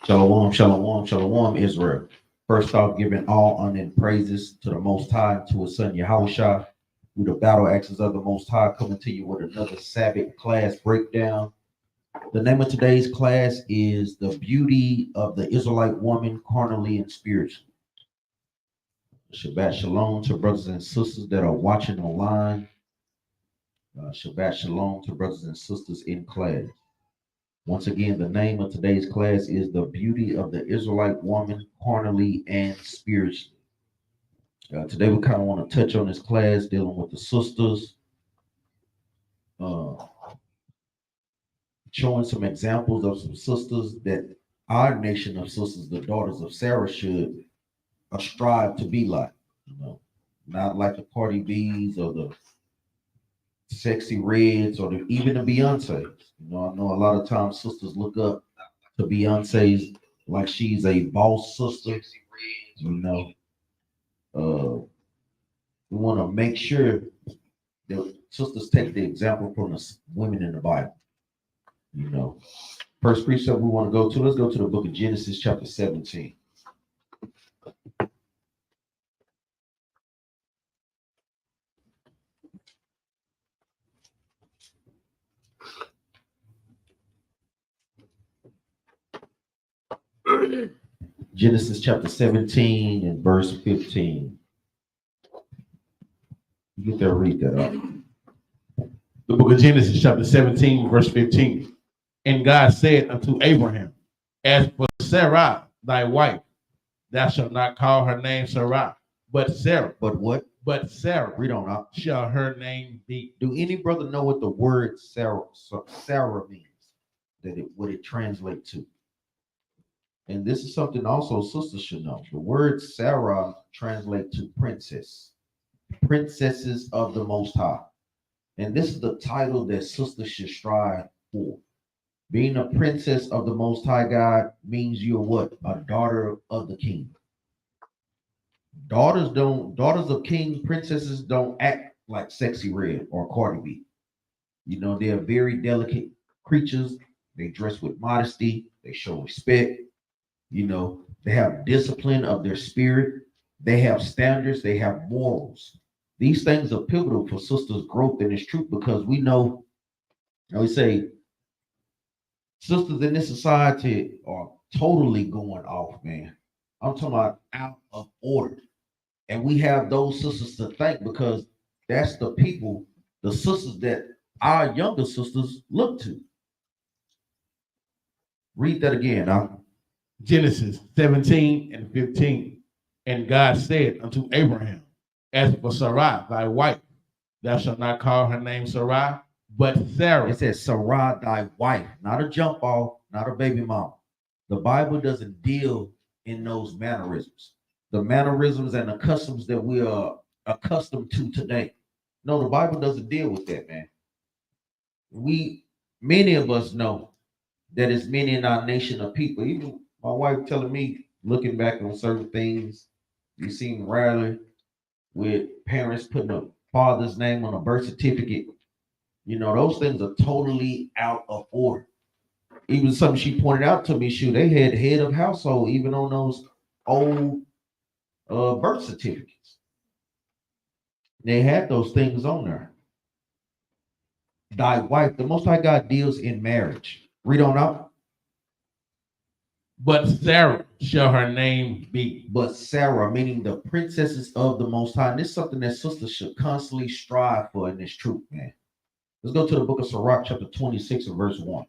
Shalom, shalom, shalom, Israel. First off, giving all honor and praises to the Most High and to His Son Yahushua, through the battle axes of the Most High, coming to you with another Sabbath class breakdown. The name of today's class is The Beauty of the Israelite Woman, Carnally and Spiritually. Shabbat shalom to brothers and sisters that are watching online. Shabbat shalom to brothers and sisters in class. Once again, the name of today's class is The Beauty of the Israelite Woman, Carnally and Spiritually. Today, we kind of want to touch on this class dealing with the sisters, showing some examples of some sisters that our nation of sisters, the daughters of Sarah, should strive to be like. Not like the Cardi B's or the Sexy Reds or even the Beyonces. I know a lot of times sisters look up to Beyonce's like she's a boss sister. We want to make sure that sisters take the example from the women in the Bible. First precept we want to go to, let's go to the book of Genesis, chapter 17. Genesis chapter 17 and verse 15. You get there, read that up. The book of Genesis chapter 17, verse 15. And God said unto Abraham, as for Sarai, thy wife, thou shalt not call her name Sarai, but Sarah. But what? But Sarah. Read on up. Shall her name be. Do any brother know what the word Sarah means? What it translates to? And this is something also sisters should know. The word Sarah translates to princess, princesses of the Most High. And this is the title that sisters should strive for. Being a princess of the Most High God means you're what? A daughter of the king. Daughters of king, princesses don't act like Sexy Red or Cardi B. They're very delicate creatures. They dress with modesty. They show respect. They have discipline of their spirit. They have standards. They have morals. These things are pivotal for sisters' growth in this truth because we know, I always say, sisters in this society are totally going off, man. I'm talking about out of order. And we have those sisters to thank because that's the people, the sisters that our younger sisters look to. Read that again. Genesis 17 and 15. And God said unto Abraham, as for Sarai, thy wife, thou shalt not call her name Sarai, but Sarah. It says Sarai, thy wife, not a jump off, not a baby mama. The Bible doesn't deal in those mannerisms. The mannerisms and the customs that we are accustomed to today. No, the Bible doesn't deal with that, man. Many of us know that it's many in our nation of people. Even my wife telling me, looking back on certain things, you seem rarely with parents putting a father's name on a birth certificate. Those things are totally out of order. Even something she pointed out to me, they had head of household even on those old birth certificates. They had those things on there. Thy wife, the Most High God deals in marriage. Read on up. But Sarah shall her name be. But Sarah, meaning the princesses of the Most High. And this is something that sisters should constantly strive for in this truth, man. Let's go to the book of Sirach, chapter 26 and verse 1.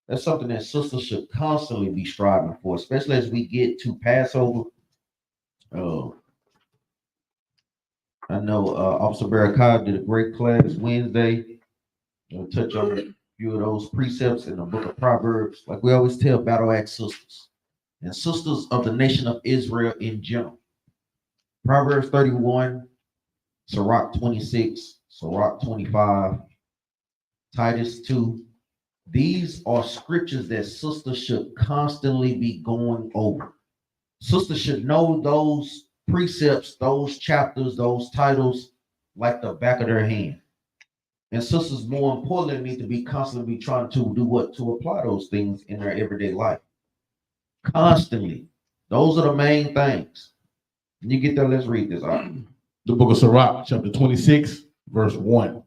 That's something that sisters should constantly be striving for, especially as we get to Passover. I know Officer Barakai did a great class Wednesday. I'll touch on a few of those precepts in the book of Proverbs. Like we always tell Battle Axe sisters and sisters of the nation of Israel in general. Proverbs 31, Sirach 26, Sirach 25, Titus 2. These are scriptures that sisters should constantly be going over. Sisters should know those precepts, those chapters, those titles like the back of their hand. And sisters, more importantly, need to be constantly trying to do what? To apply those things in their everyday life. Constantly. Those are the main things. When you get there, let's read this. The book of Sirach, chapter 26, verse 1.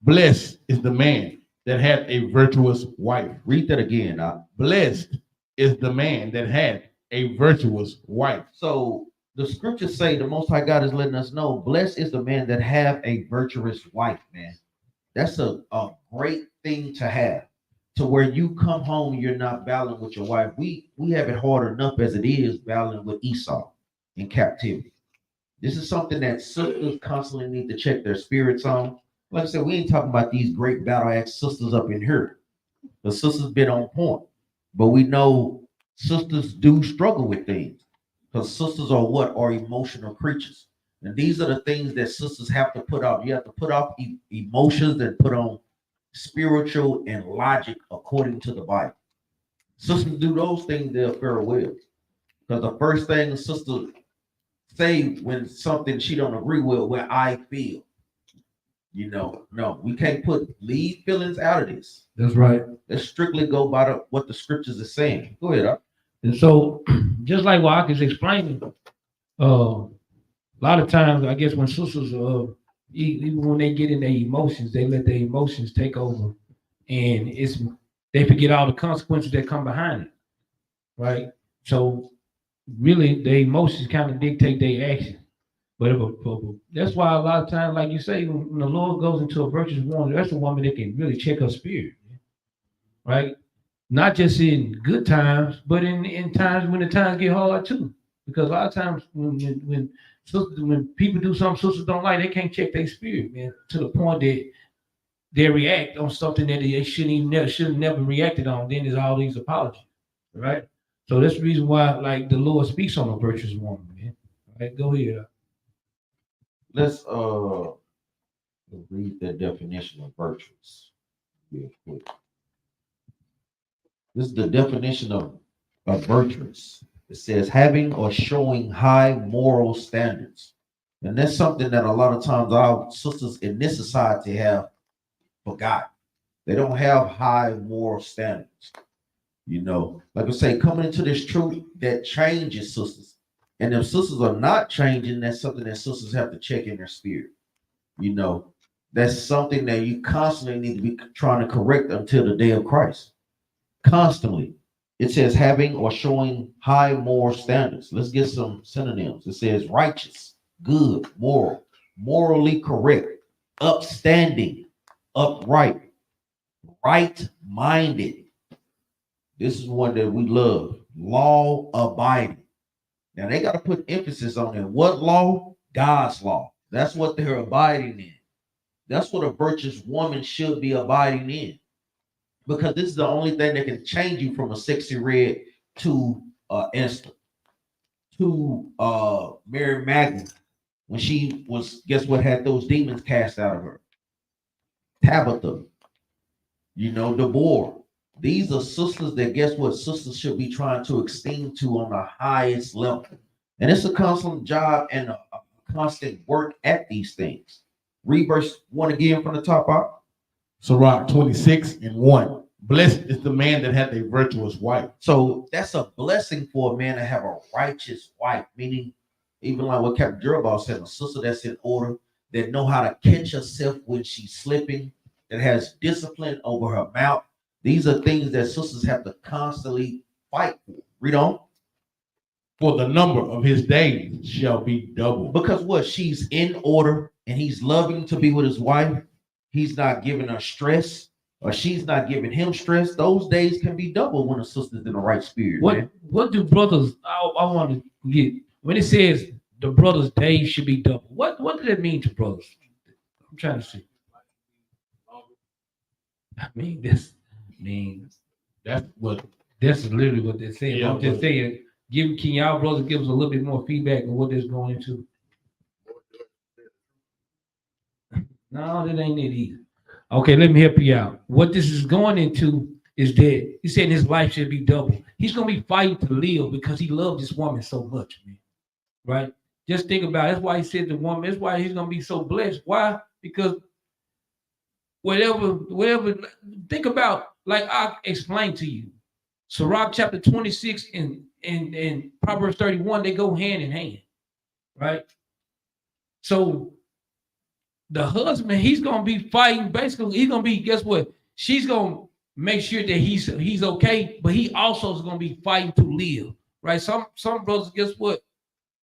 Blessed is the man that hath a virtuous wife. Read that again. Blessed is the man that had a virtuous wife. So the scriptures say the Most High God is letting us know, blessed is the man that have a virtuous wife, man. That's a great thing to have. To where you come home, you're not battling with your wife. We have it hard enough as it is battling with Esau in captivity. This is something that sisters constantly need to check their spirits on. Like I said, we ain't talking about these great battle axe sisters up in here. The sisters been on point, but we know sisters do struggle with things because sisters are what are emotional creatures, and these are the things that sisters have to put off. You have to put off emotions and put on spiritual and logic according to the Bible. Sisters do those things, they'll fare well. Because the first thing a sister say when something she don't agree with, where I feel. No, we can't leave feelings out of this. That's right. Let's strictly go by what the scriptures are saying. Go ahead. And so, just like what I was explaining, a lot of times, I guess when sisters, even when they get in their emotions, they let their emotions take over, and they forget all the consequences that come behind it, right? So, really, their emotions kind of dictate their action. But that's why a lot of times, like you say, when the Lord goes into a virtuous woman, that's a woman that can really check her spirit, right? Not just in good times, but in times when the times get hard too. Because a lot of times when people do something sisters don't like, they can't check their spirit, man, to the point that they react on something that they should have never reacted on. Then there's all these apologies, right? So that's the reason why, like, the Lord speaks on a virtuous woman, man. All right, go ahead. Let's read the definition of virtuous real quick. This is the definition of virtuous. It says having or showing high moral standards. And that's something that a lot of times our sisters in this society have forgotten. They don't have high moral standards. Like I say, coming into this truth that changes sisters. And if sisters are not changing, that's something that sisters have to check in their spirit. That's something that you constantly need to be trying to correct until the day of Christ. Constantly. It says having or showing high moral standards. Let's get some synonyms. It says righteous, good, moral, morally correct, upstanding, upright, right-minded. This is one that we love. Law abiding. Now they got to put emphasis on it. What law? God's law. That's what they're abiding in. That's what a virtuous woman should be abiding in. Because this is the only thing that can change you from a sexy red to Esther, to Mary Magdalene, when she was, guess what, had those demons cast out of her. Tabitha, Deborah. These are sisters that, guess what, sisters should be trying to esteem to on the highest level. And it's a constant job and a constant work at these things. Read verse 1 again from the top up. Sirach 26 and 1. Blessed is the man that hath a virtuous wife. So that's a blessing for a man to have a righteous wife, meaning even like what Capt Jerubbaal said, a sister that's in order, that know how to catch herself when she's slipping, that has discipline over her mouth. These are things that sisters have to constantly fight for. Read on. For the number of his days shall be double. Because what? She's in order and he's loving to be with his wife. He's not giving her stress, or she's not giving him stress. Those days can be double when a sister's in the right spirit. What do brothers, I want to get, when it says the brothers' days should be double, what does that mean to brothers? I'm trying to see. That's literally what they're saying. Yeah, I'm just saying, can y'all brothers give us a little bit more feedback on what that's going into? No, that ain't it either. Okay, let me help you out. What this is going into is that he said his life should be double. He's gonna be fighting to live because he loved this woman so much, man. Right? Just think about it. That's why he said the woman, that's why he's gonna be so blessed. Why? Because whatever, think about, like I explained to you, Sirach chapter 26 and Proverbs 31, they go hand in hand, right? So the husband, he's gonna be fighting. Basically, he's gonna be, guess what? She's gonna make sure that he's okay, but he also is gonna be fighting to live, right? Some brothers, guess what?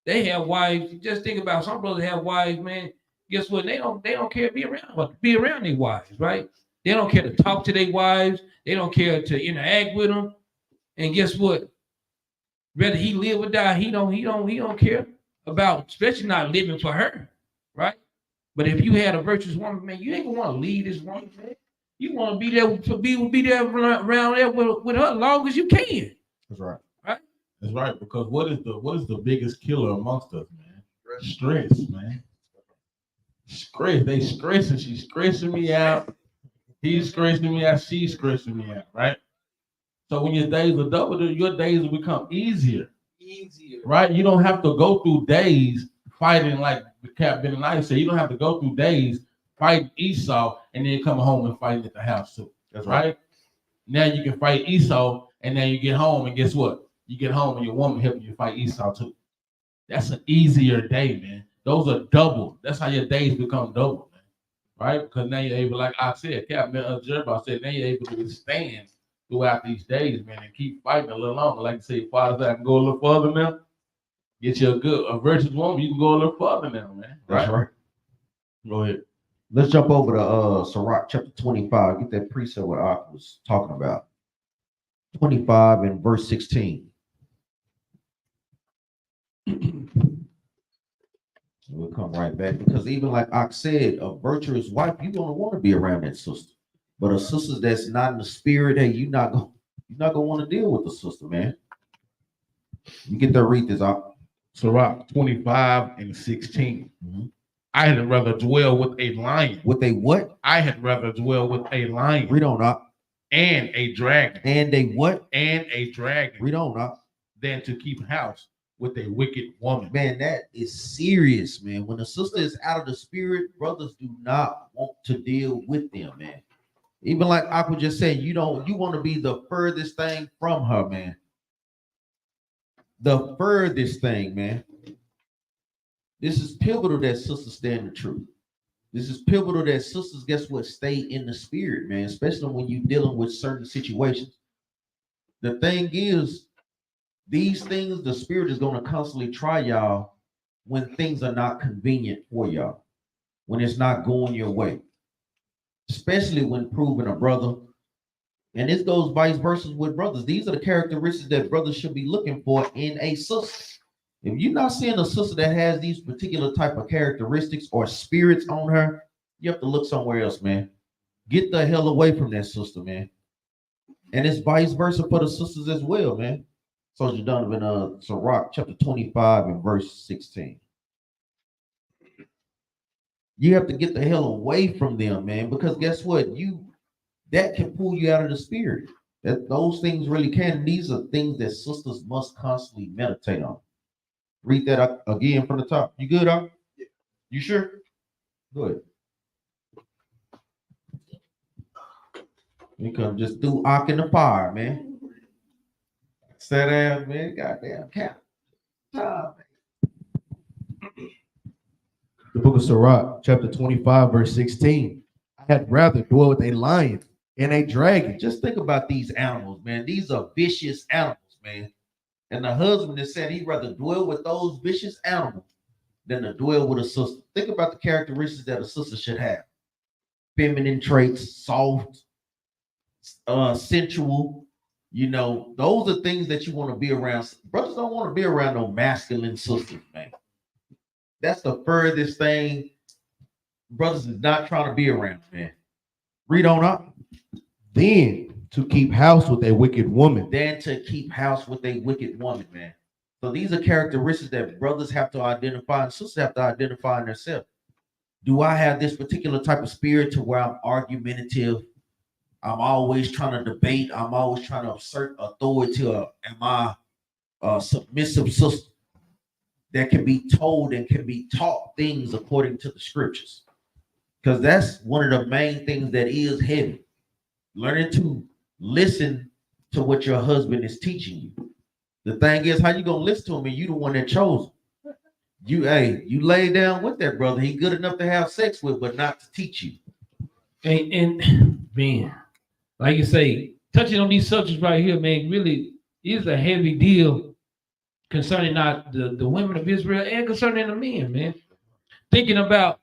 They have wives. Just think about it. Some brothers have wives, man. Guess what? They don't care to be around their wives, right? They don't care to talk to their wives. They don't care to interact with them. And guess what? Whether he live or die, he don't care about, especially not living for her, right? But if you had a virtuous woman, man, you ain't gonna want to leave this woman, man. You want to be there to be there around there with her as long as you can. That's right. Right? That's right. Because what is the biggest killer amongst us, man? Stress, man. Stress. They stressing. She's stressing me out. He's stressing me out. She's stressing me out. Right. So when your days are double, your days will become easier. Right. You don't have to go through days fighting like the Capt Benaniyah said. You don't have to go through days fighting Esau and then come home and fighting at the house too. That's right. Now you can fight Esau and then you get home and guess what? You get home and your woman helping you fight Esau too. That's an easier day, man. Those are double. That's how your days become double, man. Right? Because now you're able, like I said, Capt Jerubbaal said, now you're able to withstand throughout these days, man, and keep fighting a little longer. Like I say, Father, I can go a little further now. Get you a virtuous woman, you can go a little further now, man. That's right. Go ahead. Let's jump over to Sirach chapter 25. Get that precept what I was talking about. 25 and verse 16. We'll come right back because even like Ox said, a virtuous wife, you're gonna want to be around that sister. But a sister that's not in the spirit, hey, you're not gonna want to deal with the sister, man. You get that, read this out. Sirach 25 and 16. Mm-hmm. I had rather dwell with a lion. With a what? I had rather dwell with a lion. Read on up. And a dragon. And a what? And a dragon. Read on up. Than to keep house with a wicked woman. Man, that is serious, man. When a sister is out of the spirit, brothers do not want to deal with them, man. Even like Aqua just said, you want to be the furthest thing from her, man. The furthest thing, man. This is pivotal that sisters stand the truth. This is pivotal that sisters, guess what, stay in the spirit, man, especially when you're dealing with certain situations. The thing is, these things, the spirit is going to constantly try y'all when things are not convenient for y'all, when it's not going your way, especially when proving a brother. And this goes vice versa with brothers. These are the characteristics that brothers should be looking for in a sister. If you're not seeing a sister that has these particular type of characteristics or spirits on her, you have to look somewhere else, man. Get the hell away from that sister, man. And it's vice versa for the sisters as well, man. Soldier Donovan, Sirach chapter 25 and verse 16. You have to get the hell away from them, man, because guess what? That can pull you out of the spirit. Those things really can. These are things that sisters must constantly meditate on. Read that again from the top. You good, huh? Yeah. You sure? Good. You come just do Ark in the fire, man. Sit down, man. Goddamn Capt. The book of Sirach, chapter 25, verse 16. I had rather dwell with a lion and a dragon. Just think about these animals, man. These are vicious animals, man. And the husband has said he'd rather dwell with those vicious animals than to dwell with a sister. Think about the characteristics that a sister should have. Feminine traits, soft, sensual. You know, those are things that you want to be around. Brothers don't want to be around no masculine sisters, man. That's the furthest thing brothers is not trying to be around, man. Read on up. Then to keep house with a wicked woman. Than to keep house with a wicked woman, man. So these are characteristics that brothers have to identify and sisters have to identify in themselves. Do I have this particular type of spirit to where I'm argumentative? I'm always trying to debate. I'm always trying to assert authority. Or am I a submissive sister that can be told and can be taught things according to the scriptures? Because that's one of the main things that is heavy. Learning to listen to what your husband is teaching you. The thing is, how you gonna listen to him and you the one that chose him? You lay down with that brother. He good enough to have sex with, but not to teach you. And man, like you say, touching on these subjects right here, man, really is a heavy deal concerning not the women of Israel and concerning the men, man. Thinking about,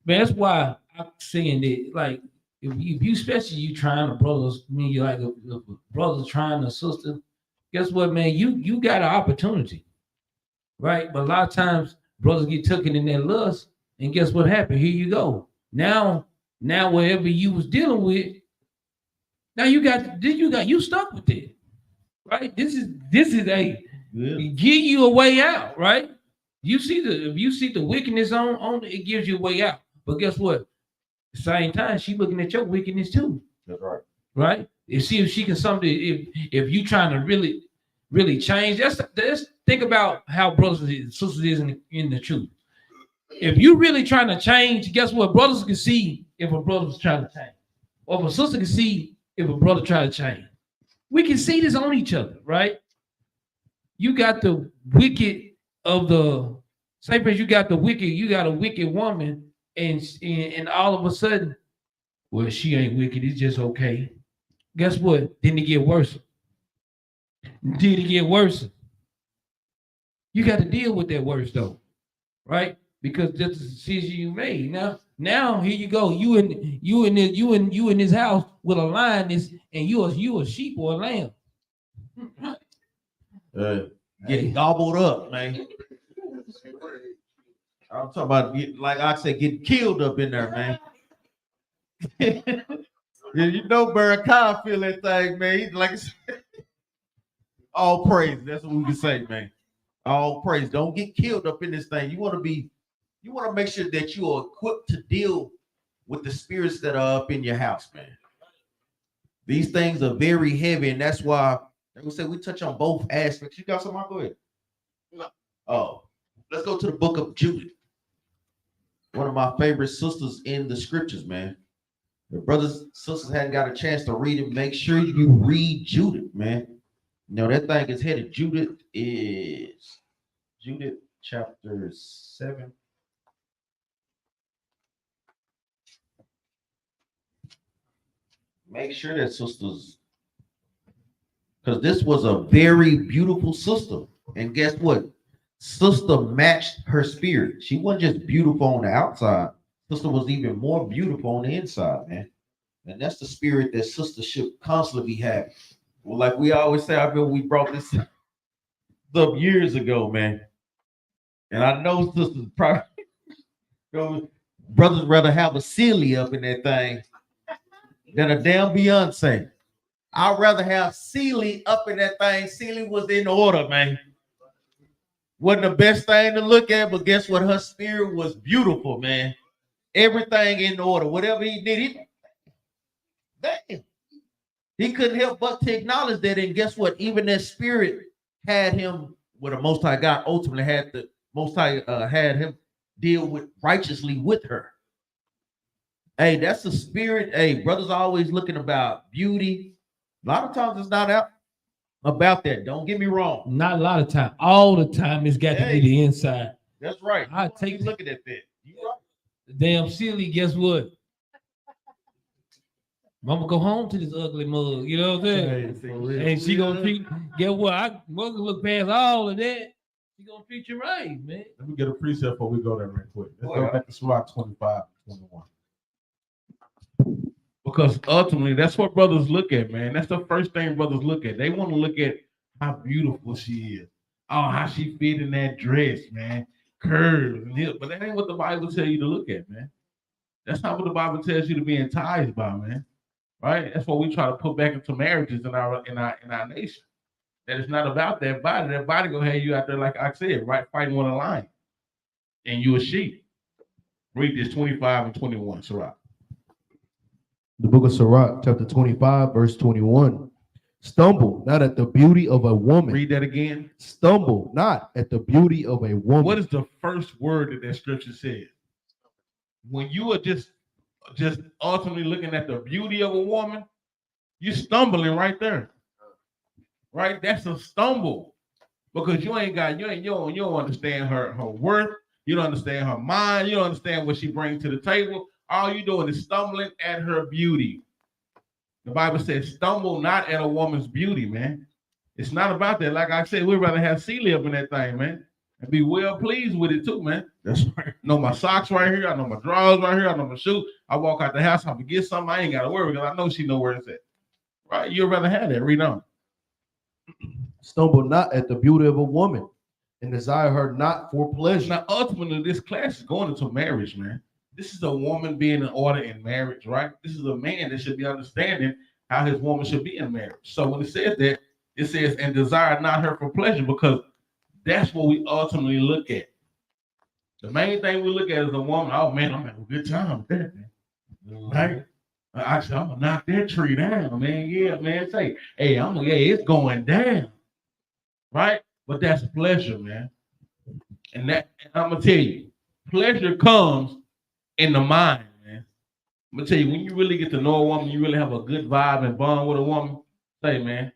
man, that's why I'm saying that, like, if you especially you trying to brothers, I mean, you like a brother trying a sister, guess what, man? You got an opportunity, right? But a lot of times brothers get taken in their lust, and guess what happened? Here you go. Now wherever you was dealing with, now you stuck with it, right? This is a give you a way out, right? If you see the wickedness on it, it gives you a way out. But guess what? At the same time, she looking at your wickedness too. That's right. Right? And see if she can if you trying to really change. Let's think about how brothers and sisters is in the truth. If you really trying to change, guess what? Brothers can see if a brother's trying to change. Or if a sister can see if a brother trying to change. We can see this on each other, right? You got the wicked of the same place. You got a wicked woman, and all of a sudden, well, she ain't wicked. It's just okay. Guess what? Then it get worse. Did it get worse? You got to deal with that worse though, right? Because that's the decision you made. Now here you go. You in this house with a lioness, and you a sheep or a lamb. Getting gobbled up, man. I'm talking about, like I said, getting killed up in there, man. Yeah, you know, Barakai feel that thing, man. He's like, all praise. That's what we can say, man. All praise. Don't get killed up in this thing. You want to make sure that you are equipped to deal with the spirits that are up in your house, man. These things are very heavy, and that's why, like we said, we touch on both aspects. You got something? Go ahead. Oh, let's go to the book of Judith. One of my favorite sisters in the scriptures, man. The brothers, sisters hadn't got a chance to read it. Make sure you read Judith, man. You know, that thing is headed. Judith chapter 7. Make sure that sisters, because this was a very beautiful sister. And guess what? Sister matched her spirit. She wasn't just beautiful on the outside. Sister was even more beautiful on the inside, man. And that's the spirit that sister should constantly be having. Well, like we always say, I remember we brought this up years ago, man. And I know sisters probably, brothers rather have a silly up in that thing than a damn Beyonce. I'd rather have Celie up in that thing. Celie was in order, man. Wasn't the best thing to look at, but guess what? Her spirit was beautiful, man. Everything in order. Whatever he did, he couldn't help but to acknowledge that. And guess what? Even that spirit had him, where the Most High God ultimately had the Most High had him deal with righteously with her. Hey, that's the spirit. Hey, brothers are always looking about beauty. A lot of times it's not out about that. Don't get me wrong. Not a lot of time. All the time it's got to be the inside. That's right. I take looking at that. You right. The damn silly, guess what? Mama go home to this ugly mug. You know what I'm saying? And she gonna treat, guess what? I mother look past all of that. She gonna treat you right, man. Let me get a precept before we go there real quick. Let's go back to Sirach 25 and 21. Because ultimately, that's what brothers look at, man. That's the first thing brothers look at. They want to look at how beautiful she is. Oh, how she fit in that dress, man. Curves and hips. But that ain't what the Bible tells you to look at, man. That's not what the Bible tells you to be enticed by, man. Right? That's what we try to put back into marriages in our nation. That it's not about that body. That body gonna have you out there, like I said, right, fighting with a lion. And you a sheep. Read this 25 and 21, Sirach. The book of Sirach, chapter 25, verse 21. Stumble not at the beauty of a woman. Read that again. Stumble not at the beauty of a woman. What is the first word that scripture says? When you are just ultimately looking at the beauty of a woman, you're stumbling right there. right? That's a stumble because you don't understand her worth. You don't understand her mind. You don't understand what she brings to the table. All you doing is stumbling at her beauty. The Bible says, stumble not at a woman's beauty, man. It's not about that. Like I said, we'd rather have C up in that thing, man. And be well pleased with it too, man. That's right. I know my socks right here. I know my drawers right here. I know my shoe. I walk out the house, I forget something. I ain't got to worry because I know she know where it's at. Right? You'd rather have that. Read on. Stumble not at the beauty of a woman, and desire her not for pleasure. Now, ultimately, this class is going into marriage, man. This is a woman being in order in marriage, right? This is a man that should be understanding how his woman should be in marriage. So when it says that, it says, and desire not her for pleasure, because that's what we ultimately look at. The main thing we look at is a woman. Oh man, I'm having a good time with that, man. Right? I'm gonna knock that tree down, man. Yeah, man. Say, hey, it's going down. Right? But that's pleasure, man. And I'm gonna tell you, pleasure comes in the mind, man. I'm gonna tell you, when you really get to know a woman, you really have a good vibe and bond with a woman. Say, man,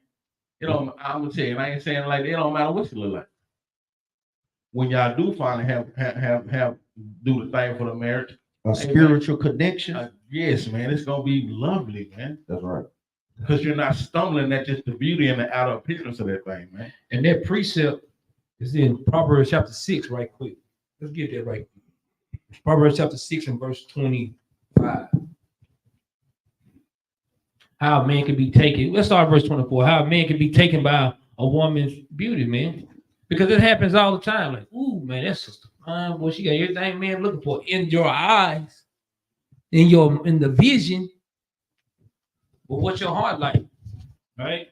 I'm gonna tell you, and I ain't saying like it don't matter what she look like. When y'all do finally have do the thing for the marriage, A spiritual connection. yes, man, it's gonna be lovely, man. That's right. Because you're not stumbling at just the beauty and the outer appearance of that thing, man. And that precept is in Proverbs chapter 6, right quick. Let's get that right. Proverbs chapter 6 and verse 25. How a man can be taken. Let's start verse 24. How a man can be taken by a woman's beauty, man. Because it happens all the time. Like, ooh, man, that's sister fine. Boy, she got everything man looking for in your eyes, in the vision. But what's your heart like? Right?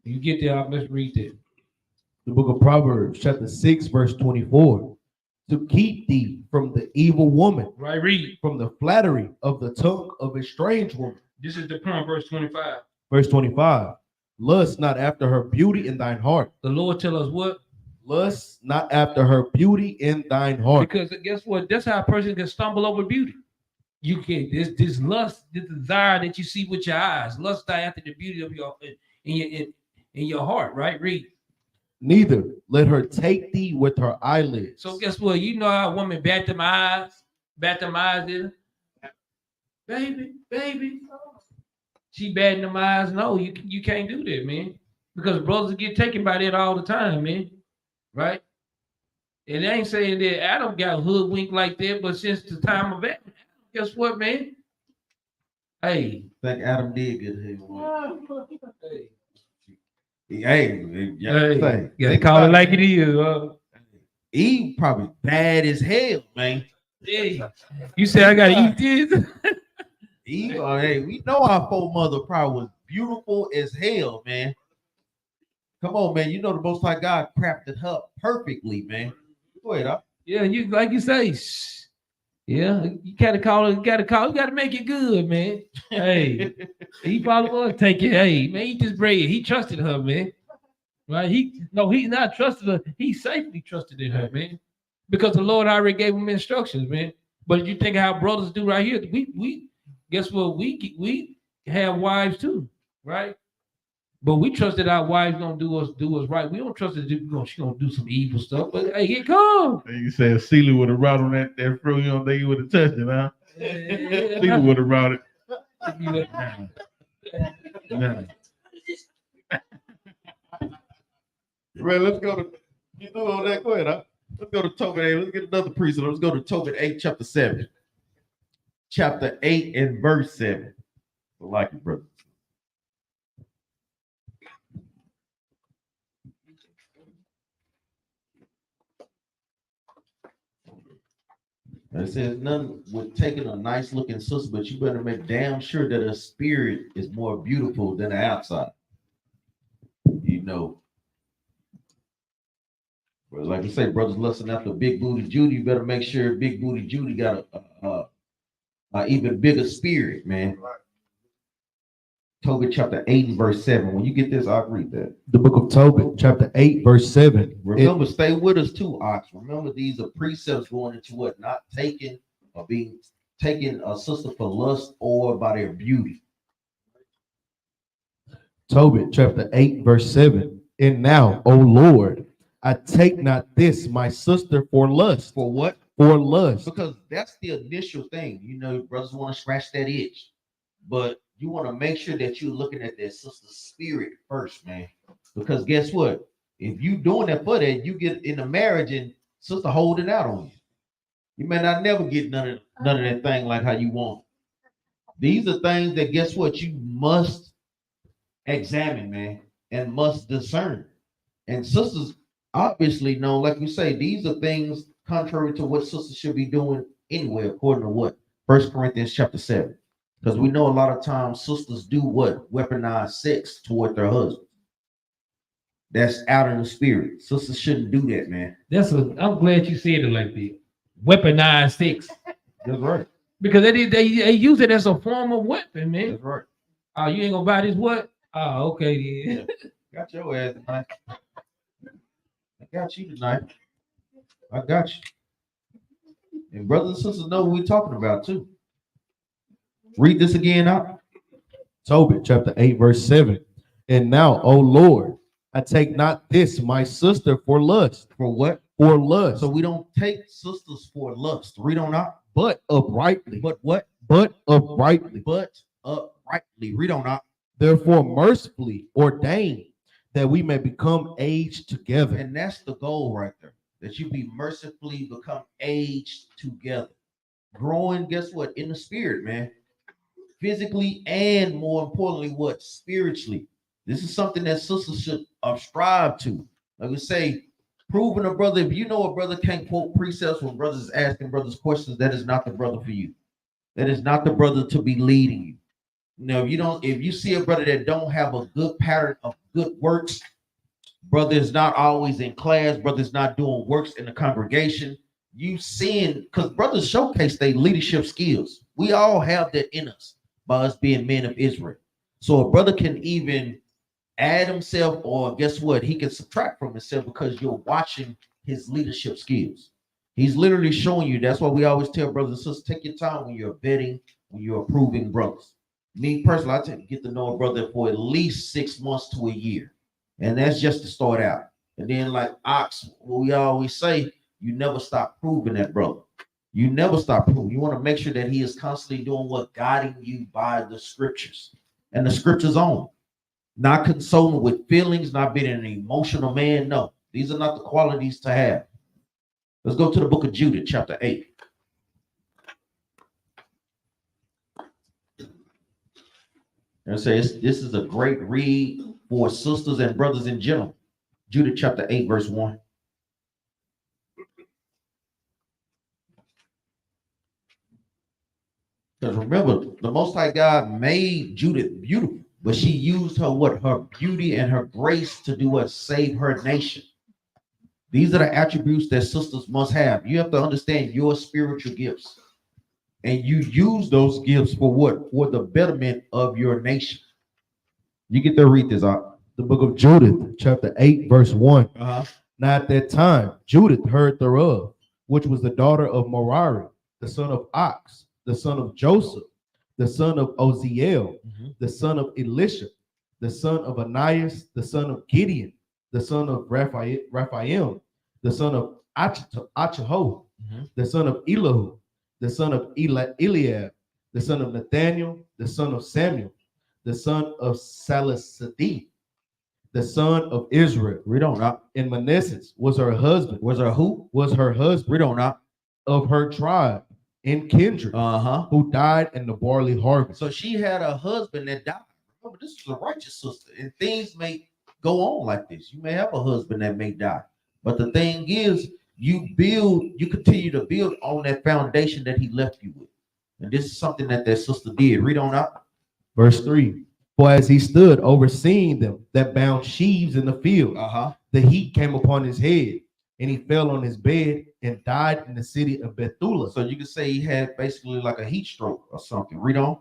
You get there, let's read that. The book of Proverbs, chapter 6, verse 24. To keep thee from the evil woman, Right, read. from the flattery of the tongue of a strange woman. This is the point, verse 25. Verse 25. Lust not after her beauty in thine heart. The Lord tell us what? Lust not after her beauty in thine heart. Because guess what? That's how a person can stumble over beauty. You can this lust, this desire that you see with your eyes. Lust after the beauty of in your heart, right? Read. Neither let her take thee with her eyelids. So guess what? You know how a woman bat them eyes, did baby. She batting them eyes. No, you can't do that, man. Because brothers get taken by that all the time, man. Right? And they ain't saying that Adam got hoodwinked like that, but since the time of Adam, guess what, man? Hey. I think Adam did get hit. Hey, gotta call it like it is. Eve probably bad as hell, man. Hey, you say I gotta eat this? Eve, hey, we know our four-mother probably was beautiful as hell, man. Come on, man. You know the Most High God crafted her perfectly, man. Go ahead, huh? Yeah, you like you say. Yeah, you gotta make it good, man. Hey, he probably was taking. Hey, man, eat this bread. He trusted her, man. Right? He's not trusted her. He safely trusted in her, man, because the Lord already gave him instructions, man. But you think how brothers do right here? We guess what? We have wives too, right? But we trust that our wives gonna do us right. We don't trust that she gonna do some evil stuff. But hey, here come. You said Celia would have routed on that fruit. You don't think he would have touched it, huh? Celia would have routed. Nah. Right, let's go to you threw on that. Go ahead, huh? Let's go to Tobit 8. Let's get another precept. Let's go to Tobit 8, chapter 7. Chapter 8 and verse 7. I like it, brother. It says none with taking a nice looking sister, but you better make damn sure that her spirit is more beautiful than the outside. You know. Well, like you say, brothers lusting after Big Booty Judy, you better make sure Big Booty Judy got a even bigger spirit, man. Tobit chapter 8 and verse 7. When you get this, I'll read that. The book of Tobit, chapter 8, verse 7. Remember, stay with us too, Ox. Remember, these are precepts going into what? Not taking or being taking a sister for lust or by their beauty. Tobit chapter 8, verse 7. And now, O Lord, I take not this my sister for lust. For what? For lust. Because that's the initial thing. You know, brothers want to scratch that itch, but you want to make sure that you're looking at their sister's spirit first, man. Because guess what? If you doing that for that, you get in a marriage and sister holding out on you. You may not never get none of that thing like how you want. These are things that guess what? You must examine, man, and must discern. And sisters obviously know, like you say, these are things contrary to what sisters should be doing anyway, according to what? 1 Corinthians chapter 7. Because we know a lot of times sisters do what? Weaponize sex toward their husbands. That's out in the spirit. Sisters shouldn't do that, man. I'm glad you said it like that. Weaponized sex. That's right. Because they use it as a form of weapon, man. That's right. Oh, you ain't gonna buy this what? Oh, okay, yeah. Got your ass tonight. I got you tonight. I got you. And brothers and sisters know what we're talking about too. Read this again out. Tobit chapter 8, verse 7. And now, O Lord, I take not this my sister for lust. For what? For lust. So we don't take sisters for lust. Read on out. But uprightly. But what? But uprightly. But uprightly. Read on out. Therefore mercifully ordained that we may become aged together. And that's the goal right there. That you be mercifully become aged together. Growing, guess what? In the spirit, man. Physically and more importantly, what? Spiritually. This is something that sisters should strive to. Like we say, proving a brother, if you know a brother can't quote precepts when brothers asking brothers questions, that is not the brother for you. That is not the brother to be leading you. No, if you see a brother that don't have a good pattern of good works, brother is not always in class, brother is not doing works in the congregation, you seeing, because brothers showcase their leadership skills. We all have that in us by us being men of Israel. So a brother can even add himself, or guess what? He can subtract from himself because you're watching his leadership skills. He's literally showing you. That's why we always tell brothers and sisters, take your time when you're vetting, when you're approving brothers. Me personally, I tend to get to know a brother for at least 6 months to a year. And that's just to start out. And then like Ox, what we always say, you never stop proving that brother. You never stop proving. You want to make sure that he is constantly doing what? Guiding you by the scriptures. And the scriptures on. Not consoling with feelings, not being an emotional man. No, these are not the qualities to have. Let's go to the book of Judah, chapter 8. And it says this is a great read for sisters and brothers in general. Judah chapter 8, verse 1. Because remember, the Most High God made Judith beautiful, but she used her what? Her beauty and her grace to do what? Save her nation. These are the attributes that sisters must have. You have to understand your spiritual gifts. And you use those gifts for what? For the betterment of your nation. You get to read this out. The book of Judith, chapter 8, verse 1. Uh-huh. Now at that time, Judith heard thereof, which was the daughter of Merari, the son of Ox, the son of Joseph, the son of Oziel, the son of Elisha, the son of Anias, the son of Gideon, the son of Raphael, the son of Achaho, the son of Elihu, the son of Eliab, the son of Nathaniel, the son of Samuel, the son of Salisadih, the son of Israel. Read on up. And Manasseh was her husband. Was her who? Was her husband. Read on up. Of her tribe in kindred, who died in the barley harvest. So she had a husband that died. Remember, this is a righteous sister, and things may go on like this. You may have a husband that may die, but the thing is, you continue to build on that foundation that he left you with. And this is something that sister did. Read on up. Verse 3. For as he stood overseeing them that bound sheaves in the field, the heat came upon his head, and he fell on his bed and died in the city of Bethula. So you could say he had basically like a heat stroke or something. Read on.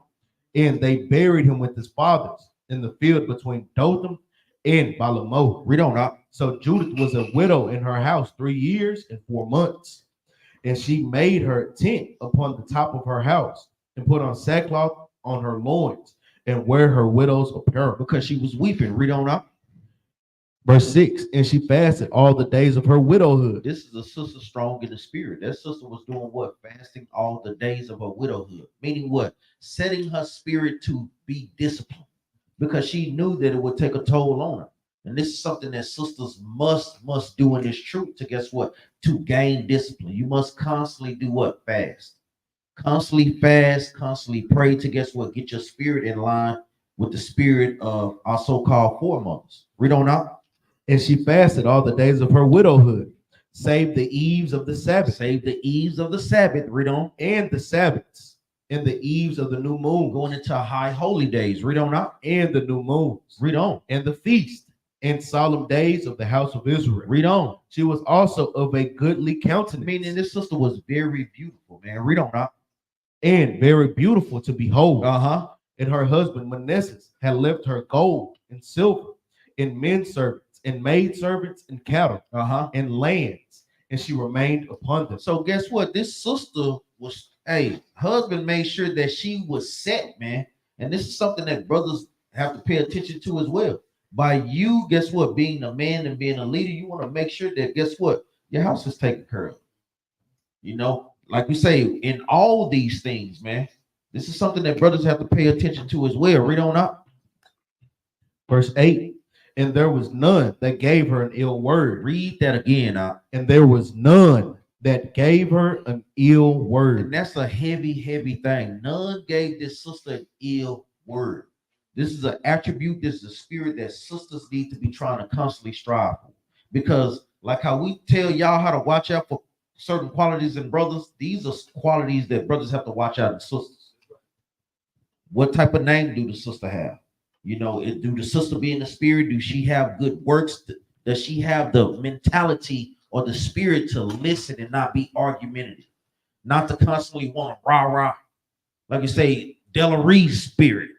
And they buried him with his fathers in the field between Dothan and Balamoth. Read on up. So Judith was a widow in her house 3 years and 4 months. And she made her tent upon the top of her house and put on sackcloth on her loins and wear her widow's apparel. because she was weeping. Read on up. Verse 6, and she fasted all the days of her widowhood. This is a sister strong in the spirit. That sister was doing what? Fasting all the days of her widowhood. Meaning what? Setting her spirit to be disciplined because she knew that it would take a toll on her. And this is something that sisters must do in this truth to guess what? To gain discipline. You must constantly do what? Fast. Constantly fast, constantly pray to guess what? Get your spirit in line with the spirit of our so-called foremothers. Read on out. And she fasted all the days of her widowhood, save the eves of the Sabbath, Save the eves of the Sabbath. Read on. and the Sabbaths, and the eves of the new moon, Going into high holy days. Read on out. and the new moons, Read on. and the feast, and solemn days of the house of Israel. Read on. She was also of a goodly countenance, Meaning this sister was very beautiful, man. Read on out. and very beautiful to behold. Uh-huh. And her husband Manasseh had left her gold and silver, and men servants, and maid servants, and cattle, Uh-huh. and lands, and she remained upon them. So guess what? This sister was, hey, husband made sure that she was set, man. And this is something that brothers have to pay attention to as well. By you, guess what? Being a man and being a leader, you want to make sure that, guess what? Your house is taken care of. You know, like we say, in all these things, man, this is something that brothers have to pay attention to as well. Read on up. Verse 8, and there was none that gave her an ill word. Read that again. And there was none that gave her an ill word. And that's a heavy, heavy thing. None gave this sister an ill word. This is an attribute, this is a spirit that sisters need to be trying to constantly strive for. Because, like how we tell y'all how to watch out for certain qualities in brothers, these are qualities that brothers have to watch out in sisters. What type of name do the sister have? You know, do the sister be in the spirit? Do she have good works? Does she have the mentality or the spirit to listen and not be argumentative? Not to constantly want to rah-rah. Like you say, Della Reese spirit.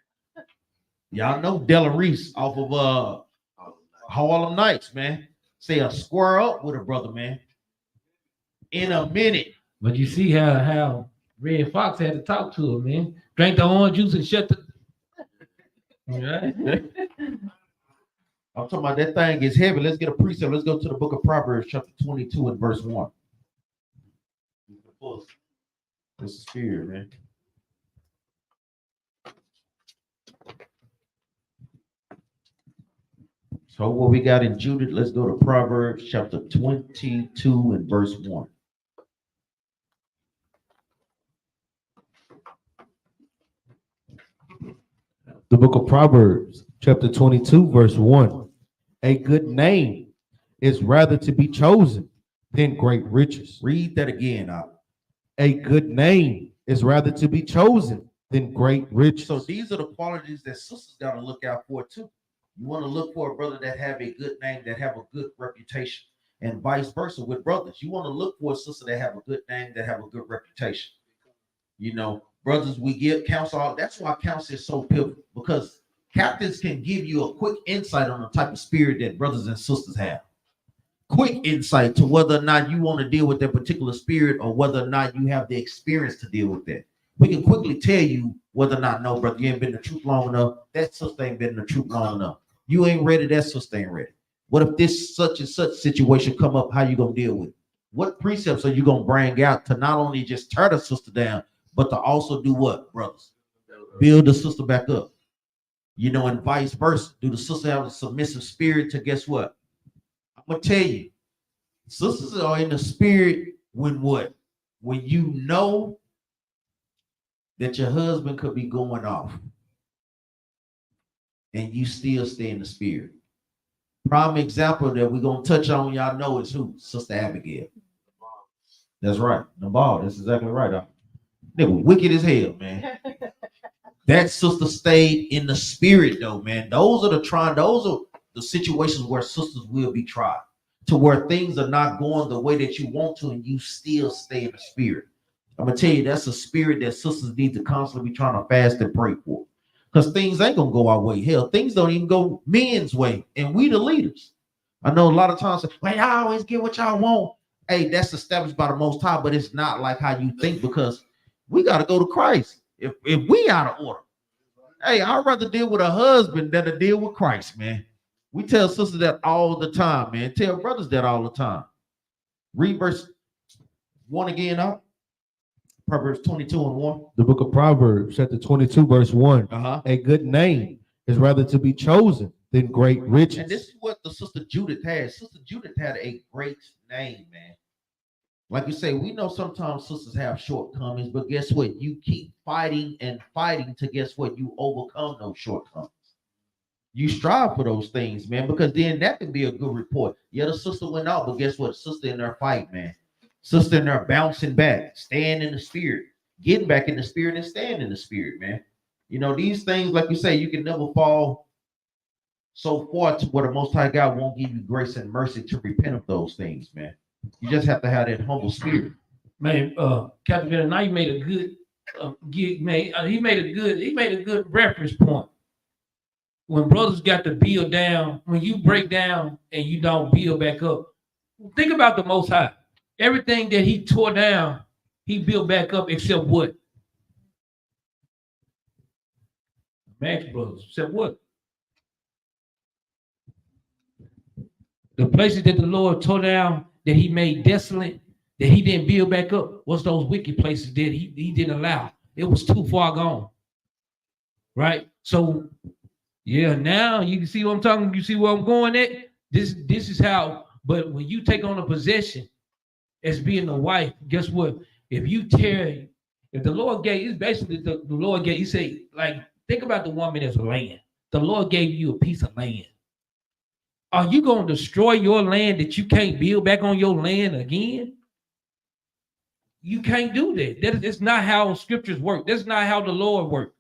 Y'all know Della Reese off of Harlem Nights, man. Say a square up with a brother, man. In a minute. But you see how Red Fox had to talk to her, man. Drank the orange juice and shut the. All right. I'm talking about that thing is heavy. Let's get a precept. Let's go to the book of Proverbs, chapter 22 and verse 1. This is spirit, man. So what we got in Judith, let's go to Proverbs chapter 22 and verse 1. The book of Proverbs, chapter 22, verse 1. A good name is rather to be chosen than great riches. Read that again. A good name is rather to be chosen than great riches. So these are the qualities that sisters got to look out for too. You want to look for a brother that have a good name, that have a good reputation, and vice versa with brothers. You want to look for a sister that have a good name, that have a good reputation. You know, brothers, we give counsel. That's why counsel is so pivotal, because captains can give you a quick insight on the type of spirit that brothers and sisters have. Quick insight to whether or not you want to deal with that particular spirit or whether or not you have the experience to deal with that. We can quickly tell you whether or not, no, brother, you ain't been in the truth long enough. That sister ain't been in the truth long enough. You ain't ready. That sister ain't ready. What if this such and such situation come up? How you gonna deal with it? What precepts are you gonna bring out to not only just tear the sister down, but to also do what, brothers? Build the sister back up. You know, and vice versa. Do the sister have a submissive spirit to guess what? I'm gonna tell you, sisters are in the spirit when what? When you know that your husband could be going off and you still stay in the spirit. Prime example that we're gonna touch on, y'all know, is who? Sister Abigail. That's right. Nabal, that's exactly right. They were wicked as hell, man. That sister stayed in the spirit, though, man. Those are the situations where sisters will be tried, to where things are not going the way that you want to, and you still stay in the spirit. I'm gonna tell you, that's a spirit that sisters need to constantly be trying to fast and pray for, because things ain't gonna go our way. Hell, things don't even go men's way, and we the leaders. I know a lot of times, well, y'all always get what y'all want. Hey, that's established by the Most High, but it's not like how you think, because we got to go to Christ. If we out of order, Hey, I'd rather deal with a husband than to deal with Christ, man. We tell sisters that all the time, man. Tell brothers that all the time. Read verse 1 again, out. Proverbs 22:1. The book of Proverbs, chapter 22, verse 1. Uh-huh. A good name is rather to be chosen than great riches. And this is what the sister Judith had. Sister Judith had a great name, man. Like you say, we know sometimes sisters have shortcomings, but guess what? You keep fighting and fighting to guess what? You overcome those shortcomings. You strive for those things, man, because then that can be a good report. Yeah, the sister went out, but guess what? Sister in there fight, man. Sister in there bouncing back, staying in the spirit, getting back in the spirit and staying in the spirit, man. You know, these things, like you say, you can never fall so far to where the Most High God won't give you grace and mercy to repent of those things, man. You just have to have that humble spirit. Man, Captain Benaniyah made a good he made a good reference point. When brothers got to build down, when you break down and you don't build back up, think about the Most High. Everything that he tore down, he built back up, except what? Max brothers, except what? The places that the Lord tore down, that he made desolate, that he didn't build back up, was those wicked places that he didn't allow. It was too far gone. Right? So, yeah, now you can see what I'm talking, you see where I'm going at? This is how, but when you take on a possession as being a wife, guess what? If the Lord gave, it's basically the Lord gave, he said, like, think about the woman as land. The Lord gave you a piece of land. Are you going to destroy your land that you can't build back on your land again? You can't do that. That's not how scriptures work. That's not how the Lord works.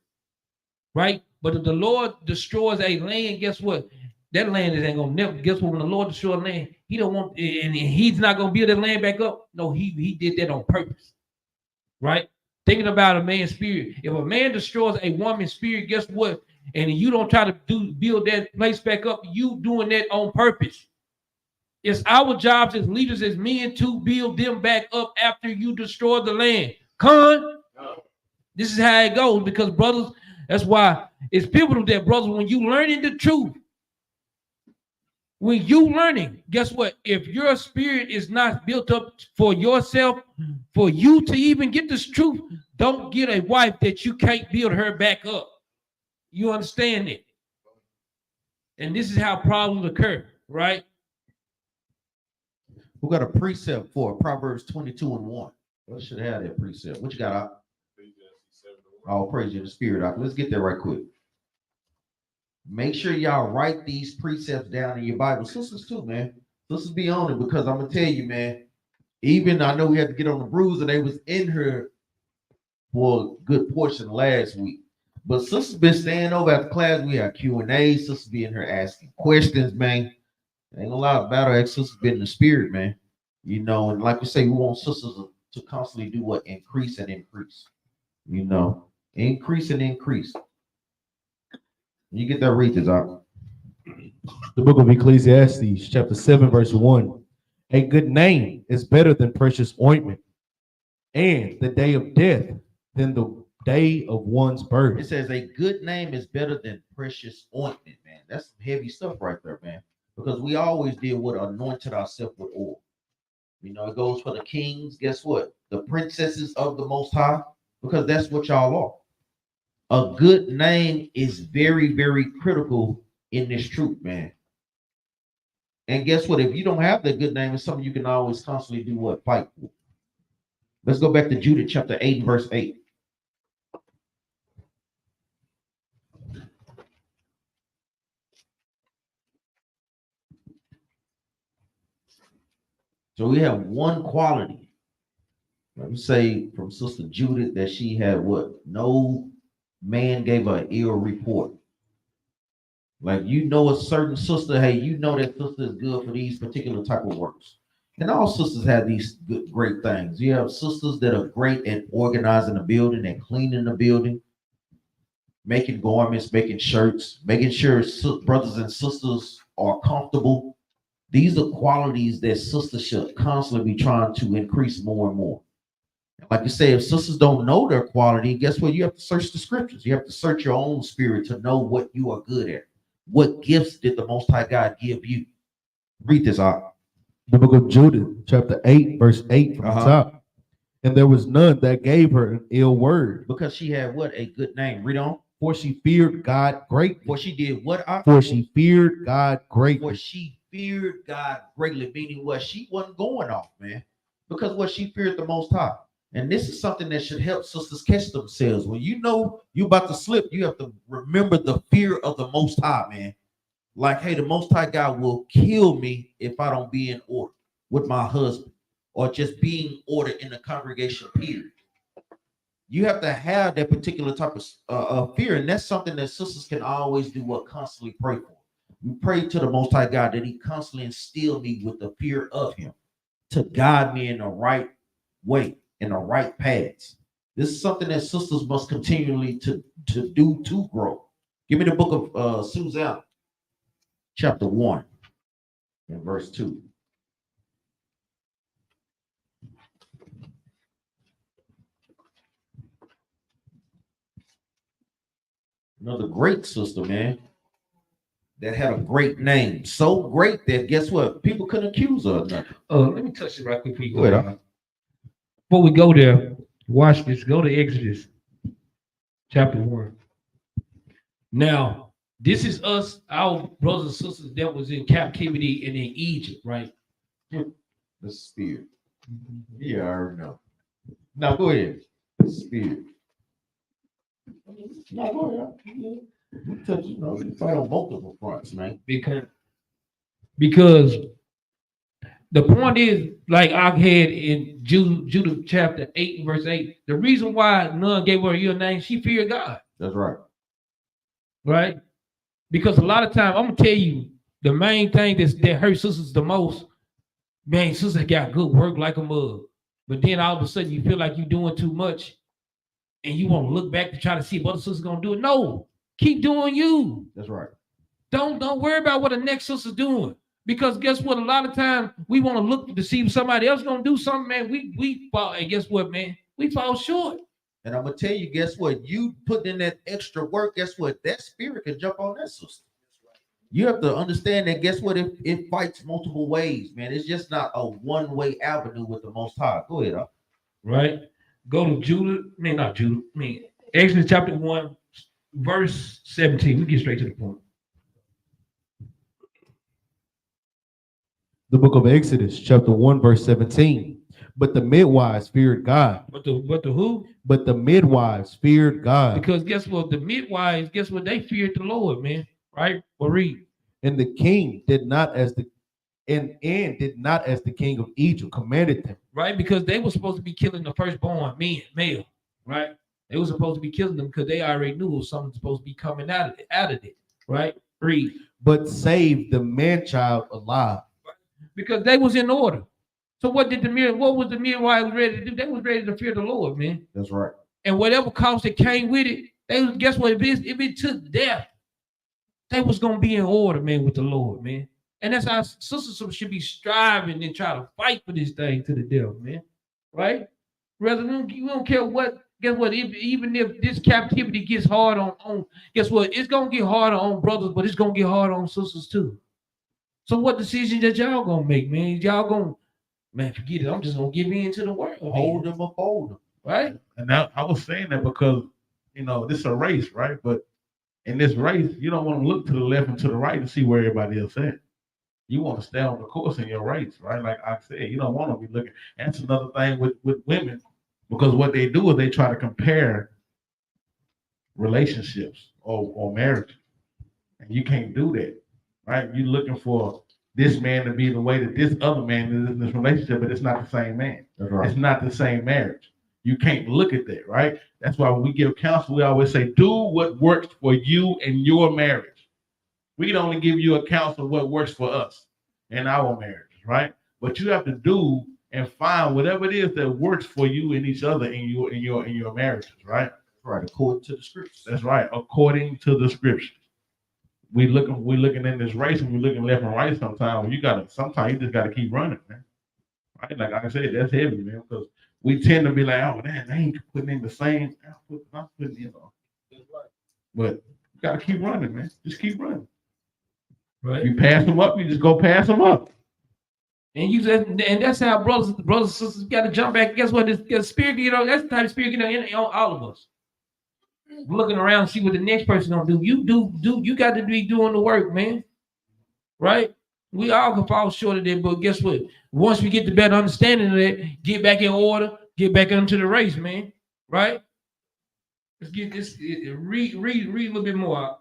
Right? But if the Lord destroys a land, guess what? That land ain't gonna never. Guess what? When the Lord destroys land, he don't want, and he's not gonna build that land back up. No, he did that on purpose. Right? Thinking about a man's spirit. If a man destroys a woman's spirit, guess what? And you don't try to build that place back up, you doing that on purpose. It's our jobs as leaders, as men, to build them back up after you destroy the land. This is how it goes, because brothers, that's why it's pivotal that, brothers, when you learning the truth, when you learning, guess what? If your spirit is not built up for yourself, for you to even get this truth, don't get a wife that you can't build her back up. You understand it? And this is how problems occur, right? We got a precept for Proverbs 22:1. I should have that precept. What you got out? Oh, praise you in the spirit. Let's get there right quick. Make sure y'all write these precepts down in your Bible. Sisters too, man. Sisters be on it, because I'm gonna tell you, man. Even I know we had to get on the bruise, and they was in here for a good portion last week. But sisters been staying over at the class. We had Q&A. Sisters be in here asking questions, man. Ain't a lot of battle axe. Sisters been in the spirit, man. You know, and like we say, we want sisters to constantly do what? Increase and increase. You know, increase and increase. You get that, read this out. The book of Ecclesiastes, chapter 7, verse 1. A good name is better than precious ointment, and the day of death than the day of one's birth. It says a good name is better than precious ointment, man. That's some heavy stuff right there, man. Because we always deal with anointed ourselves with oil. You know, it goes for the kings. Guess what? The princesses of the Most High, because that's what y'all are. A good name is very, very critical in this truth, man. And guess what? If you don't have that good name, it's something you can always constantly do what? Fight for. Let's go back to Judah chapter 8 and verse 8. So we have one quality. Let me say from Sister Judith that she had what? No man gave her an ill report. Like, you know, a certain sister, hey, you know that sister is good for these particular type of works. And all sisters have these good, great things. You have sisters that are great at organizing the building and cleaning the building, making garments, making shirts, making sure brothers and sisters are comfortable. These are qualities that sisters should constantly be trying to increase more and more. Like you say, if sisters don't know their quality, guess what? You have to search the scriptures. You have to search your own spirit to know what you are good at. What gifts did the Most High God give you? Read this out. The book of Judith, chapter 8, verse 8 from the top. And there was none that gave her an ill word, Because she had what? A good name. Read on. for she feared God greatly. For she did what? For she feared God For greatly. she feared God greatly, meaning what? She wasn't going off, man. Because what? She feared the Most High. And this is something that should help sisters catch themselves. When you know you about to slip, you have to remember the fear of the Most High, man. Like, hey, the Most High God will kill me if I don't be in order with my husband or just being order in the congregation, period. You have to have that particular type of fear. And that's something that sisters can always do, what? Constantly pray for. We pray to the Most High God that he constantly instill me with the fear of him to guide me in the right way, in the right paths. This is something that sisters must continually to do to grow. Give me the book of Susanna, chapter 1 and verse 2. Another great sister, man, that had a great name. So great that guess what? People couldn't accuse her of nothing. Let me touch it right quick before you Go go ahead, there. Before we go there, watch this. Go to Exodus chapter 1. Now, this is us, our brothers and sisters that was in captivity and in Egypt, right? The spirit. Yeah, I already know. Now go ahead. The spirit. Now go ahead. You touch, you fight on multiple fronts, man. Because the point is, like I had in Judah chapter 8 and verse 8, the reason why none gave her your name, she feared God. That's right. Right? Because a lot of time, I'm gonna tell you, the main thing that hurts sisters the most, man, sisters got good work like a mug. But then all of a sudden you feel like you're doing too much and you want to look back to try to see what the sister's gonna do. No, keep doing you. That's right. Don't worry about what the next sister's doing. Because guess what? A lot of times we want to look to see if somebody else gonna do something, man. We fall, and guess what, man? We fall short. And I'm gonna tell you, guess what? You put in that extra work, guess what? That spirit can jump on that sister. You have to understand that, guess what? It fights multiple ways, man. It's just not a one-way avenue with the Most High. Go ahead, Right? Go to Exodus chapter 1, verse 17. We get straight to the point. The book of Exodus, chapter 1, verse 17. But the midwives feared God. But the who? But the midwives feared God. Because guess what? The midwives, guess what? They feared the Lord, man. Right? Well, read. And the king did not as the king of Egypt commanded them. Right? Because they were supposed to be killing the firstborn male. Right? They were supposed to be killing them because they already knew something was supposed to be coming out of it. Right? Read. But saved the man child alive. Because they was in order. So what was the midwife ready to do? They was ready to fear the Lord, man. That's right. And whatever cost that came with it, guess what? If it took death, they was gonna be in order, man, with the Lord, man. And that's how sisters should be striving and try to fight for this thing to the death, man. Right? Rather we don't care what. Guess what? Even if this captivity gets hard on, guess what? It's gonna get harder on brothers, but it's gonna get harder on sisters too. So what decisions that y'all gonna make, man? Y'all gonna, man, forget it. I'm just gonna give in to the world. Hold them or fold them. Right? And I was saying that because, this is a race, right? But in this race, you don't want to look to the left and to the right to see where everybody else at. You want to stay on the course in your race, right? Like I said, you don't want to be looking. That's another thing with women, because what they do is they try to compare relationships or marriage. And you can't do that, right? You're looking for this man to be the way that this other man is in this relationship, but it's not the same man. That's right. It's not the same marriage. You can't look at that, right? That's why when we give counsel, we always say, do what works for you and your marriage. We can only give you a counsel what works for us in our marriage, right? But you have to do and find whatever it is that works for you and each other in your marriages, right? Right, according to the scriptures. That's right, according to the scriptures. We're looking in this race and we're looking left and right sometimes. Sometimes you just gotta keep running, man. Right? Like I said, that's heavy, man, because we tend to be like, oh, man, they ain't putting in the same output I'm putting in. But you gotta keep running, man. Just keep running. Right. You pass them up, you just go pass them up. And and that's how brothers and sisters got to jump back. Guess what? This spirit, that's the type of spirit, in all of us. Looking around, see what the next person gonna do. You got to be doing the work, man. Right? We all can fall short of that, but guess what? Once we get the better understanding of that, get back in order, get back into the race, man. Right? Let's get this. Read a little bit more.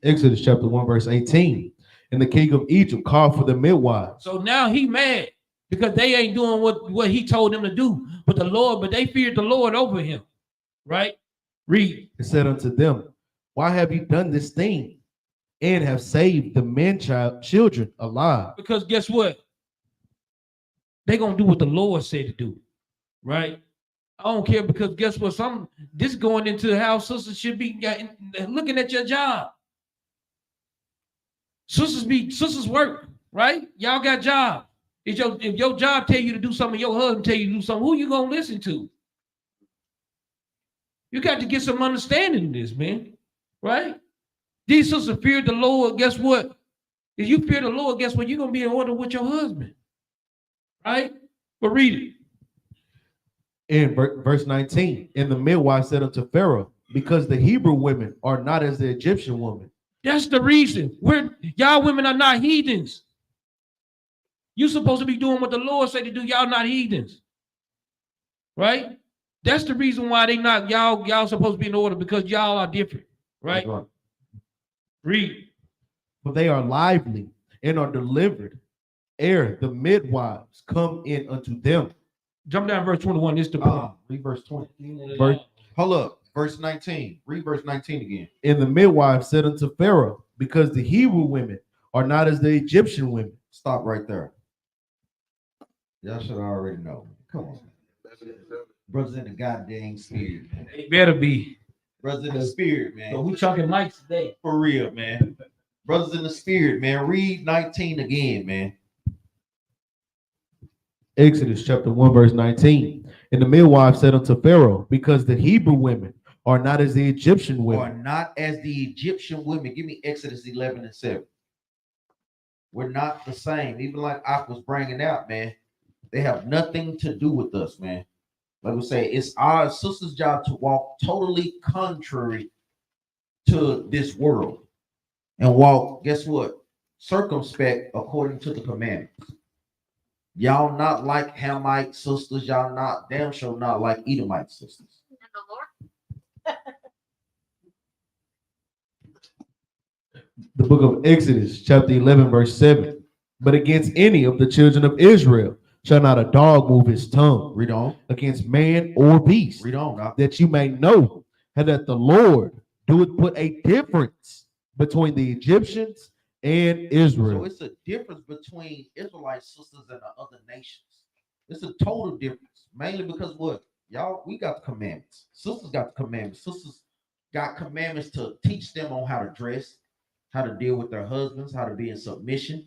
Exodus chapter 1, verse 18. And the king of Egypt called for the midwives. So now he mad because they ain't doing what he told them to do. But they feared the Lord over him. Right? Read. And said unto them, why have you done this thing and have saved the children alive? Because guess what? They're gonna do what the Lord said to do. Right? I don't care, because guess what? This going into how sisters should be looking at your job. Sisters work, right? Y'all got jobs. If your job tell you to do something, your husband tell you to do something, who you gonna listen to? You got to get some understanding of this, man. Right? These sisters fear the Lord. Guess what? If you fear the Lord, guess what? You're gonna be in order with your husband. Right? But read it. In verse 19, and the midwife said unto Pharaoh, because the Hebrew women are not as the Egyptian women. That's the reason. Y'all women are not heathens. You're supposed to be doing what the Lord said to do. Y'all not heathens. Right? That's the reason why they not y'all supposed to be in order, because y'all are different. Right? Read. For they are lively and are delivered ere the midwives come in unto them. Jump down verse 21. This is the point. Read verse 20. Verse- Hold up. Verse 19. Read verse 19 again. And the midwife said unto Pharaoh, because the Hebrew women are not as the Egyptian women. Stop right there. Y'all should already know. Come on. Brothers in the goddamn spirit, man. They better be. Brothers in the spirit, man. So we talking mics today. For real, man. Brothers in the spirit, man. Read 19 again, man. Exodus chapter 1, verse 19. And the midwife said unto Pharaoh, because the Hebrew women are not as the Egyptian Or women. not as the Egyptian women. Give me Exodus 11 and 7. We're not the same. Even like I was bringing out, man. They have nothing to do with us, man. Like we say, it's our sister's job to walk totally contrary to this world and walk, guess what? Circumspect according to the commandments. Y'all not like Hamite sisters. Y'all not damn sure not like Edomite sisters. The book of Exodus chapter 11, verse 7. But against any of the children of Israel shall not a dog move his tongue Read on. against man or beast, Read on. Now. that you may know that the Lord doeth put a difference between the Egyptians and So Israel. it's a difference between Israelite sisters and the other nations. It's a total difference. Mainly because what? Y'all, we got the commandments. Sisters got the commandments. Sisters got commandments to teach them on how to dress, how to deal with their husbands, how to be in submission.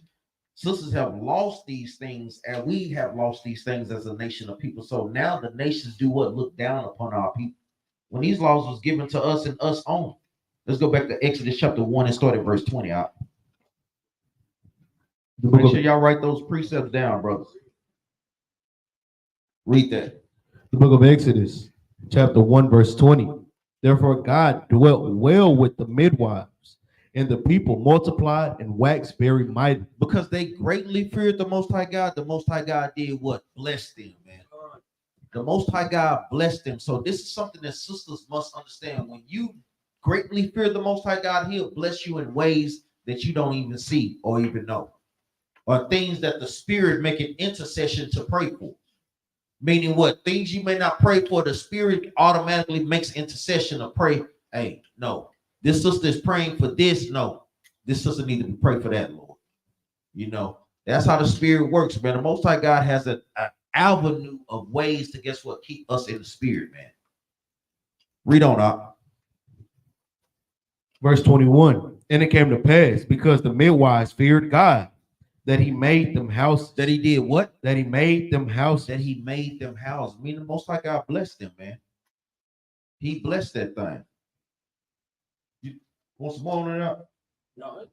Sisters have lost these things, and we have lost these things as a nation of people. So now the nations do what? Look down upon our people. When these laws was given to us and us only. Let's go back to Exodus chapter 1 and start at verse 20 out. Make sure y'all write those precepts down, brothers. Read that. The book of Exodus chapter 1, verse 20. Therefore God dwelt well with the midwives, and the people multiplied and waxed very mighty. Because they greatly feared the Most High God, the Most High God did what? Blessed them, man. The Most High God blessed them. So this is something that sisters must understand. When you greatly fear the Most High God, He'll bless you in ways that you don't even see or even know. Or things that the Spirit make an intercession to pray for. Meaning what? Things you may not pray for, the Spirit automatically makes intercession to pray. Hey, no. This sister is praying for this. No. This sister needs to be praying for that, Lord. You know, that's how the Spirit works, man. The Most High God has an avenue of ways to, guess what? Keep us in the Spirit, man. Read on up. Verse 21. And it came to pass, because the midwives feared God, that he made them houses. That he did what? That he made them houses. That he made them houses. Meaning most like God blessed them, man. He blessed that thing. You want some more on that? No,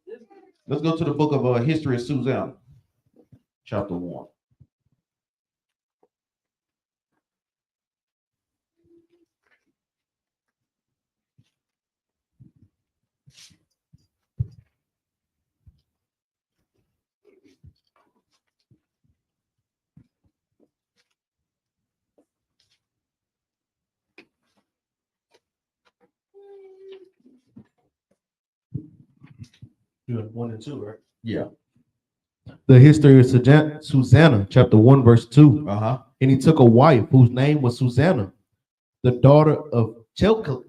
Let's go to the book of History of Susanna, chapter 1. You have 1 and 2, right? Yeah. The history of Susanna, chapter 1, verse 2. And he took a wife whose name was Susanna, the daughter of Chelseas,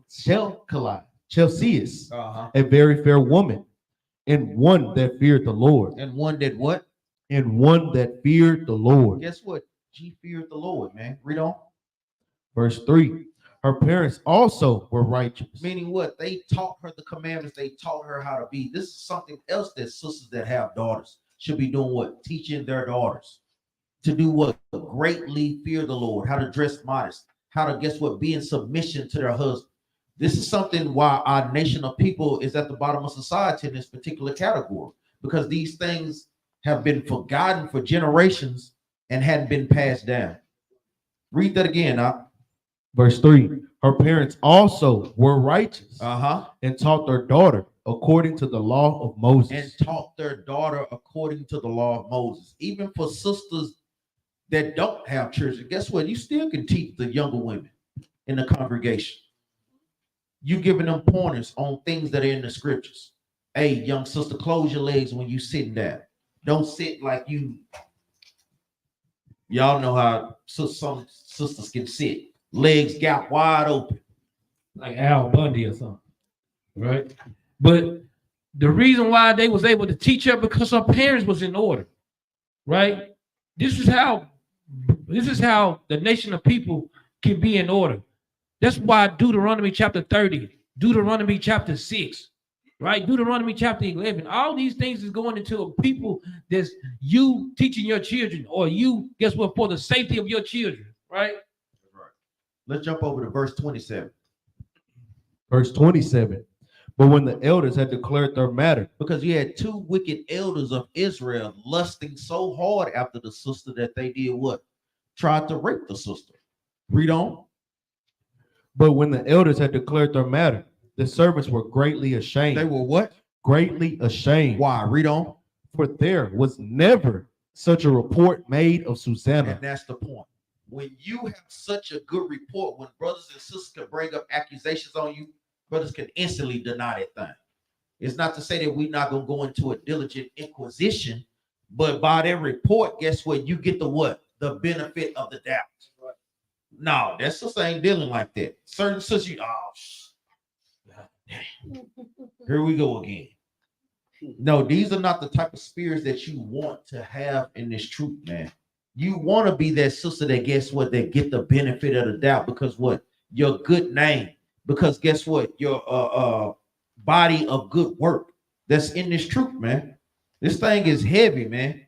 a very fair woman, and one that feared the Lord. And one that what? And one that feared the Lord. Guess what? She feared the Lord, man. Read on. Verse 3. Her parents also were righteous. Meaning what? They taught her the commandments. They taught her how to be. This is something else that sisters that have daughters should be doing what? Teaching their daughters to do what? Greatly fear the Lord, how to dress modest, how to, guess what? Be in submission to their husband. This is something why our nation of people is at the bottom of society in this particular category, because these things have been forgotten for generations and hadn't been passed down. Read that again, now. Verse 3. Her parents also were righteous and taught their daughter according to the law of Moses. And taught their daughter according to the law of Moses. Even for sisters that don't have children, guess what? You still can teach the younger women in the congregation. You giving them pointers on things that are in the scriptures. Hey, young sister, close your legs when you sitting down. Don't sit like you. Y'all know how some sisters can sit. Legs gap wide open. like Al Bundy or something, right? But the reason why they was able to teach her because her parents was in order, right? This is how the nation of people can be in order. That's why Deuteronomy chapter 30, Deuteronomy chapter 6, right? Deuteronomy chapter 11, all these things is going into a people that's you teaching your children, or you, guess what, for the safety of your children, right? Let's jump over to verse 27. Verse 27. But when the elders had declared their matter, because you had two wicked elders of Israel lusting so hard after the sister that they did what? Tried to rape the sister. Read on. But when the elders had declared their matter, the servants were greatly ashamed. They were what? Greatly ashamed. Why? Read on. For there was never such a report made of Susanna. And that's the point. When you have such a good report, when brothers and sisters can bring up accusations on you, brothers can instantly deny that thing. It's not to say that we're not going to go into a diligent inquisition, but by their report, guess what? You get the what? The benefit of the doubt. Right. No, that sister ain't dealing like that. Certain sisters, here we go again. No, these are not the type of spirits that you want to have in this truth, man. You want to be that sister that, guess what, that get the benefit of the doubt, because what? Your good name. Because guess what? Your body of good work that's in this truth, man. This thing is heavy, man,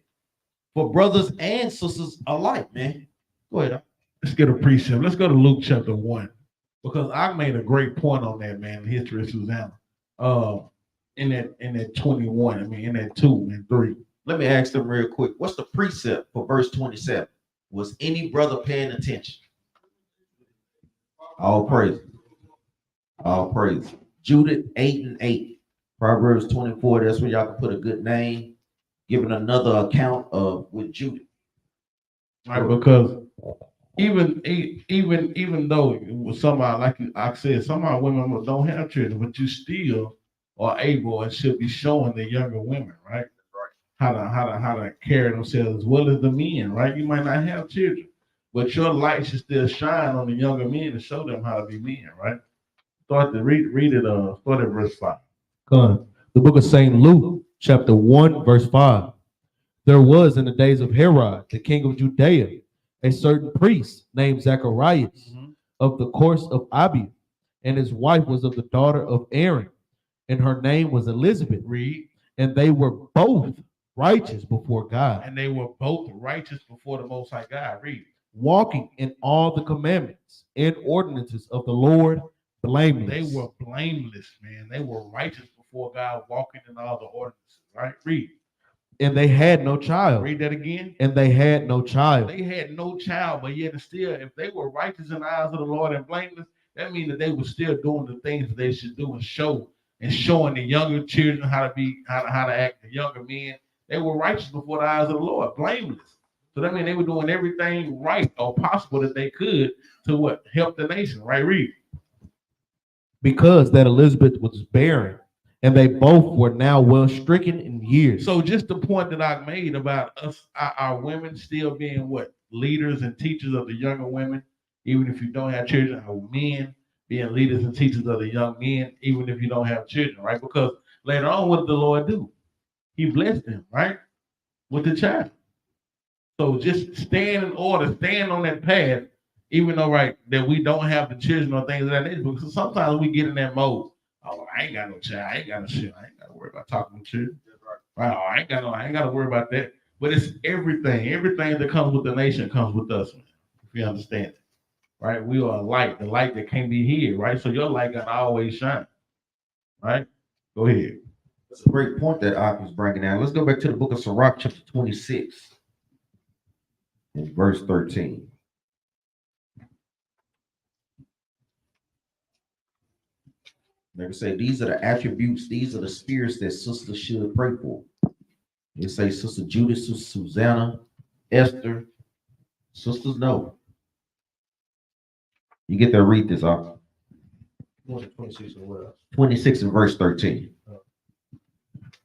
for brothers and sisters alike, man. Go ahead. Let's get a precept. Let's go to Luke chapter 1, because I made a great point on that, man. The history of Susanna. In that 21, in that 2 and 3. Let me ask them real quick. What's the precept for verse 27? Was any brother paying attention? All praise. All praise. Judith 8 and 8. Proverbs 24. That's where y'all can put a good name. Giving another account of with Judith. Right, because even though it was somebody, like I said, some of our women don't have children, but you still are able and should be showing the younger women, right? How to carry themselves as well as the men, right? You might not have children, but your light should still shine on the younger men to show them how to be men, right? Start at verse 5. The book of St. Luke, chapter 1, verse 5. There was in the days of Herod, the king of Judea, a certain priest named Zacharias of the course of Abia, and his wife was of the daughter of Aaron, and her name was Elizabeth. Read. And they were both righteous before God, And they were both righteous before the Most High God. Read. walking in all the commandments and ordinances of the Lord, blameless. They were blameless, man. They were righteous before God, walking in all the ordinances. Right? Read. And they had no child. Read that again. And they had no child. They had no child, but yet and still, if they were righteous in the eyes of the Lord and blameless, that means that they were still doing the things that they should do and showing the younger children how to act, the younger men. They were righteous before the eyes of the Lord, blameless. So that means they were doing everything right or possible that they could to what? Help the nation, right? Read. Because that Elizabeth was barren, and they both were now well stricken in years. So just the point that I made about us, our women still being what? Leaders and teachers of the younger women, even if you don't have children, our men being leaders and teachers of the young men, even if you don't have children, right? Because later on, what did the Lord do? He blessed them, right? With the child. So just stand in order, stand on that path, even though, right, that we don't have the children or things of that nature. Because sometimes we get in that mode. Oh, I ain't got no child. I ain't got no shit. I ain't got to worry about talking to children. Right? Oh, I ain't got to worry about that. But it's everything. Everything that comes with the nation comes with us, man. If you understand it. Right? We are a light, the light that can't be hid, right? So your light got to always shine. Right? Go ahead. That's a great point that Ak was bringing out. Let's go back to the book of Sirach, chapter 26, and verse 13. They would say these are the attributes, these are the spirits that sisters should pray for. They say Sister Judith, Sister Susanna, Esther, sisters know. You get there, read this off. 26 and verse 13.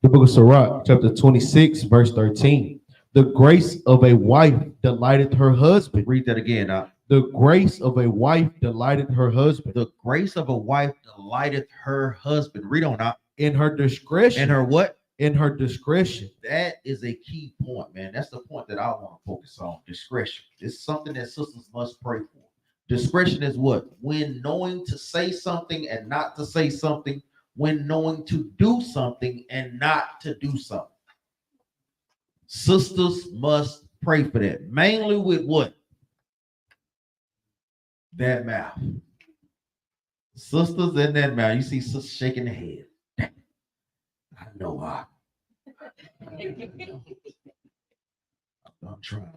The book of Sirach, chapter 26, verse 13. The grace of a wife delighteth her husband. Read that again. The grace of a wife delighteth her husband. The grace of a wife delighteth her husband. Read on out. In her discretion. In her what? In her discretion. That is a key point, man. That's the point that I want to focus on. Discretion. It's something that sisters must pray for. Discretion is what? When knowing to say something and not to say something. When knowing to do something and not to do something. Sisters must pray for that. Mainly with what? That mouth. Sisters in that mouth. You see sisters shaking their head. I know why. I'm trying.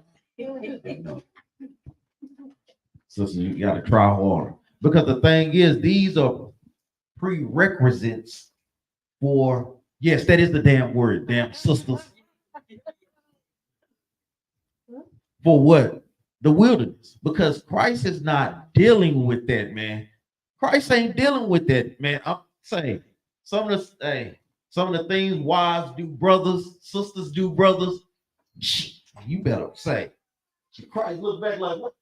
Sisters, you got to try harder. Because the thing is, these are prerequisites for, yes, that is the damn word, damn sisters. For what? The wilderness. Because Christ is not dealing with that, man. Christ ain't dealing with that, man. I'm saying some of the things wives do, brothers, sisters do, brothers. You better say. Christ look back like what?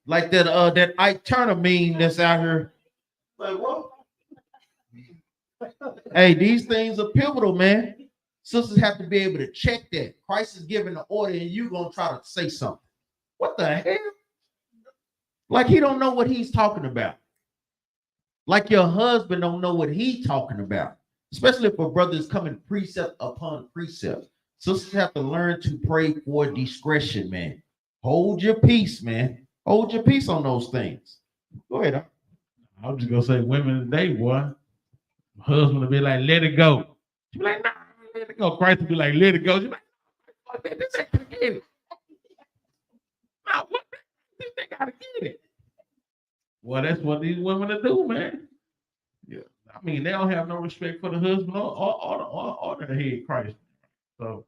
Like that Ike Turner meme that's out here. Like what? Hey, these things are pivotal, man. Sisters have to be able to check that. Christ is giving the order, and you gonna try to say something. What the hell? Like he don't know what he's talking about. Like your husband don't know what he's talking about. Especially if a brother is coming precept upon precept. Sisters have to learn to pray for discretion, man. Hold your peace, man. Hold your peace on those things. Go ahead. I was just gonna say, women today, boy. Husband will be like, let it go. She be like, nah, let it go. Christ will be like, let it go. She be like, oh, man, this ain't gonna get it. Nah, what? They gotta get it. Well, that's what these women are do, man. Yeah, I mean, they don't have no respect for the husband or the head Christ. So,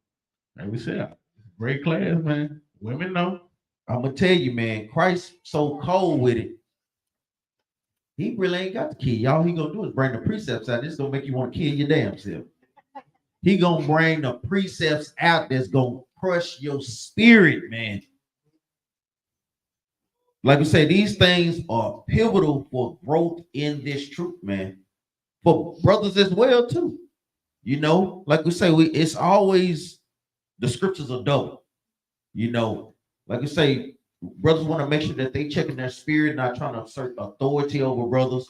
like we said, great class, man. Women know. I'm gonna tell you, man, Christ so cold with it. He really ain't got the key. All he gonna do is bring the precepts out. This gonna make you want to kill your damn self. He gonna bring the precepts out that's gonna crush your spirit, man. Like we say, these things are pivotal for growth in this truth, man. For brothers as well, too. You know, like we say, it's always the scriptures are double. You know, like we say, brothers want to make sure that they checking their spirit, not trying to assert authority over brothers,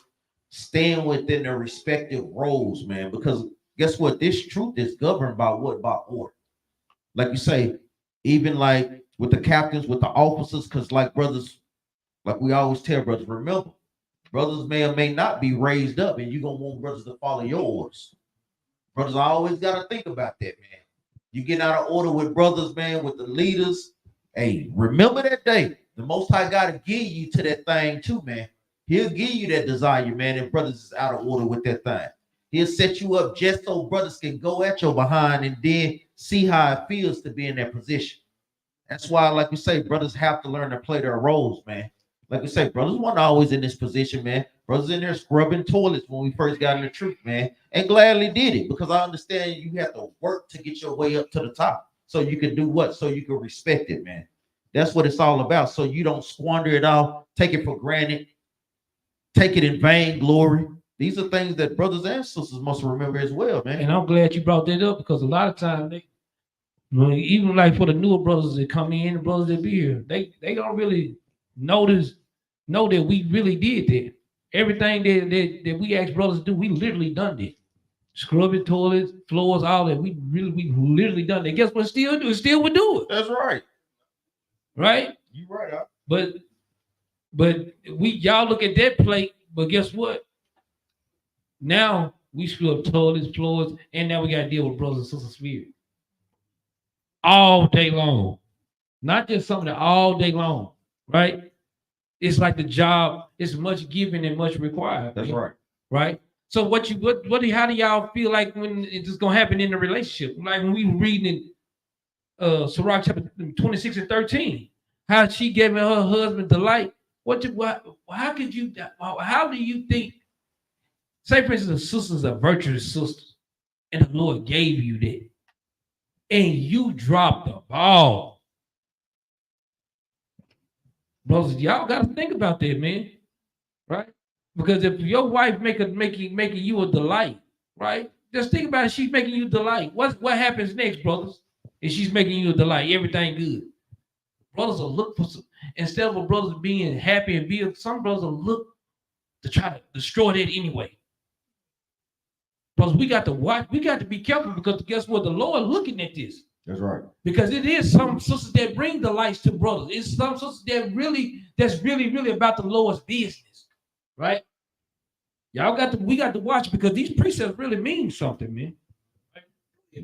staying within their respective roles, man. Because guess what? This truth is governed by what? By order. Like you say, even like with the captains, with the officers, because like brothers, like we always tell brothers, remember, brothers may or may not be raised up, and you're gonna want brothers to follow your orders. Brothers always gotta think about that, man. You get out of order with brothers, man, with the leaders. Hey, remember that day. The Most High gotta give you to that thing too, man. He'll give you that desire, man, if brothers is out of order with that thing. He'll set you up just so brothers can go at your behind and then see how it feels to be in that position. That's why, like we say, brothers have to learn to play their roles, man. Like we say, brothers weren't always in this position, man. Brothers in there scrubbing toilets when we first got in the truth, man, and gladly did it because I understand you have to work to get your way up to the top so you can do what? So you can respect it, man. That's what it's all about. So you don't squander it all, take it for granted, take it in vain glory. These are things that brothers and sisters must remember as well, man. And I'm glad you brought that up because a lot of times even like for the newer brothers that come in, the brothers that be here, they don't really know that we really did that. Everything that we ask brothers to do, we literally done it. Scrubbing toilets, floors, all that. We literally done that. Guess what? Still would do it. That's right. Right? You right. But y'all look at that plate, but guess what? Now we scrub toilets, floors, and now we gotta deal with brothers and sisters' spirit. All day long. Not just something all day long, right? It's like the job, it's much given and much required. That's right. Right? So how do y'all feel like when it's gonna happen in the relationship? Like when we were reading in Sirach chapter 26 and 13, how she gave her husband delight. How do you think, say for instance, a sister's a virtuous sister, and the Lord gave you that, and you dropped the ball. Brothers, y'all got to think about that, man. Right? Because if your wife making you a delight, right? Just think about it. She's making you delight. What happens next, brothers? If she's making you a delight, everything good. Brothers will look for some, instead of a brothers being happy and be, some brothers will look to try to destroy that anyway. Because we got to watch, we got to be careful because guess what? The Lord looking at this. That's right. Because it is some sisters that bring the lights to brothers. It's some sisters that's really about the Lord's business, right? We got to watch because these precepts really mean something, man.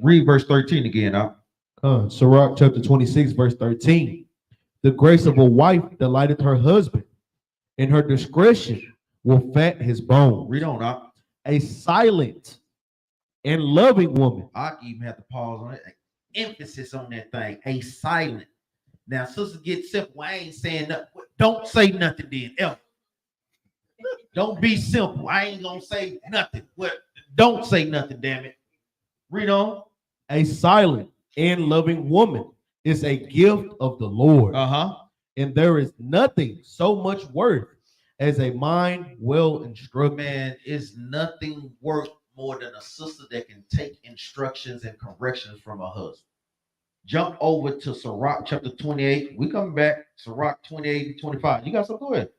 Read verse 13 again, huh? Sirach chapter 26, verse 13. The grace of a wife delighteth her husband, and her discretion will fat his bones. Read on, huh? A silent and loving woman. I even have to pause on it. Emphasis on that thing. A silent. Now, sister, get simple. I ain't saying nothing. Don't say nothing then, ever. Don't be simple. I ain't gonna say nothing. Well, don't say nothing, damn it. Read on. A silent and loving woman is a gift of the Lord. And there is nothing so much worth as a mind well instructed. Man, is nothing worth more than a sister that can take instructions and corrections from her husband. Jump over to Sirach chapter 28. We come back, Sirach 28 and 25. You got something? Go ahead.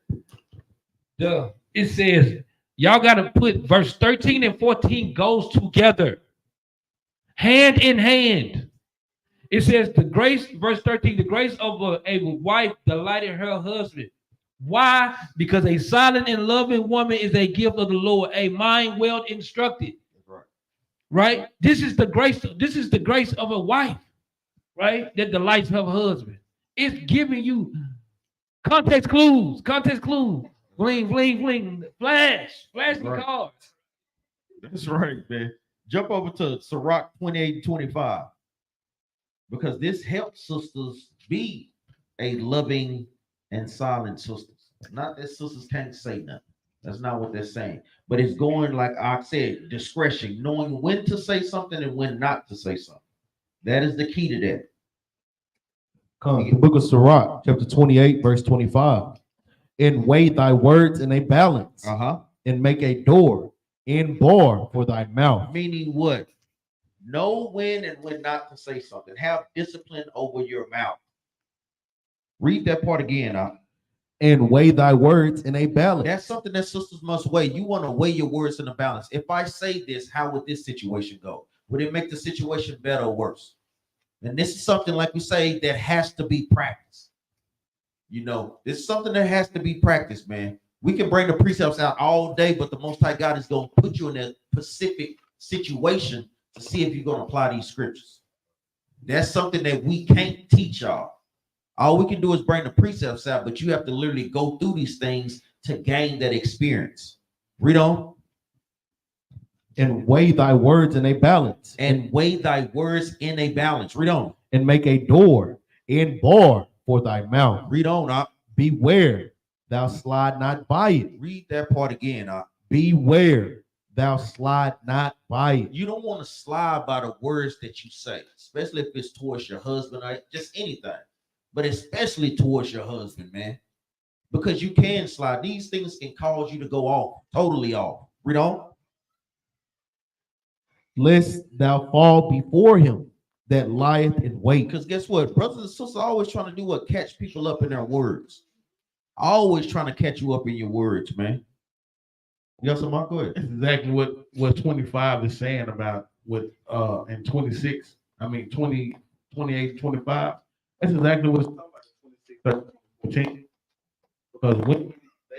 It says, y'all got to put verse 13 and 14 goes together, hand in hand. It says the grace, verse 13, the grace of a wife delighted her husband. Why? Because a silent and loving woman is a gift of the Lord, a mind well instructed. Right. Right? This is the grace of a wife, right? That delights her husband. It's giving you context clues. Bling, bling, bling. Flash the Right. cards. That's right, man. Jump over to Sirach 28 and 25. Because this helps sisters be a loving and silent sisters. Not that sisters can't say nothing. That's not what they're saying. But it's going, like I said, discretion, knowing when to say something and when not to say something. That is the key to that. The book of Sirach, chapter 28, verse 25. And weigh thy words in a balance, and make a door and bar for thy mouth. Meaning what? Know when and when not to say something. Have discipline over your mouth. Read that part again. and weigh thy words in a balance. That's something that sisters must weigh. You want to weigh your words in a balance. If I say this, how would this situation go? Would it make the situation better or worse? And this is something, like we say, that has to be practiced. You know, it's something that has to be practiced, man. We can bring the precepts out all day, but the Most High God is going to put you in a specific situation to see if you're going to apply these scriptures. That's something that we can't teach y'all. All we can do is bring the precepts out, but you have to literally go through these things to gain that experience. Read on. And weigh thy words in a balance. And weigh thy words in a balance. Read on. And make a door and bar for thy mouth. Read on. Beware, thou slide not by it. Read that part again. Beware, thou slide not by it. You don't want to slide by the words that you say, especially if it's towards your husband or just anything, but especially towards your husband, man, because you can slide. These things can cause you to go off, totally off. Read on. Lest thou fall before him that lieth in wait. Because guess what? Brothers and sisters are always trying to do what? Catch people up in their words. Always trying to catch you up in your words, man. You got some more? Go ahead. That's exactly what 25 is saying about with in 26. I mean 20, 28, 25. That's exactly what it's talking about. 14. Because when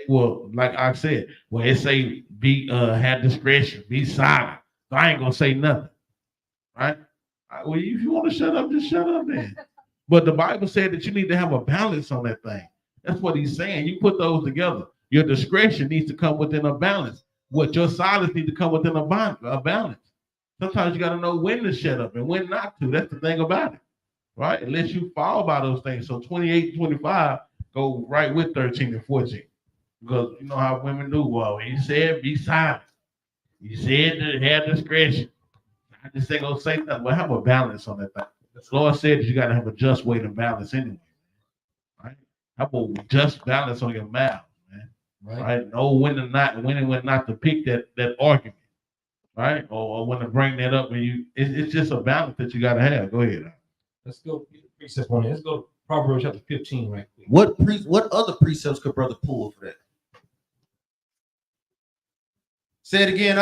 well, like I said, when it say be have discretion, be silent. So I ain't gonna say nothing. Right? Well, if you want to shut up, just shut up then. But the Bible said that you need to have a balance on that thing. That's what he's saying. You put those together. Your discretion needs to come within a balance. What your silence needs to come within a balance. Sometimes you got to know when to shut up and when not to. That's the thing about it, right? Unless you fall by those things. So 28 and 25 go right with 13 and 14. Because you know how women do. Well, he said be silent. He said to have discretion. I just ain't gonna say nothing. Well, have a balance on that thing. The Lord said that you got to have a just weight and balance anyway, right? Have a just balance on your mouth, man. Right? Know when and when not to pick that argument, right? Or when to bring that up when you. It's just a balance that you got to have. Go ahead. Let's go. Precept on it. Let's go to Proverbs chapter 15 right quick. What other precepts could brother pull for that? Say it again,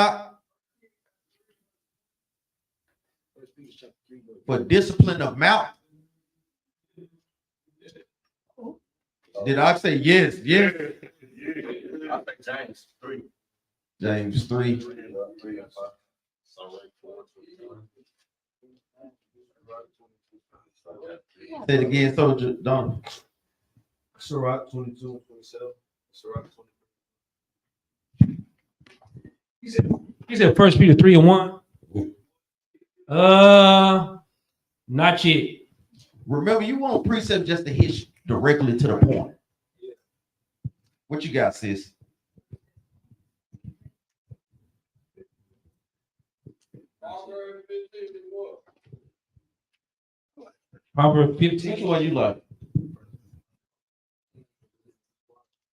For discipline of mouth. Did I say yes? Yes. I think James 3. James 3. Say it again, Soldier Don. Sirach 22 and 27. Sirach 23. He said 1 Peter 3 and 1. Not yet. Remember, you want precept just to hit directly to the point. What you got, sis? Proverbs Which 15. one you like?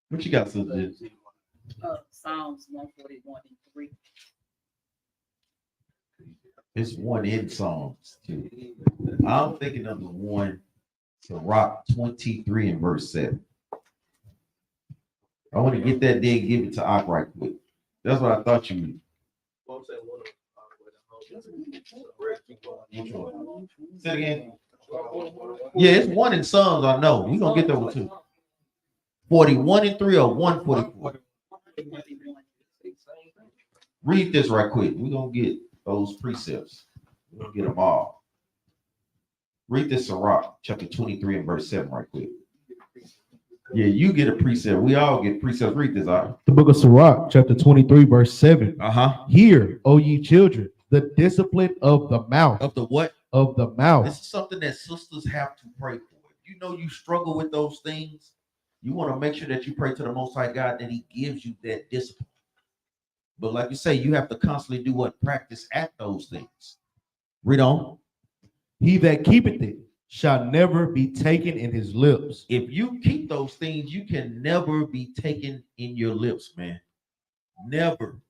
What you got, sis? Psalms 141 and 3. It's one in Psalms too. I'm thinking of the one, Sirach 23 and verse 7. I want to get that there and give it to Ak right quick. That's what I thought you would. Say it again. Yeah, it's one in Psalms, I know. We're gonna get that one too. 41 and 3 or 144. Read this right quick. We're gonna get those precepts. We're gonna get them all. Read this Sirach chapter 23 and verse 7 right quick. Yeah, you get a precept. We all get precepts. Read this out. The book of Sirach, chapter 23, verse 7. Hear, O ye children, the discipline of the mouth. Of the what? Of the mouth. This is something that sisters have to pray for. If you know you struggle with those things, you want to make sure that you pray to the Most High God that He gives you that discipline. But like you say, you have to constantly do what? Practice at those things. Read on. He that keepeth it shall never be taken in his lips. If you keep those things, you can never be taken in your lips, man. Never.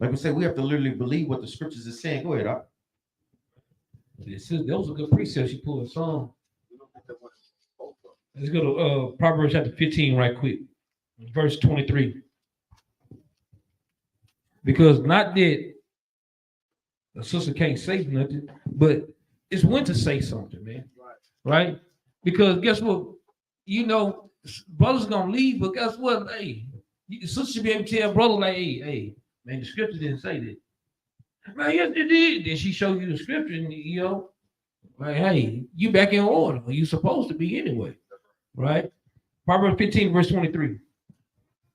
Like we say, we have to literally believe what the scriptures is saying. Go ahead, Doc. Those are good precepts you pulled a song. Let's go to Proverbs chapter 15 right quick, verse 23. Because not that the sister can't say nothing, but it's when to say something, man. Right? Because guess what? You know, brothers gonna leave, but guess what? Hey, sister should be able to tell brother like, hey, man, the scripture didn't say that. Man, yes, it did. Then she showed you the scripture, and you know, like, hey, you back in order. You supposed to be anyway, right? Proverbs 15, verse 23.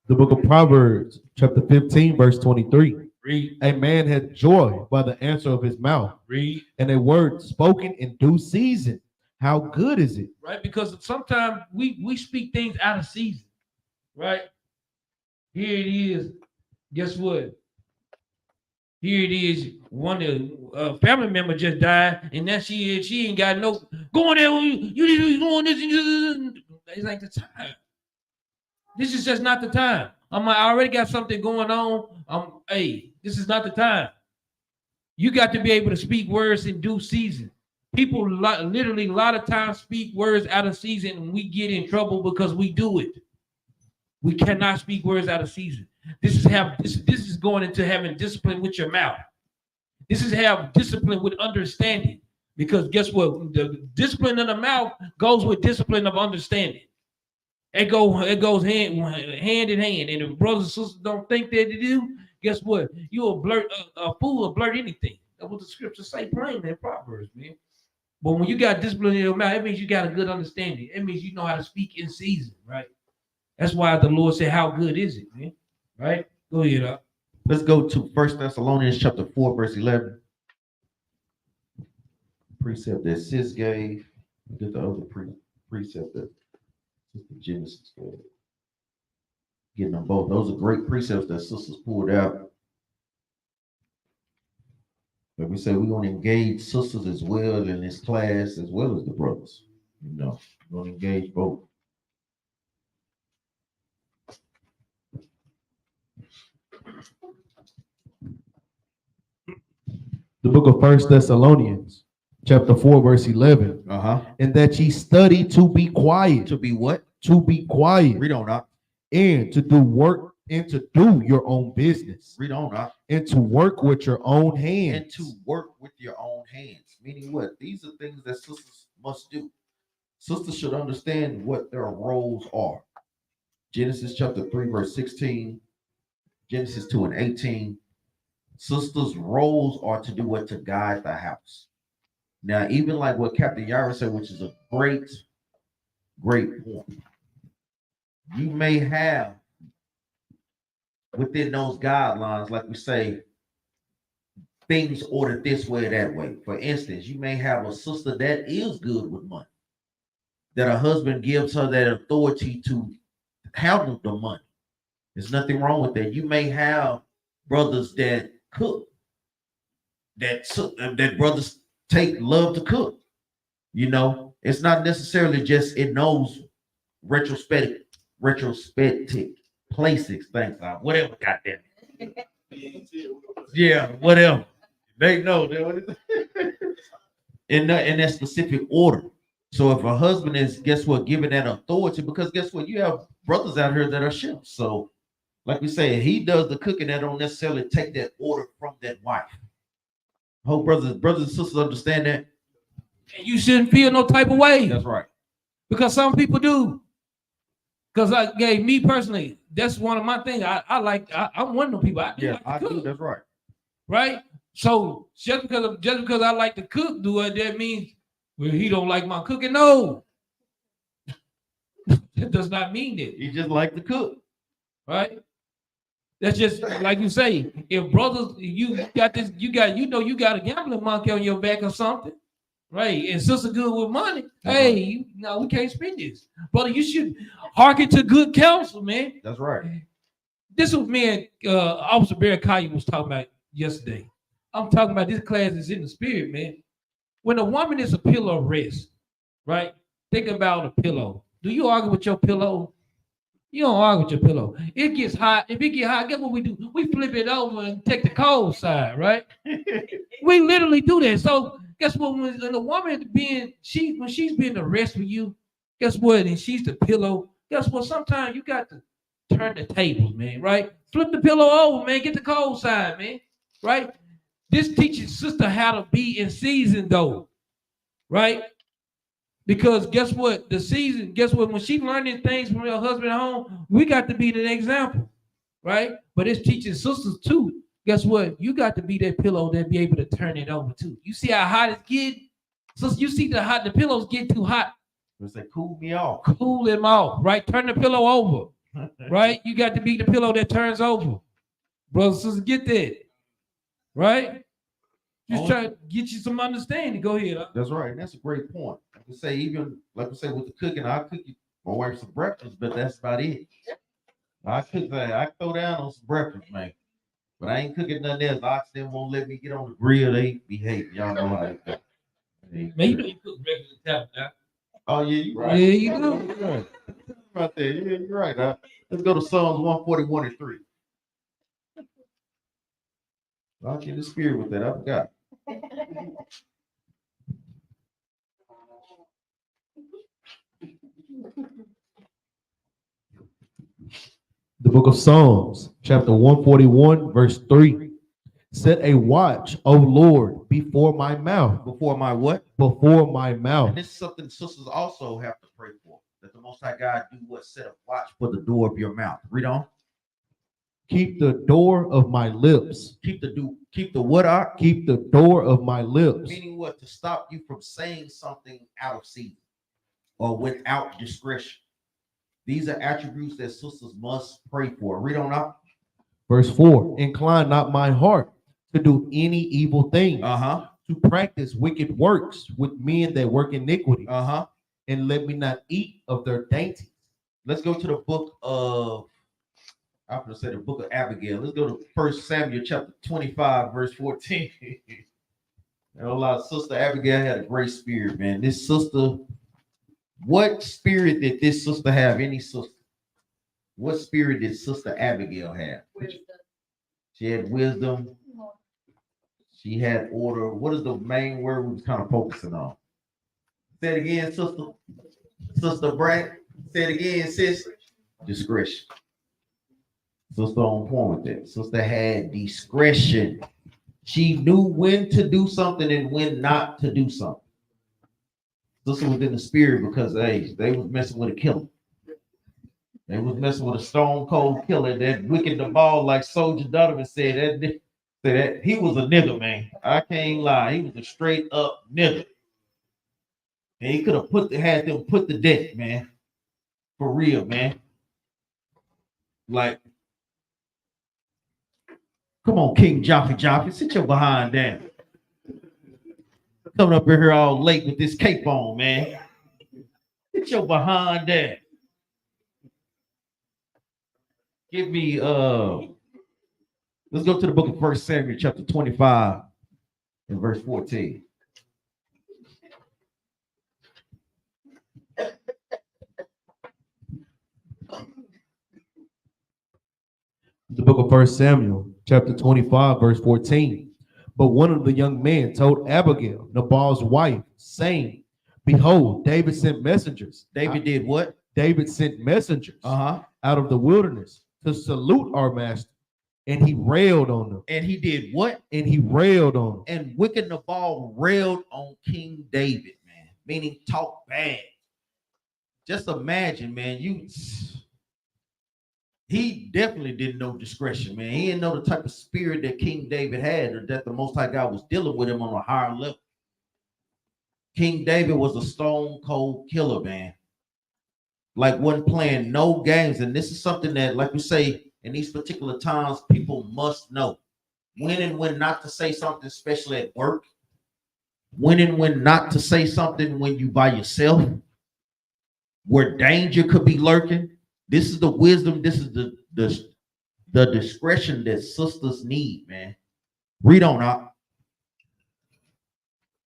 The book of Proverbs, chapter 15, verse 23. Read, A man hath joy by the answer of his mouth, read. and a word spoken in due season. How good is it? Right? Because sometimes we speak things out of season, right? Here it is. Guess what? Here it is. One family member just died, and now she ain't got no going there. You need to be doing this. It's like the time. This is just not the time. I already got something going on. Hey, this is not the time. You got to be able to speak words in due season. People literally a lot of times speak words out of season, and we get in trouble because we do it. We cannot speak words out of season. This is going into having discipline with your mouth. This is have discipline with understanding. Because guess what? The discipline of the mouth goes with discipline of understanding. It goes hand in hand. And if brothers and sisters don't think that they do, guess what? You a fool will blurt anything. That's what the scriptures say plainly in Proverbs, man. But when you got discipline in your mouth, it means you got a good understanding. It means you know how to speak in season, right? That's why the Lord said, how good is it, man? Right? Go ahead. Let's go to 1 Thessalonians chapter 4, verse 11. Precept that sis gave. Get the other precept that Sister Genesis gave. Getting them both. Those are great precepts that sisters pulled out. But we say we want to engage sisters as well in this class as well as the brothers. You know, we want to engage both. The book of 1 Thessalonians, chapter 4, verse 11. And that ye study to be quiet. To be what? To be quiet. Read on up. And to do work and to do your own business. Read on up. And to work with your own hands. And to work with your own hands. Meaning what? These are things that sisters must do. Sisters should understand what their roles are. Genesis chapter 3, verse 16. Genesis 2 and 18. Sisters' roles are to do what? To guide the house. Now, even like what Captain Yara said, which is a great point. You may have within those guidelines, like we say, things ordered this way or that way. For instance, you may have a sister that is good with money, that her husband gives her that authority to handle the money. There's nothing wrong with that. You may have brothers that cook, that brothers love to cook. You know, it's not necessarily just in those retrospective places, things like whatever, goddamn. Yeah, whatever. They know in that specific order. So if a husband is, guess what, given that authority, because guess what, you have brothers out here that are chefs. So like we say, he does the cooking, that don't necessarily take that order from that wife. I hope brothers and sisters understand that. And you shouldn't feel no type of way. That's right. Because some people do. Because me personally, that's one of my things. I'm one of them people. I do. That's right. Right? So just because I like to cook, that means he don't like my cooking? No. That does not mean that. He just like to cook. Right? That's just like you say. If brothers, you got a gambling monkey on your back or something. Right, and sister good with money. Hey, no, we can't spend this, brother. You should hearken to good counsel, man. That's right. This was me and Officer Barry Kaya was talking about yesterday. I'm talking about this class is in the spirit, man. When a woman is a pillow of rest, right? Think about a pillow. Do you argue with your pillow? You don't argue with your pillow. It gets hot. If it get hot, guess what we do? We flip it over and take the cold side, right? We literally do that. So guess what? When a woman when she's being the rest for you, Guess what? And she's the pillow. Guess what? Sometimes you got to turn the tables, man, right? Flip the pillow over, man. Get the cold side, man, right? This teaches sister how to be in season, though, right? Because guess what? The season, guess what? When she learning things from her husband at home, we got to be the example, right? But it's teaching sisters too. Guess what? You got to be that pillow that be able to turn it over too. You see how hot it's getting? So you see the pillows get too hot. It's like, cool me off. Cool them off, right? Turn the pillow over, right? You got to be the pillow that turns over. Brothers and sisters, get that, right? Just try to get you some understanding. Go ahead. That's right. And that's a great point. Like I say, even like I say with the cooking, I cook my wife some breakfast, but that's about it. I cook that. I throw down on some breakfast, man. But I ain't cooking nothing else. Oxygen won't let me get on the grill. They behave. Y'all know how they go. Man, you know you cook breakfast at the now. Oh yeah, you right. Yeah, you do. You're right. Right there. Yeah, you're right. Let's go to Psalms 141 and 3. I'll get the spirit with that. I forgot. The book of Psalms, chapter 141, verse 3. Set a watch, O Lord, before my mouth. Before my what? Before my mouth. And this is something sisters also have to pray for. That the Most High God do what? Set a watch for the door of your mouth. Read on. Keep the door of my lips. Keep the what out? Keep the door of my lips. Meaning what? To stop you from saying something out of season or without discretion. These are attributes that sisters must pray for. Read on out. Verse 4. Incline not my heart to do any evil thing, to practice wicked works with men that work iniquity, and let me not eat of their dainties. Let's go to the book of, I'm going to say the book of Abigail. Let's go to 1 Samuel chapter 25, verse 14. And a lot of Sister Abigail had a great spirit, man. This sister, what spirit did this sister have? Any sister? What spirit did Sister Abigail have? Wisdom. She had wisdom. She had order. What is the main word we was kind of focusing on? Say it again, sister. Sister Brad. Say it again, sis. Discretion. Sister on point with that. Sister had discretion. She knew when to do something and when not to do something. Sister was in the spirit because they was messing with a killer. They was messing with a stone cold killer that wicked the ball, like Soldier Donovan said. That he was a nigga, man. I can't lie. He was a straight up nigga. And he could have had them put to death, man. For real, man. Like, come on, King Joffy, sit your behind down. Coming up in here all late with this cape on, man. Sit your behind down. Give me let's go to the book of 1 Samuel chapter 25 and verse 14. The book of 1 Samuel, chapter 25, verse 14. But one of the young men told Abigail, Nabal's wife, saying, behold, David sent messengers. David did what? David sent messengers Uh-huh. out of the wilderness to salute our master. And he railed on them. And he did what? And he railed on them. And wicked Nabal railed on King David, man. Meaning talk bad. Just imagine, man. He definitely didn't know discretion, man. He didn't know the type of spirit that King David had, or that the Most High God was dealing with him on a higher level. King David was a stone cold killer, man. Like, wasn't playing no games. And this is something that, like we say, in these particular times, people must know when and when not to say something, especially at work. When and when not to say something when you by yourself, where danger could be lurking. This is the wisdom. This is the discretion that sisters need, man. Read on out.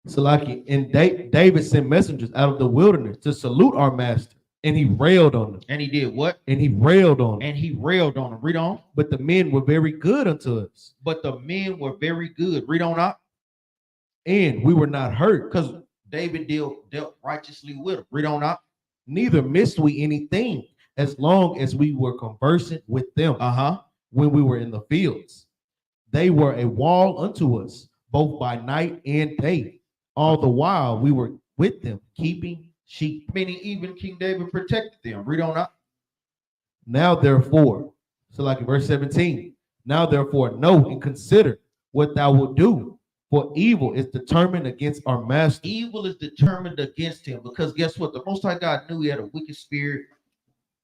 Salaki, and David sent messengers out of the wilderness to salute our master. And he railed on them. And he did what? And he railed on them. And he railed on them. Read on. But the men were very good unto us. But the men were very good. Read on out. And we were not hurt. Because David dealt righteously with them. Read on out. neither missed we anything as long as we were conversant with them when we were in the fields. They were a wall unto us, both by night and day. All the while we were with them, keeping sheep. Meaning even King David protected them. Read on up. Now therefore, so like in verse 17, now therefore know and consider what thou wilt do, for evil is determined against our master. Evil is determined against him because guess what? The Most High God knew he had a wicked spirit.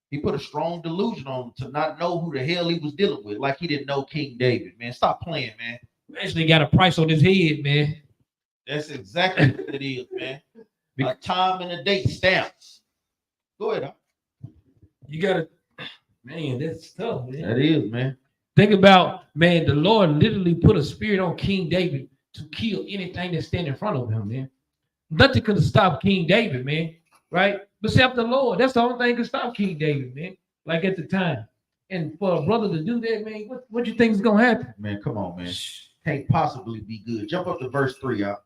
He put a strong delusion on him to not know who the hell he was dealing with, like he didn't know King David. Man, stop playing, man. Actually got a price on his head, man. That's exactly what it is, man. A time and a date stamps. Go ahead. You gotta, man, that's tough, man. That is, man. Think about, man, the Lord literally put a spirit on King David to kill anything that stand in front of him, man. Nothing could stop King David, man, right? Except the Lord. That's the only thing that could stop King David, man. Like at the time. And for a brother to do that, man, what you think is gonna happen? Man, come on, man. Can't possibly be good. Jump up to verse 3, y'all.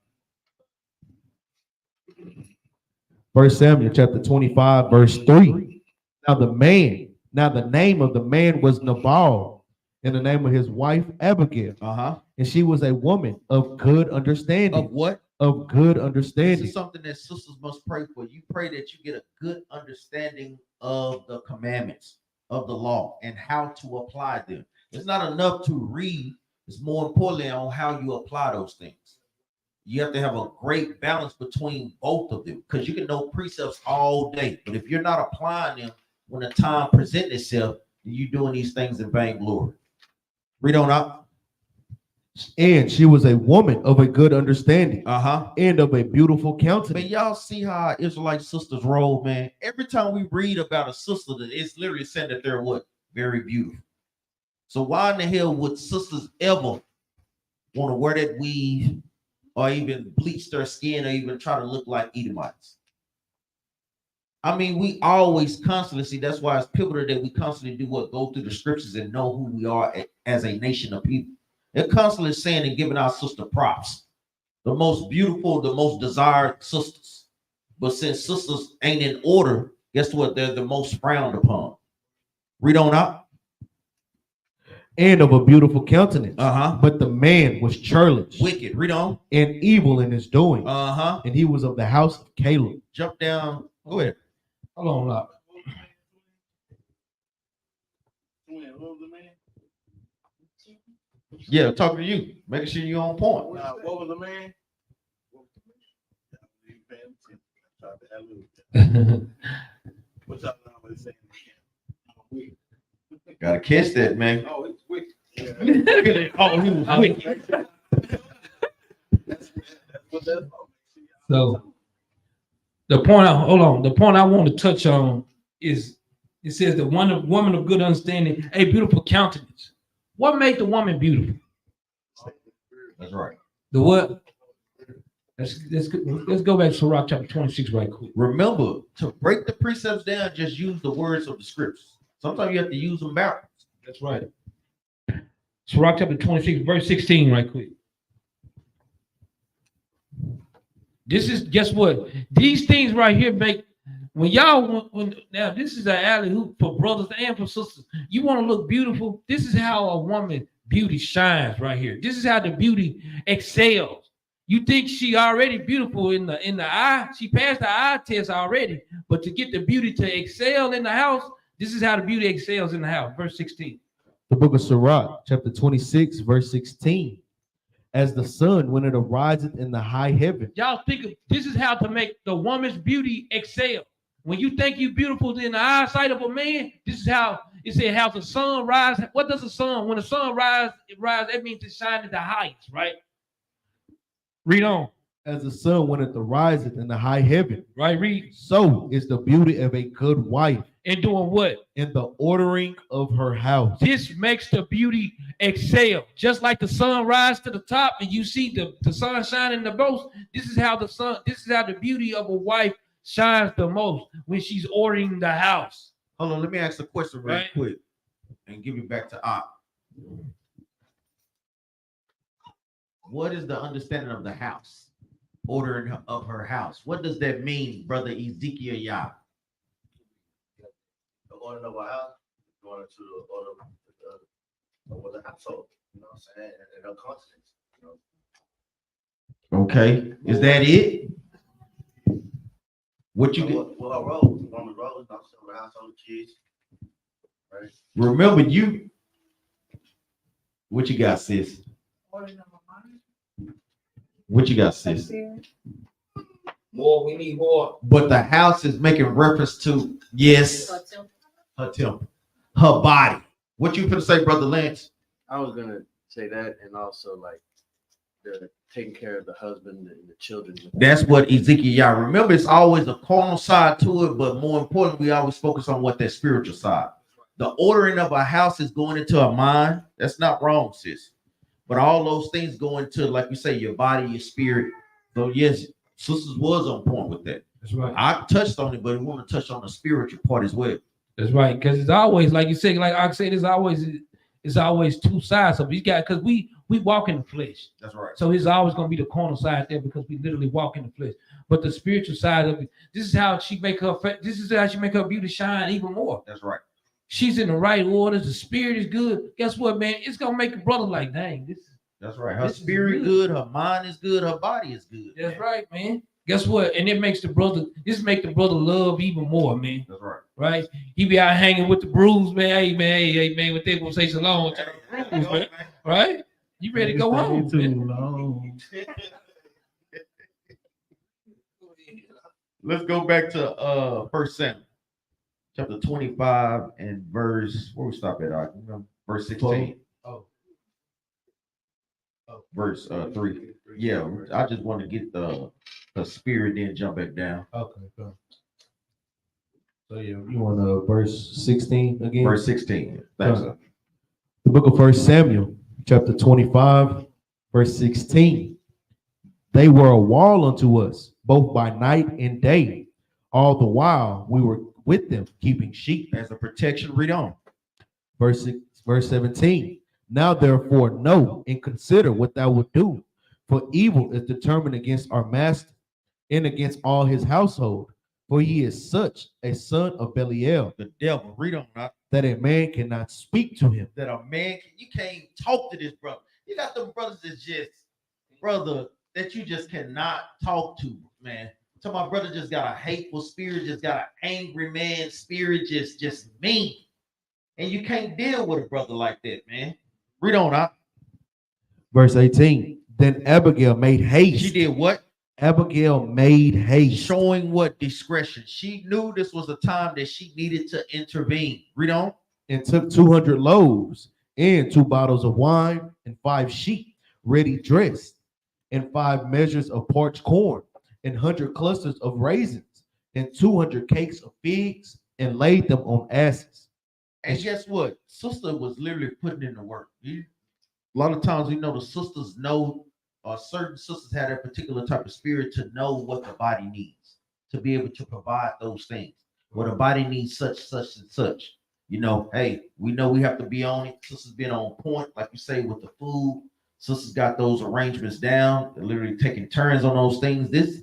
1 Samuel chapter 25, verse 3. Now the name of the man was Nabal, and the name of his wife Abigail. And she was a woman of good understanding. Of what? Of good This understanding. is something that sisters must pray for. You pray that you get a good understanding of the commandments of the law and how to apply them. It's not enough to read. It's more importantly on how you apply those things. You have to have a great balance between both of them because you can know precepts all day, but if you're not applying them when the time presents itself, you're doing these things in vainglory. Read on up. And she was a woman of a good understanding Uh-huh. and of a beautiful Man, countenance. y'all see how our Israelite sisters roll, man. Every time we read about a sister, it's literally saying that they're what? Very beautiful. So why in the hell would sisters ever want to wear that weave or even bleach their skin or even try to look like Edomites? I mean, we always constantly see, that's why it's pivotal that we constantly do what? Go through the scriptures and know who we are as a nation of people. They're constantly saying and giving our sister props. The most beautiful, the most desired sisters. But since sisters ain't in order, guess what? They're the most frowned upon. Read on up. And of a beautiful countenance. Uh-huh. But the man was churlish. Wicked. Read on. And evil in his doing. Uh-huh. And he was of the house of Caleb. Jump down. Go ahead. Hold on, Locke. Yeah, talking to you. Making sure you're on point. What was the man? What's up now? What saying? Gotta catch that, man. Oh, it's wicked. Oh, he was wicked. So the point I want to touch on is it says the woman of good understanding, a beautiful countenance. What made the woman beautiful? That's right. The what? Let's go back to Sirach chapter 26 right quick. Remember, to break the precepts down, just use the words of the scriptures. Sometimes you have to use them backwards. That's right. Sirach chapter 26, verse 16 right quick. This is, guess what? These things right here make, now this is an alley hoop for brothers and for sisters. You want to look beautiful? This is how a woman beauty shines right here. This is how the beauty excels. You think she already beautiful in the eye? She passed the eye test already. But to get the beauty to excel in the house, this is how the beauty excels in the house. Verse 16. The book of Sirach, chapter 26, verse 16. As the sun when it ariseth in the high heaven. Y'all think of this is how to make the woman's beauty excel. When you think you're beautiful in the eyesight of a man, this is how it said how the sun rise. What does the sun, when the sun rise, that means it shines at the heights, right? Read on. As the sun when it ariseth in the high heaven. Right, read. So is the beauty of a good wife. And doing what? In the ordering of her house. This makes the beauty excel. Just like the sun rise to the top and you see the sun shining the most. This is how the beauty of a wife shines the most when she's ordering the house. Hold on, let me ask a question real quick and give you back to Op. What is the understanding of the house? Ordering of her house. What does that mean, brother Ezekiel Yah? ordering of a house, going into the order of the household. You know what I'm saying? And no continents. You know? Okay, is that it? What you So get? what her role? The woman's role is also the household, the kids. Right? Remember you. What you got, sis? What you got, sis? More, we need more. But the house is making reference to, yes, her temple, her body. What you finna say, Brother Lance? I was gonna say that, and also like the taking care of the husband and the children. That's what Ezekiel, y'all remember, it's always a carnal side to it, but more importantly, we always focus on what that spiritual side. The ordering of a house is going into a mind. That's not wrong, sis. But all those things go into, like you say, your body, your spirit. So yes, sisters was on point with that. That's right. I touched on it, but we want to touch on the spiritual part as well. That's right. Because it's always, like you said, like I said, it's always two sides of it. You got, because we walk in the flesh. That's right. So it's always going to be the carnal side there because we literally walk in the flesh. But the spiritual side of it, this is how she make her beauty shine even more. That's right. She's in the right orders. The spirit is good. Guess what, man? It's gonna make a brother like, dang, this. That's right. Her This is spirit good, her mind is good, her body is good. That's right, man. Guess what? And it makes the brother. This make the brother love even more, man. That's right. Right? He be out hanging with the brews, man. Hey, man, what they gonna say so long to the brews, man. Right? You ready to go home? Man. Let's go back to 1 Samuel, chapter 25 and verse, where we stop at? Verse 16. Verse 3. Yeah, I just want to get the spirit, then jump back down. Okay, go. So yeah, you want verse 16 again? Verse 16. Thanks, sir. The book of 1 Samuel, chapter 25, verse 16. They were a wall unto us, both by night and day. All the while we were with them, keeping sheep. As a protection, read on. Verse 17. Now therefore know and consider what thou wilt do, for evil is determined against our master and against all his household, for he is such a son of Belial, The devil, read on. that a man cannot speak to him. That a man, you can't talk to this brother. You got them brothers that's just, brother, that you just cannot talk to, man. So my brother just got a hateful spirit, just got an angry man spirit, just mean. And you can't deal with a brother like that, man. Read on. Verse 18. Then Abigail made haste. She did what? Abigail made haste. Showing what? Discretion. She knew this was a time that she needed to intervene. Read on. And took 200 loaves and 2 bottles of wine and 5 sheep ready dressed and 5 measures of parched corn and 100 clusters of raisins and 200 cakes of figs and laid them on asses. And guess what? Sister was literally putting in the work. A lot of times, the sisters know, or certain sisters have that particular type of spirit to know what the body needs, to be able to provide those things. Well, the body needs such, and such. Hey, we know we have to be on it. Sisters been on point, like you say, with the food. Sisters got those arrangements down. They're literally taking turns on those things. This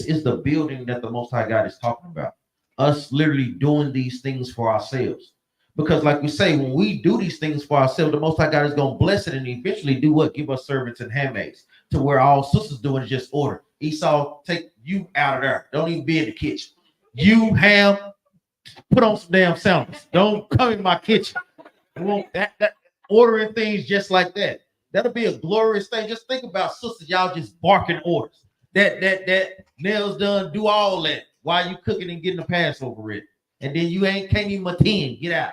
is the building that the Most High God is talking about. Us literally doing these things for ourselves. Because like we say, when we do these things for ourselves, the Most High God is going to bless it and eventually do what? Give us servants and handmaids, to where all sisters doing is just order. Esau, take you out of there. Don't even be in the kitchen. You, Ham, put on some damn sandals. Don't come in my kitchen. I want that ordering things just like that. That'll be a glorious thing. Just think about sisters, y'all just barking orders. That nails done, do all that while you cooking and getting the Passover ready. And then you can't even attend. Get out.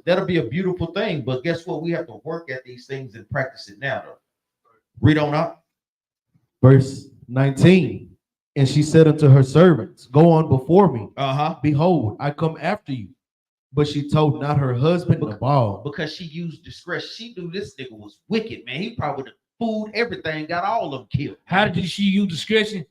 That'll be a beautiful thing. But guess what? We have to work at these things and practice it now, though. Read on up. Verse 19. And she said unto her servants, go on before me. Behold, I come after you. But she told not her husband Nabal. Because she used discretion. She knew this nigga was wicked, man. He probably would have food, everything, got all of them killed. How did she use discretion?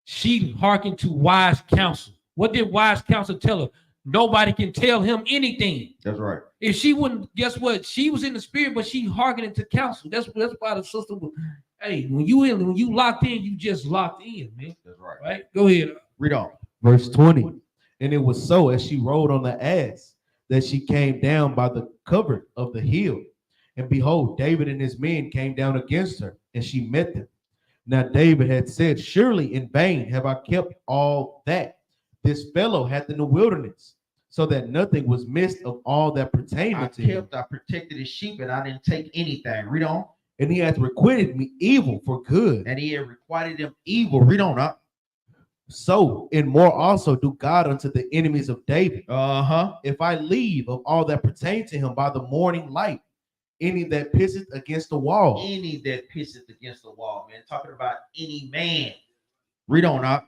She hearkened to wise counsel. What did wise counsel tell her? Nobody can tell him anything. That's right. If she wouldn't, guess what? She was in the spirit, but she hearkened to counsel. That's why the sister was. Hey, when you locked in, you just locked in, man. That's right. Right? Go ahead. Read on. Verse 20. And it was so, as she rode on the ass, that she came down by the covert of the hill. And behold, David and his men came down against her, and she met them. Now David had said, surely in vain have I kept all that this fellow hath in the wilderness, so that nothing was missed of all that pertained I unto him. kept, I protected his sheep, and I didn't take anything. Read on. And he hath requited me evil for good. And he had requited them evil. Read on up. So and more also do God unto the enemies of David. Uh-huh. If I leave of all that pertain to him by the morning light, any that pisseth against the wall. Any that pisseth against the wall, man. Talking about any man. Read on up.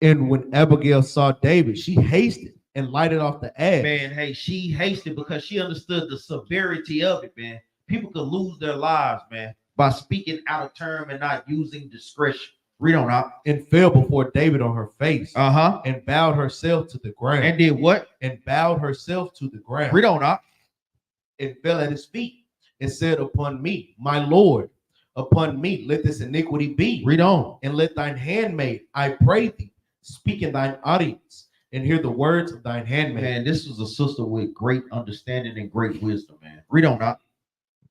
And when Abigail saw David, she hasted and lighted off the ass. Man, hey, she hasted because she understood the severity of it, man. People could lose their lives, man, by speaking out of term and not using discretion. Read on up. And fell before David on her face. Uh-huh. And bowed herself to the ground. And did what? And bowed herself to the ground. Read on up. And fell at his feet and said, upon me, my Lord, upon me let this iniquity be. Read on. And let thine handmaid, I pray thee, speak in thine audience and hear the words of thine handmaid. Man, this was a sister with great understanding and great wisdom, man. Read on up.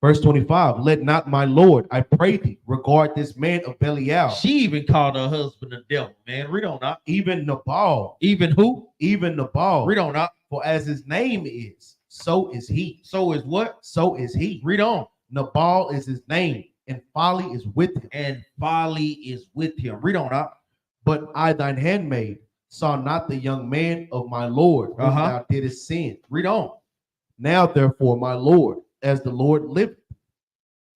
Verse 25, let not my Lord, I pray thee, regard this man of Belial. She even called her husband a devil, man. Read on up. Even Nabal. Even who? Even Nabal. Read on up. For as his name is, so is he. So is what? So is he. Read on. Nabal is his name, and folly is with him. And folly is with him. Read on up. But I, thine handmaid, saw not the young man of my Lord, whom thou didst sin. Read on. Now, therefore, my Lord, as the Lord liveth,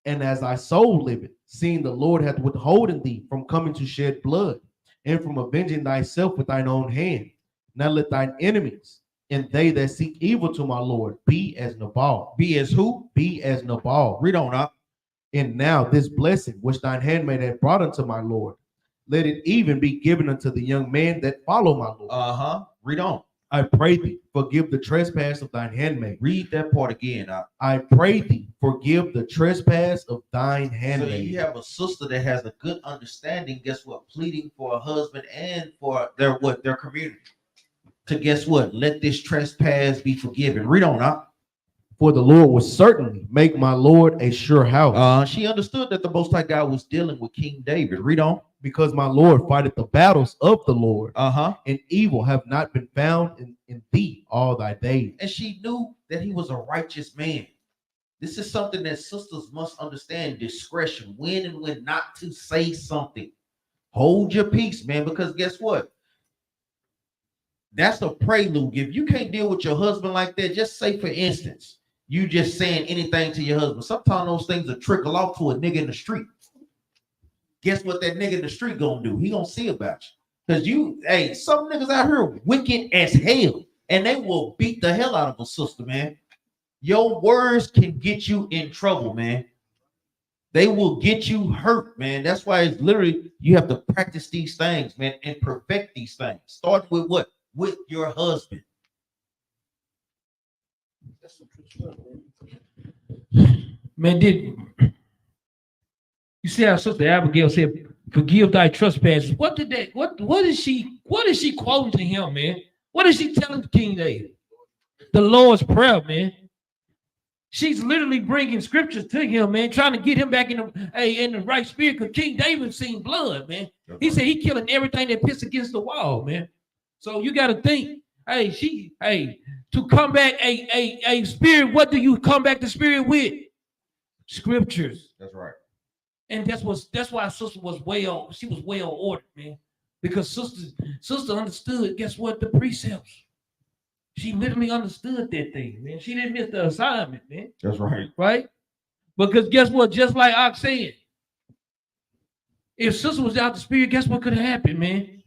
and as thy soul liveth, seeing the Lord hath withholden thee from coming to shed blood, and from avenging thyself with thine own hand. Now let thine enemies and they that seek evil to my Lord be as Nabal. Be as who? Be as Nabal. Read on up. And now this blessing which thine handmaid hath brought unto my Lord, let it even be given unto the young man that follow my Lord. Uh-huh. Read on. I pray thee, forgive the trespass of thine handmaid. Read that part again. I pray thee, forgive the trespass of thine So handmaid. you have a sister that has a good understanding, guess what? Pleading for a husband and for their community. To guess what? Let this trespass be forgiven. Read on up. For the Lord will certainly make my Lord a sure house. She understood that the Most High God was dealing with King David. Read on. Because my Lord fighteth the battles of the Lord, Uh-huh. and evil have not been found in thee all thy days. And she knew that he was a righteous man. This is something that sisters must understand: discretion, when and when not to say something. Hold your peace, man, because guess what? That's a prelude. If you can't deal with your husband like that, just say, for instance, you just saying anything to your husband. Sometimes those things will trickle off to a nigga in the street. Guess what that nigga in the street gonna do? He gonna see about you. Because some niggas out here wicked as hell, and they will beat the hell out of a sister, man. Your words can get you in trouble, man. They will get you hurt, man. That's why it's literally, you have to practice these things, man, and perfect these things. Start with what? With your husband. Man, you see how Sister Abigail said, forgive thy trespasses. What is she quoting to him, man? What is she telling King David? The Lord's Prayer, man. She's literally bringing scriptures to him, man, trying to get him back in the right spirit, because King David seen blood, man. He said he killing everything that pissed against the wall, man. So you got to think, to come back a spirit, what do you come back to spirit with? Scriptures. That's right. And that's why sister was well ordered, man. Because sister understood, guess what? The precepts. She literally understood that thing, man. She didn't miss the assignment, man. That's right. Right? Because guess what? Just like Ox said, if sister was out the spirit, guess what could have happened, man?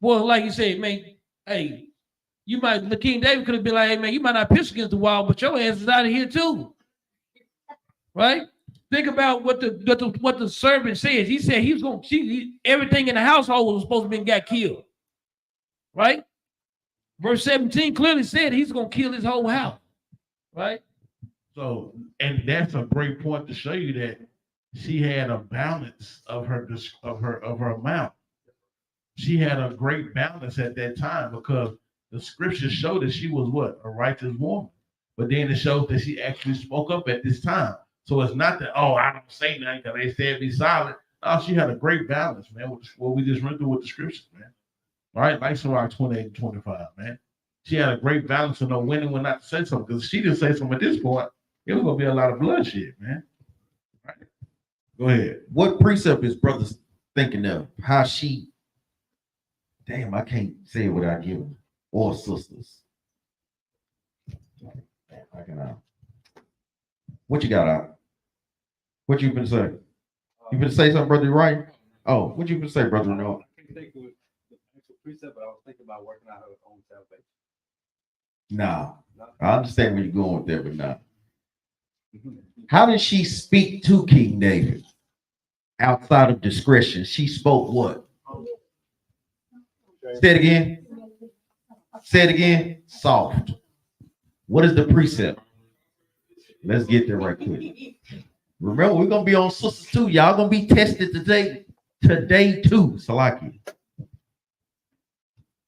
Well, like you said, man, the King David could have been like, hey, man, you might not piss against the wall, but your ass is out of here too. Right? Think about what the servant says. He said everything in the household was supposed to got killed. Right? Verse 17 clearly said he's going to kill his whole house. Right? So, and that's a great point to show you that she had a balance of her mouth. she had a great balance at that time because the scriptures show that she was what? A righteous woman. But then it shows that she actually spoke up at this time. So it's not that, oh, I don't say nothing because they said be silent. No, she had a great balance, man, with what we just went through with the scriptures, man. All right, like Sirach 28 and 25, man. She had a great balance to know when and when not to say something. Because she didn't say something at this point, it was going to be a lot of bloodshed, man. All right. Go ahead. What precept is brothers thinking of? How she, damn, I can't say it without giving, or sisters. I can, what you got out? What you been saying? You been say something, brother? Right? Oh, what you been say, brother? No. I can't think of the actual precept, but I was thinking about working out her own salvation. Nah, I understand where you're going with that, but nah. How did she speak to King David outside of discretion? She spoke what? Say it again. Say it again. Soft. What is the precept? Let's get there right quick. Remember, we're gonna be on sisters too. Y'all gonna be tested today too. Salaki.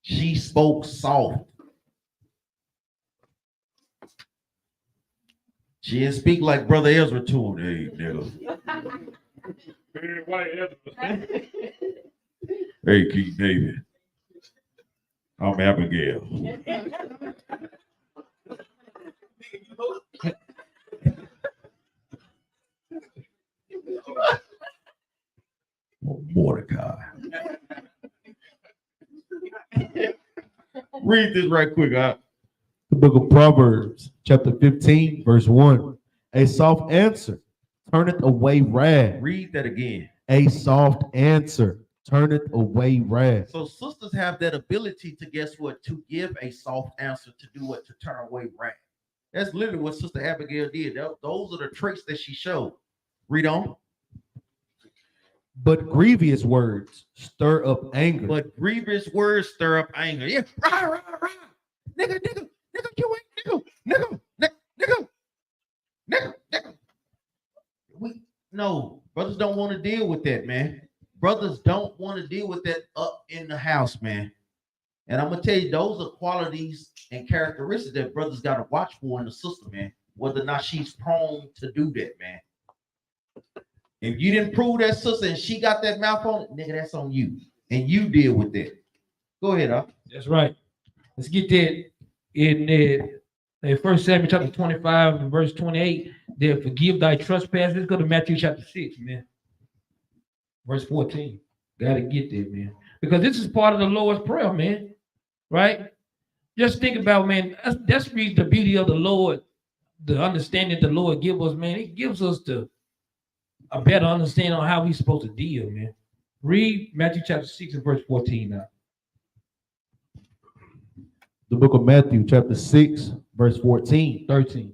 She spoke soft. She didn't speak like Brother Ezra to him. Hey, nigga. Hey, King David. I'm Abigail. Mordecai. Read this right quick. The book of Proverbs, chapter 15, verse 1. A soft answer turneth away wrath. Read that again. A soft answer turneth away wrath. So sisters have that ability to guess what? To give a soft answer, to do what? To turn away wrath. That's literally what Sister Abigail did. Those are the traits that she showed. Read on. But grievous words stir up anger. But grievous words stir up anger. Yeah, rah, rah, rah. Nigga, you ain't nigga. No, brothers don't want to deal with that, man. Brothers don't want to deal with that up in the house, man. And I'm gonna tell you, those are qualities and characteristics that brothers got to watch for in the sister, man. Whether or not she's prone to do that, man. If you didn't prove that sister and she got that mouth on it, nigga, that's on you. And you deal with that. Go ahead, huh? That's right. Let's get that in 1 Samuel chapter 25 and verse 28. There, forgive thy trespasses. Let's go to Matthew chapter 6, man. Verse 14. Gotta get there, man. Because this is part of the Lord's Prayer, man. Right? Just think about, man, that's the beauty of the Lord, the understanding the Lord gives us, man. It gives us a better understanding on how we're supposed to deal, man. Read Matthew chapter 6 and verse 14 now. The book of Matthew, chapter 6, verse 14. 13.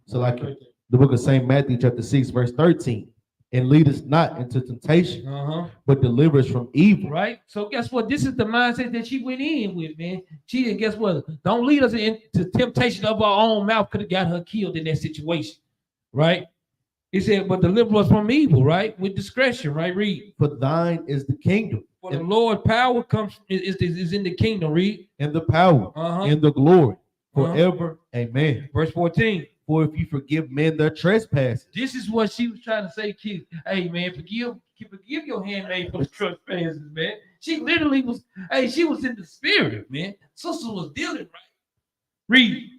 So like the book of St. Matthew, chapter 6, verse 13. And lead us not into temptation, but deliver us from evil. Right? So guess what? This is the mindset that she went in with, man. She didn't, guess what? Don't lead us into temptation of our own mouth. Could have got her killed in that situation. Right? He said, but deliver us from evil, right? With discretion, right? Read. For thine is the kingdom. For the Lord power is in the kingdom, read. And the power and the glory forever. Amen. Verse 14. For if you forgive men their trespasses. This is what she was trying to say, kids. Hey, man, forgive your handmaid for the trespasses, man. She literally was, she was in the spirit, man. Sister was dealing right. Read.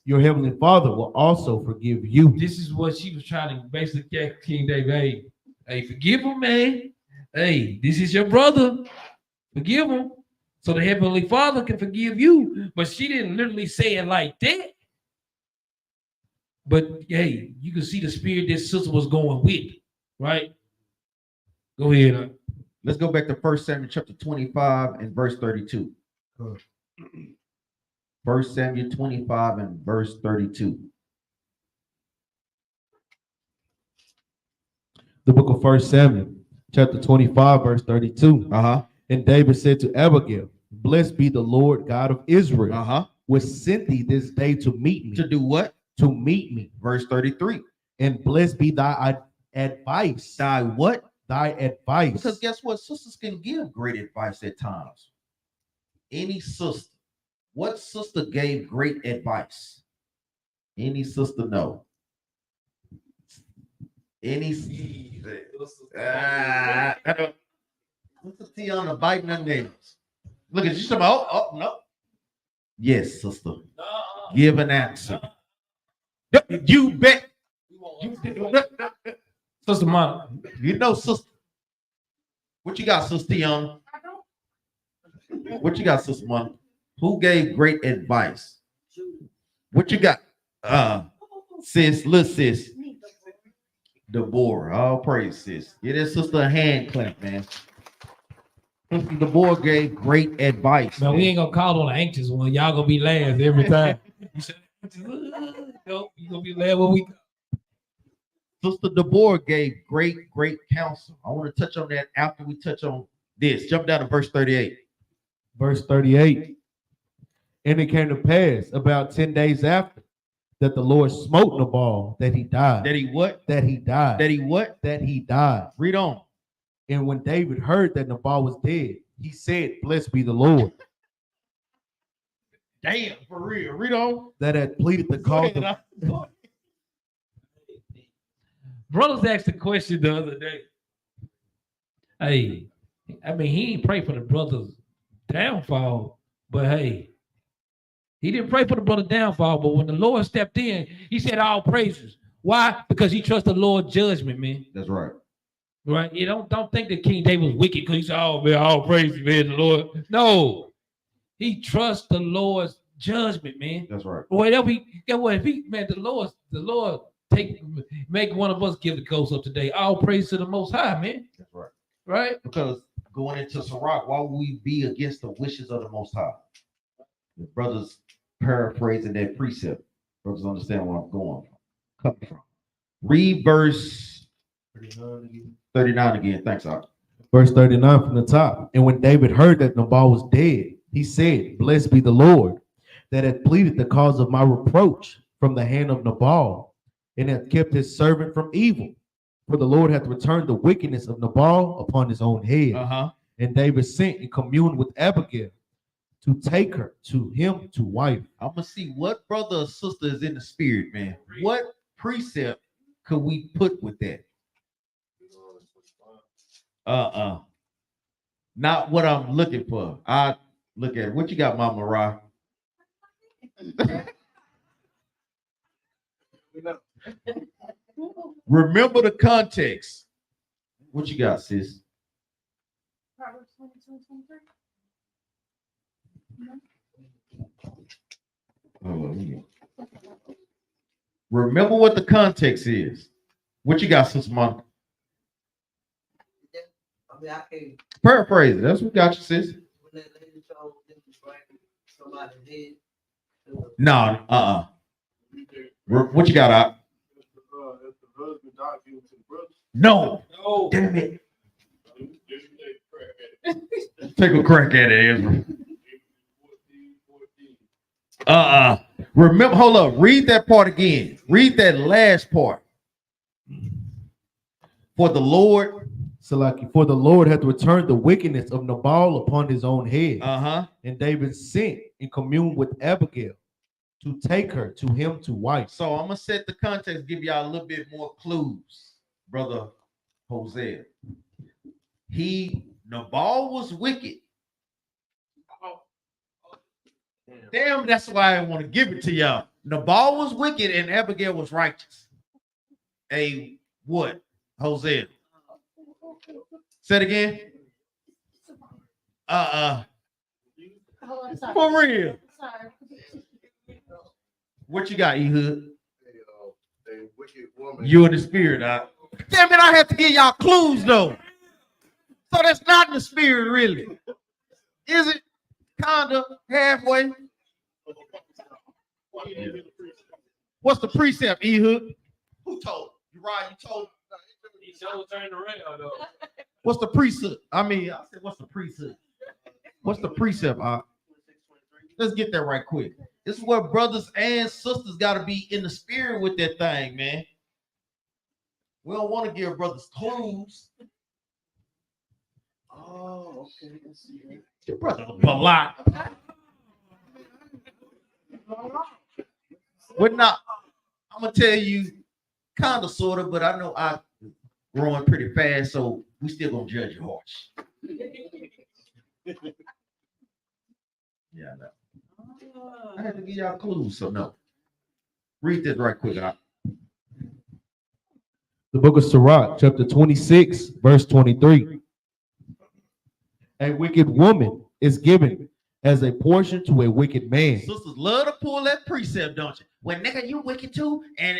Your heavenly Father will also forgive you. This is what she was trying to basically get King David. Hey, forgive him, man. Hey, this is your brother. Forgive him. So the Heavenly Father can forgive you. But she didn't literally say it like that. But hey, you can see the spirit this sister was going with, right? Go ahead. Let's go back to 1 Samuel chapter 25 and verse 32. 1 Samuel 25 and verse 32. The book of 1 Samuel, chapter 25, verse 32. And David said to Abigail, blessed be the Lord God of Israel, which sent thee this day to meet me. To do what? To meet me. Verse 33. And blessed be thy advice. Thy what? thy advice. Because guess what? Sisters can give great advice at times. Any sister, what sister gave great advice? Any sister know? Any Sister Tiana biting her nails. Look at you. Some oh no. Yes, sister. Give an answer. You bet. Sister Monica. You know, sister. What you got, Sister Tiana? What you got, Sister Monica? Who gave great advice? What you got? Sis, little sis. Deborah. All praise, sis. Get that sister a hand clap, man. Sister Deborah gave great advice. Man, we ain't gonna call on the anxious one. Y'all gonna be last every time. You gonna be last when we go. Sister Deborah gave great counsel. I want to touch on that after we touch on this. Jump down to verse 38. Verse 38. And it came to pass about 10 days after that the Lord smote Nabal, that he died. That he what? That he died. That he what? That he died. Read on. And when David heard that Nabal was dead, he said, blessed be the Lord. Damn, for real. Read on. That had pleaded the cause of... Brothers asked a question the other day. Hey, I mean, he ain't pray for the brother's downfall, but hey, he didn't pray for the brother's downfall, but when the Lord stepped in, he said all praises. Why? Because he trusts the Lord's judgment, man. That's right. Right? You don't think that King David was wicked because he said, oh man, all praises, man, the Lord. No. He trusts the Lord's judgment, man. That's right. Whatever he get what if he man, the Lord make one of us give the ghost up today. All praise to the Most High, man. That's right. Right? Because going into Sirach, why would we be against the wishes of the Most High? The brothers paraphrasing that precept. Brothers understand where I'm coming from. Read verse 39 again. Thanks, Doc. Verse 39 from the top. And when David heard that Nabal was dead, he said, blessed be the Lord, that had pleaded the cause of my reproach from the hand of Nabal, and hath kept his servant from evil. For the Lord hath returned the wickedness of Nabal upon his own head. And David sent and communed with Abigail to take her to him to wife. I'm gonna see what brother or sister is in the spirit, man. What precept could we put with that? Not what I'm looking for. I look at it. What you got, Mama Ra? Remember the context. What you got, sis? Proverbs 22:23. Remember what the context is. What you got, Sister Monica? I mean, I can't. Paraphrase it. That's what got you, sis. When that lady told them to bring somebody dead. No, What you got, Op? If the husband died, give it to the brother. No. Damn it. Take a crack at it, Ezra. Remember, hold up. Read that part again. Read that last part. For the Lord. For the Lord hath returned the wickedness of Nabal upon his own head. And David sent and communed with Abigail to take her to him to wife. So I'm gonna set the context, give y'all a little bit more clues, brother Hosea. Nabal was wicked. Damn, that's why I want to give it to y'all. Nabal was wicked and Abigail was righteous. What? Hosea. Say it again. For real. Sorry. What you got, Ehud? A wicked woman. You in the spirit, Doc. Damn it, I have to give y'all clues though. So that's not in the spirit, really. Is it? Kinda halfway. What's the precept, Ehud? Who told? Uriah, you told? He showed turned around though. What's the precept? I said, what's the precept? What's the precept? Let's get that right quick. This is where brothers and sisters got to be in the spirit with that thing, man. We don't want to give brothers clues. Oh, okay. Let's see here. Your brother Balak. But not, I'm gonna tell you, kind of, sort of, but I know I growing pretty fast, so we still gonna judge you harsh. Yeah, I know. I had to give y'all clues, so no. Read this right quick. The book of Sirach, chapter 26, verse 23. A wicked woman is given as a portion to a wicked man. Sisters love to pull that precept, don't you? When nigga, you wicked too, and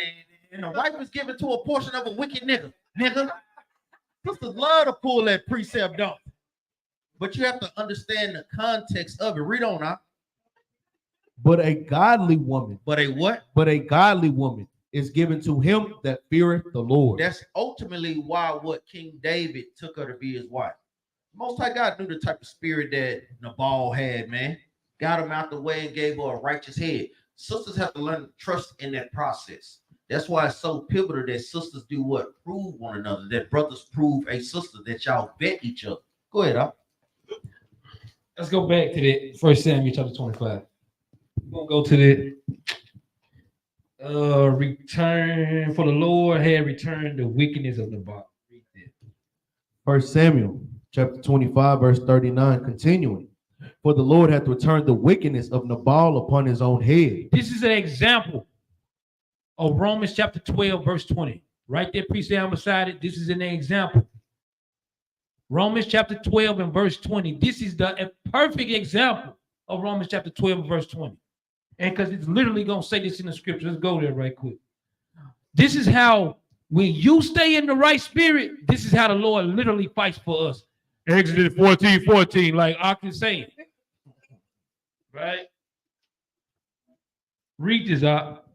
the wife is given to a portion of a wicked nigga. Nigga. Sisters love to pull that precept, don't you? But you have to understand the context of it. Read on now. But a godly woman, But a what? but a godly woman is given to him that feareth the Lord. That's ultimately why what King David took her to be his wife. Most High God knew the type of spirit that Nabal had, man. Got him out the way and gave her a righteous head. Sisters have to learn to trust in that process. That's why it's so pivotal that sisters do what? Prove one another. That brothers prove a sister. That y'all vet each other. Go ahead, up. Let's go back to that 1 Samuel chapter 25. We're gonna go to the return, for the Lord had returned the wickedness of Nabal. 1 Samuel chapter 25, verse 39, continuing. For the Lord hath returned the wickedness of Nabal upon his own head. This is an example of Romans chapter 12, verse 20. Right there, precept beside it. This is an example. Romans chapter 12 and verse 20. This is a perfect example of Romans chapter 12 and verse 20. And because it's literally going to say this in the scripture. Let's go there right quick. This is how, when you stay in the right spirit, this is how the Lord literally fights for us. Exodus 14:14, like Ox is saying. Right? Read this out.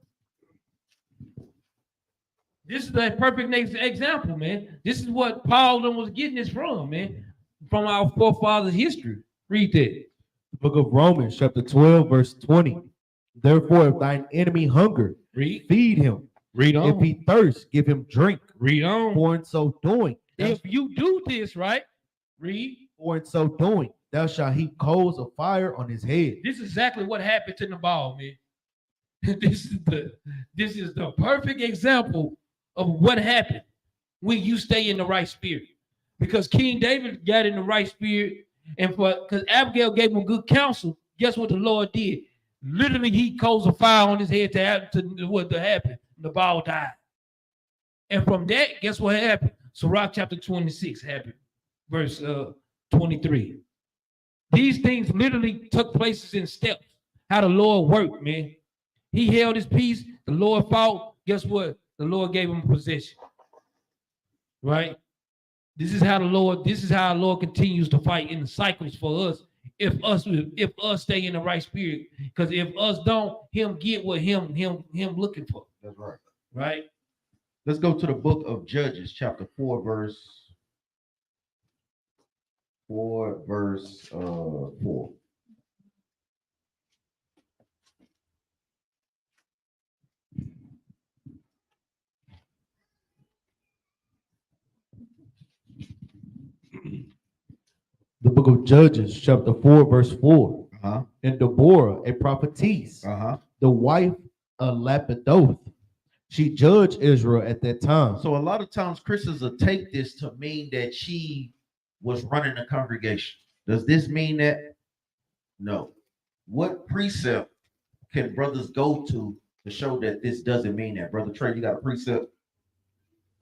This is the perfect example, man. This is what Paul was getting this from, man. From our forefathers' history. Read that. The book of Romans chapter 12, verse 20. Therefore, if thine enemy hunger, Read. feed him. Read on. If he thirst, give him drink. Read on. For in so doing, If you do this, right? Read. for in so doing, thou shalt heap coals of fire on his head. This is exactly what happened to Nabal, man. This is the perfect example of what happened when you stay in the right spirit. Because King David got in the right spirit, and because Abigail gave him good counsel, guess what the Lord did? Literally, he coals of fire on his head to happen. Nabal died. And from that, guess what happened? Sirach chapter 26 happened, verse 23. These things literally took places in steps. How the Lord worked, man. He held his peace. The Lord fought. Guess what? The Lord gave him possession. Right? This is how our Lord continues to fight in the cycles for us. If us stay in the right spirit. Because if us don't, him get what him looking for. That's right. Right? Let's go to the book of Judges, chapter 4, verse 4. The book of Judges, chapter 4, verse 4. Uh-huh. And Deborah, a prophetess, Uh-huh. the wife of Lapidoth, she judged Israel at that time. So a lot of times Christians will take this to mean that she was running a congregation. Does this mean that? No. What precept can brothers go to show that this doesn't mean that? Brother Trey, you got a precept?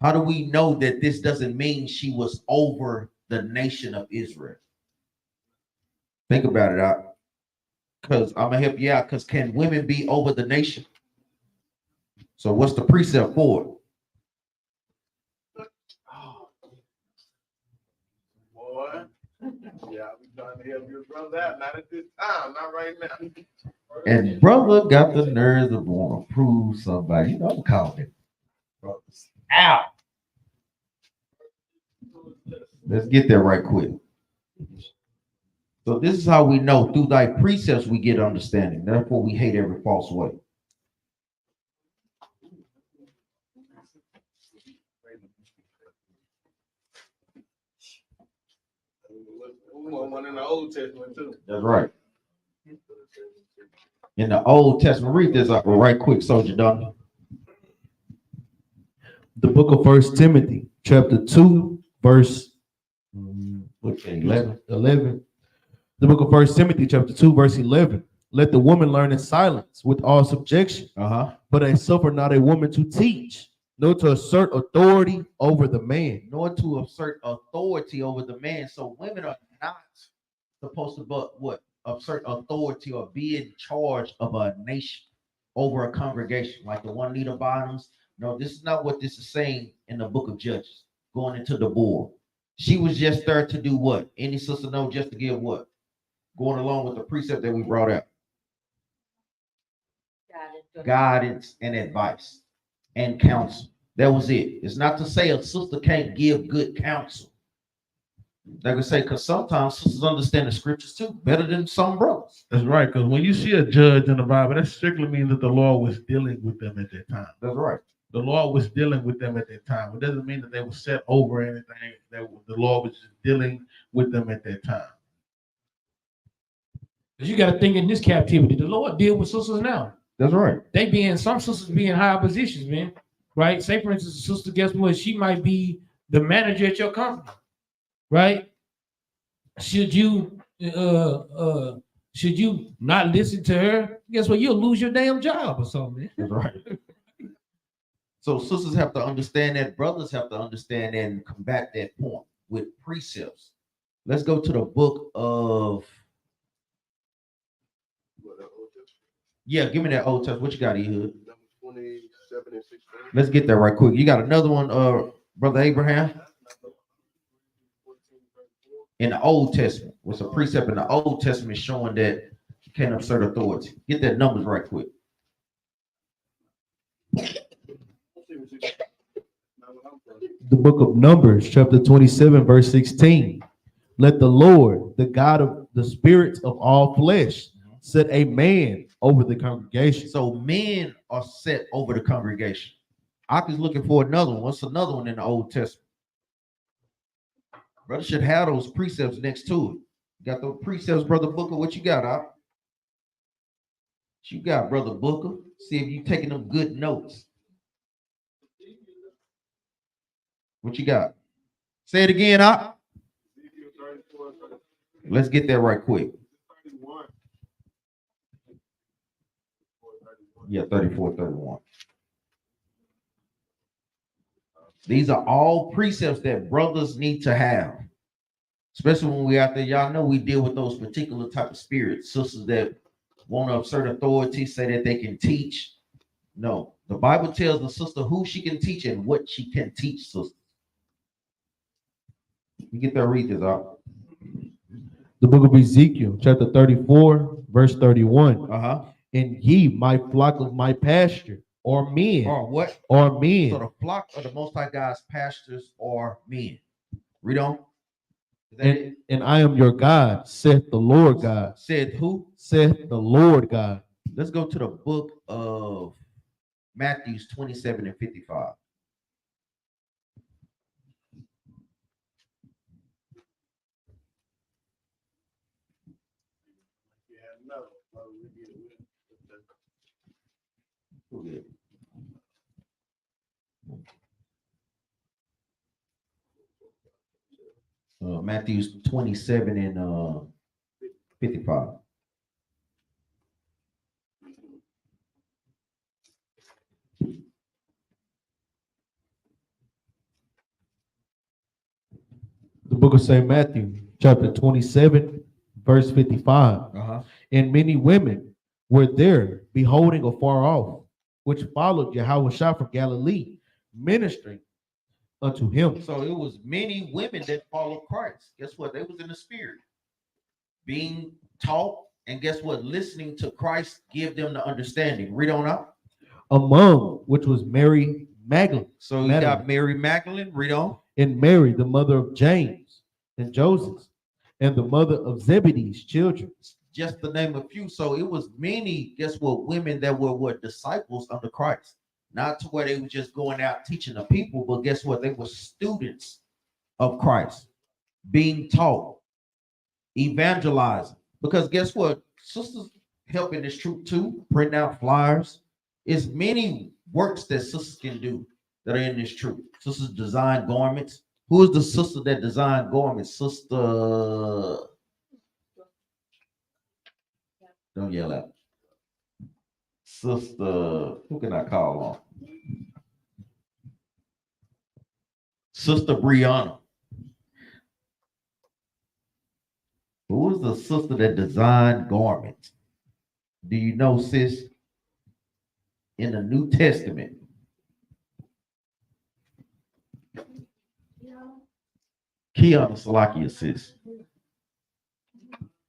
How do we know that this doesn't mean she was over the nation of Israel? Think about it, because I'm gonna help you out. Because can women be over the nation? So what's the precept for it? Boy, yeah, I'm trying to help your brother out. Not at this time, not right now. And brother got the nerves of want to prove somebody. You know, I'm calling it brothers out. Let's get there right quick. So this is how we know through thy precepts we get understanding. Therefore, we hate every false way. We want one in the Old Testament too. That's right. In the Old Testament, read this up right quick, Soldier Don. The book of First Timothy, chapter 2, verse 11. 11. The book of First Timothy, chapter 2, verse 11. Let the woman learn in silence with all subjection, but I suffer not a woman to teach, nor to assert authority over the man. Nor to assert authority over the man. So women are not supposed to assert authority or be in charge of a nation over a congregation like the one leader bottoms. No, this is not what this is saying in the book of Judges, going into the board. She was just there to do what? Any sister know, just to give what? Going along with the precept that we brought out. Guidance and advice and counsel. That was it. It's not to say a sister can't give good counsel. Like I say, because sometimes sisters understand the scriptures too better than some brothers. That's right, because when you see a judge in the Bible, that strictly means that the Lord was dealing with them at that time. That's right. The Lord was dealing with them at that time. It doesn't mean that they were set over anything. That the Lord was just dealing with them at that time. Because you got to think in this captivity, the Lord deal with sisters now. That's right. Some sisters be in high positions, man. Right? Say, for instance, a sister, guess what? She might be the manager at your company, right? Should you not listen to her? Guess what? You'll lose your damn job or something, man. That's right. So sisters have to understand that, brothers have to understand that and combat that point with precepts. Let's go to the book of give me that Old Testament. What you got, Ehud? 27 and 16. Let's get that right quick. You got another one, Brother Abraham? In the Old Testament. What's a precept in the Old Testament showing that you can't assert authority? Get that numbers right quick. The book of Numbers, chapter 27, verse 16. Let the Lord, the God of the spirits of all flesh, set a man over the congregation. So men are set over the congregation. Ak is looking for another one. What's another one in the Old Testament? Brother should have those precepts next to it. You got those precepts, Brother Booker. What you got, Ak? What you got, Brother Booker? See if you taking them good notes. What you got? Say it again, Ak. Let's get that right quick. Yeah, 34, 31. These are all precepts that brothers need to have, especially when we out there. Y'all know we deal with those particular type of spirits, sisters that want to assert authority, say that they can teach. No, the Bible tells the sister who she can teach and what she can teach, sister. You get that, read this out. The book of Ezekiel, chapter 34, verse 31. And ye, my flock of my pasture, or men. Or what? Or men. So the flock of the Most High God's pastors or men. Read on. And I am your God, saith the Lord God. Said who? Saith the Lord God. Let's go to the book of Matthew 27 and 55. Matthew 27 and 55. The book of St. Matthew, chapter 27, verse 55. And many women were there, beholding afar off, which followed Yahushua from Galilee, ministering unto him. So it was many women that followed Christ. Guess what? They was in the spirit, being taught, and guess what? Listening to Christ give them the understanding. Read on up. Among which was Mary Magdalene. So you got Mary Magdalene. Read on. And Mary, the mother of James and Joseph, and the mother of Zebedee's children. Just to name a few. So it was many, guess what, women that were disciples under Christ. Not to where they were just going out teaching the people, but guess what? They were students of Christ, being taught. evangelizing. Because guess what? Sisters help in this troop too, printing out flyers. It's many works that sisters can do that are in this troop. Sisters design garments. Who is the sister that designed garments? Sister. Don't yell out. Sister, who can I call on? Sister Brianna. Who is the sister that designed garments? Do you know, sis? In the New Testament. Kiana Salakia, sis.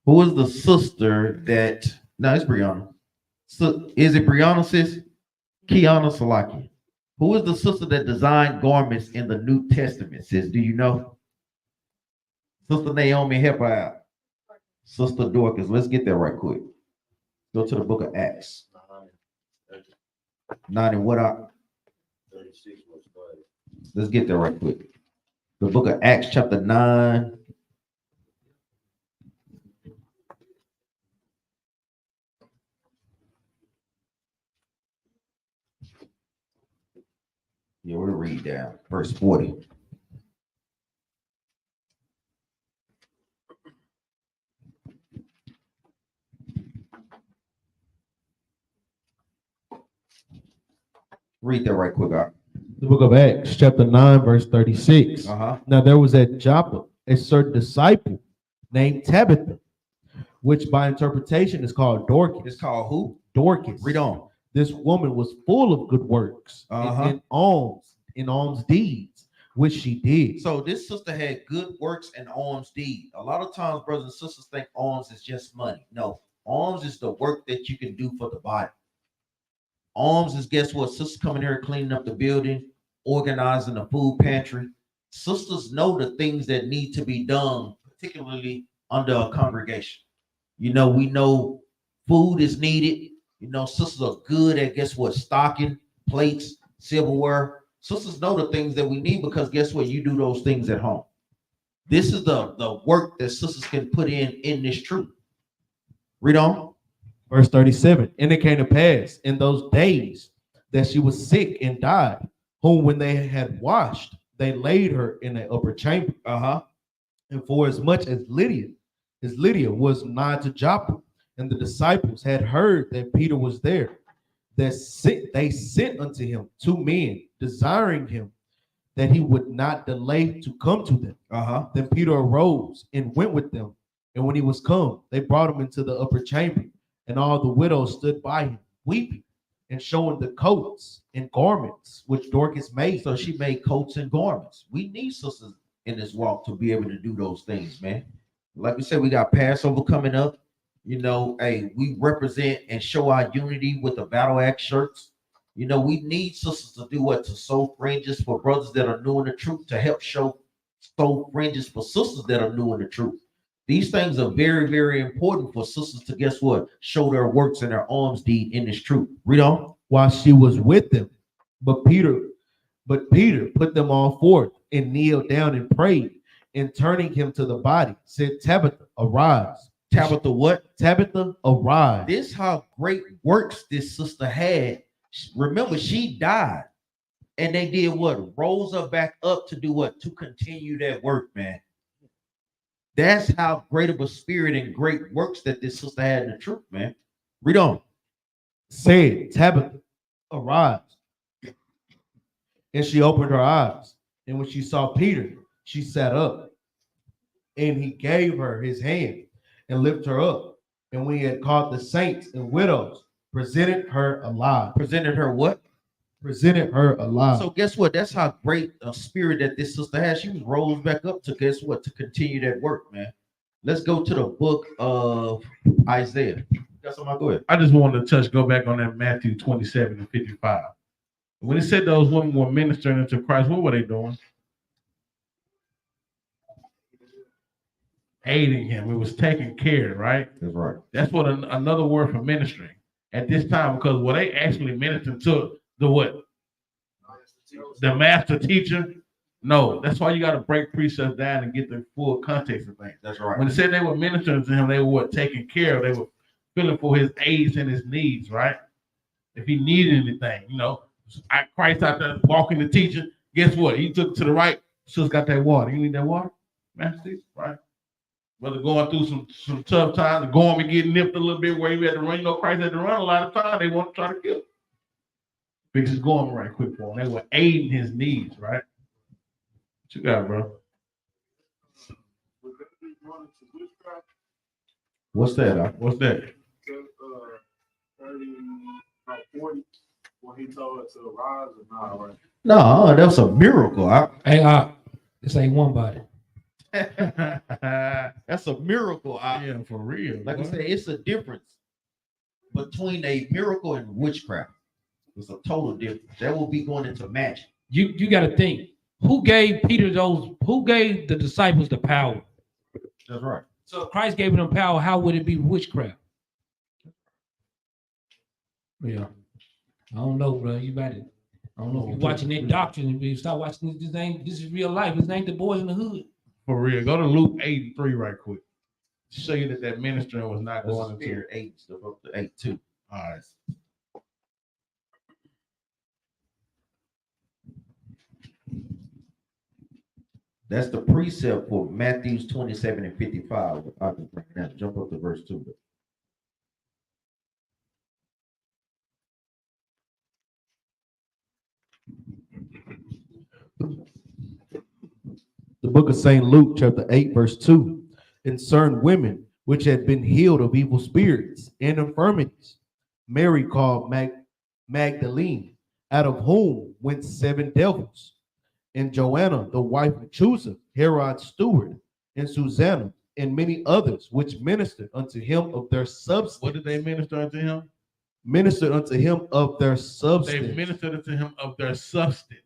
Who is the sister that? No, it's Brianna. So, is it Brianna, sis? Kiana Salakia. Who is the sister that designed garments in the New Testament, sis? Do you know? Sister Naomi, help her out. Sister Dorcas, let's get there right quick. Go to the book of Acts. 9 and what up? 36 was good. Let's get there right quick. The book of Acts, chapter 9. Yeah, we'll read down. Verse 40. Read that right quick, Art. The book of Acts, chapter 9, verse 36. Uh-huh. Now there was at Joppa a certain disciple named Tabitha, which by interpretation is called Dorcas. It's called who? Dorcas. Read on. This woman was full of good works and in alms deeds, which she did. So this sister had good works and alms deed. A lot of times, brothers and sisters think alms is just money. No, alms is the work that you can do for the body. Alms is, guess what? Sisters coming here cleaning up the building, organizing the food pantry. Sisters know the things that need to be done, particularly under a congregation. You know, we know food is needed. You know, sisters are good at, guess what? Stocking, plates, silverware. Sisters know the things that we need because guess what? You do those things at home. This is the work that sisters can put in this troop. Read on. Verse 37. And it came to pass in those days that she was sick and died, whom when they had washed, they laid her in the upper chamber. And for as much as Lydia was nigh to Joppa, and the disciples had heard that Peter was there, they sent unto him 2 men, desiring him that he would not delay to come to them. Then Peter arose and went with them. And when he was come, they brought him into the upper chamber, and all the widows stood by him, weeping, and showing the coats and garments which Dorcas made. So she made coats and garments. We need sisters in this walk to be able to do those things, man. Like we said, we got Passover coming up. You know, hey, we represent and show our unity with the Battle Axe shirts. You know, we need sisters to do what? To sew fringes for brothers that are new in the truth, to help sew fringes for sisters that are new in the truth. These things are very, very important for sisters to, guess what? Show their works and their alms deed in this truth. Read on. While she was with them, but Peter put them all forth and kneeled down and prayed, and turning him to the body, said, Tabitha, arise. Tabitha what? Tabitha, arise. This how great works this sister had. Remember, she died. And they did what? Rose her back up to do what? To continue that work, man. That's how great of a spirit and great works that this sister had in the truth, man. Read on. Said, Tabitha, arise. And she opened her eyes. And when she saw Peter, she sat up. And he gave her his hand and lifted her up. And when he had called the saints and widows, presented her alive. Presented her what? Presented her alive. So guess what? That's how great a spirit that this sister has. She was rose back up to, guess what? To continue that work, man. Let's go to the book of Isaiah. Got something? Go ahead. I just wanted to go back on that Matthew 27 and 55. When it said those women were ministering unto Christ, what were they doing? Aiding him. It was taking care, right? That's right. That's what another word for ministering at this time, because were they actually ministering to the what? The master teacher, No, that's why you got to break precepts down and get the full context of things. That's right. When it said they were ministering to him, they were what, taking care of. They were feeling for his aids and his needs, right? If he needed anything, Christ out there walking the teacher. Guess what? He took it to the right. Sis got that water. You need that water, Master, right? Whether going through some tough times, going and getting nipped a little bit where he had to run. Christ had to run a lot of time. They want to try to kill him. Fix his going right quick for him. They were aiding his needs, right? What you got, bro? What's that? What's that? 40 when he told her to rise or not, right? No, that's a miracle. Hey, this ain't one body. That's a miracle. Yeah, for real. Like I boy. said, it's a difference between a miracle and witchcraft. It's a total difference. That will be going into magic. You got to think. Who gave who gave the disciples the power? That's right. So if Christ gave them power, how would it be witchcraft? Yeah. I don't know, bro. You got it. I don't know if you're watching that doctrine. If you start watching this is real life. This ain't the boys in the hood. For real. Go to Luke 83 right quick. Show you that ministering was not That's going a into spirit 8 stuff up to 8 too. All right. That's the precept for Matthew 27 and 55. I can bring it down. Jump up to verse 2. The book of St. Luke, chapter 8, verse 2, concerned women which had been healed of evil spirits and infirmities. Mary called Magdalene, out of whom went 7 devils, and Joanna, the wife of Chusa, Herod's steward, and Susanna, and many others, which ministered unto him of their substance. What did they minister unto him? Ministered unto him of their They substance. ministered unto him of their substance.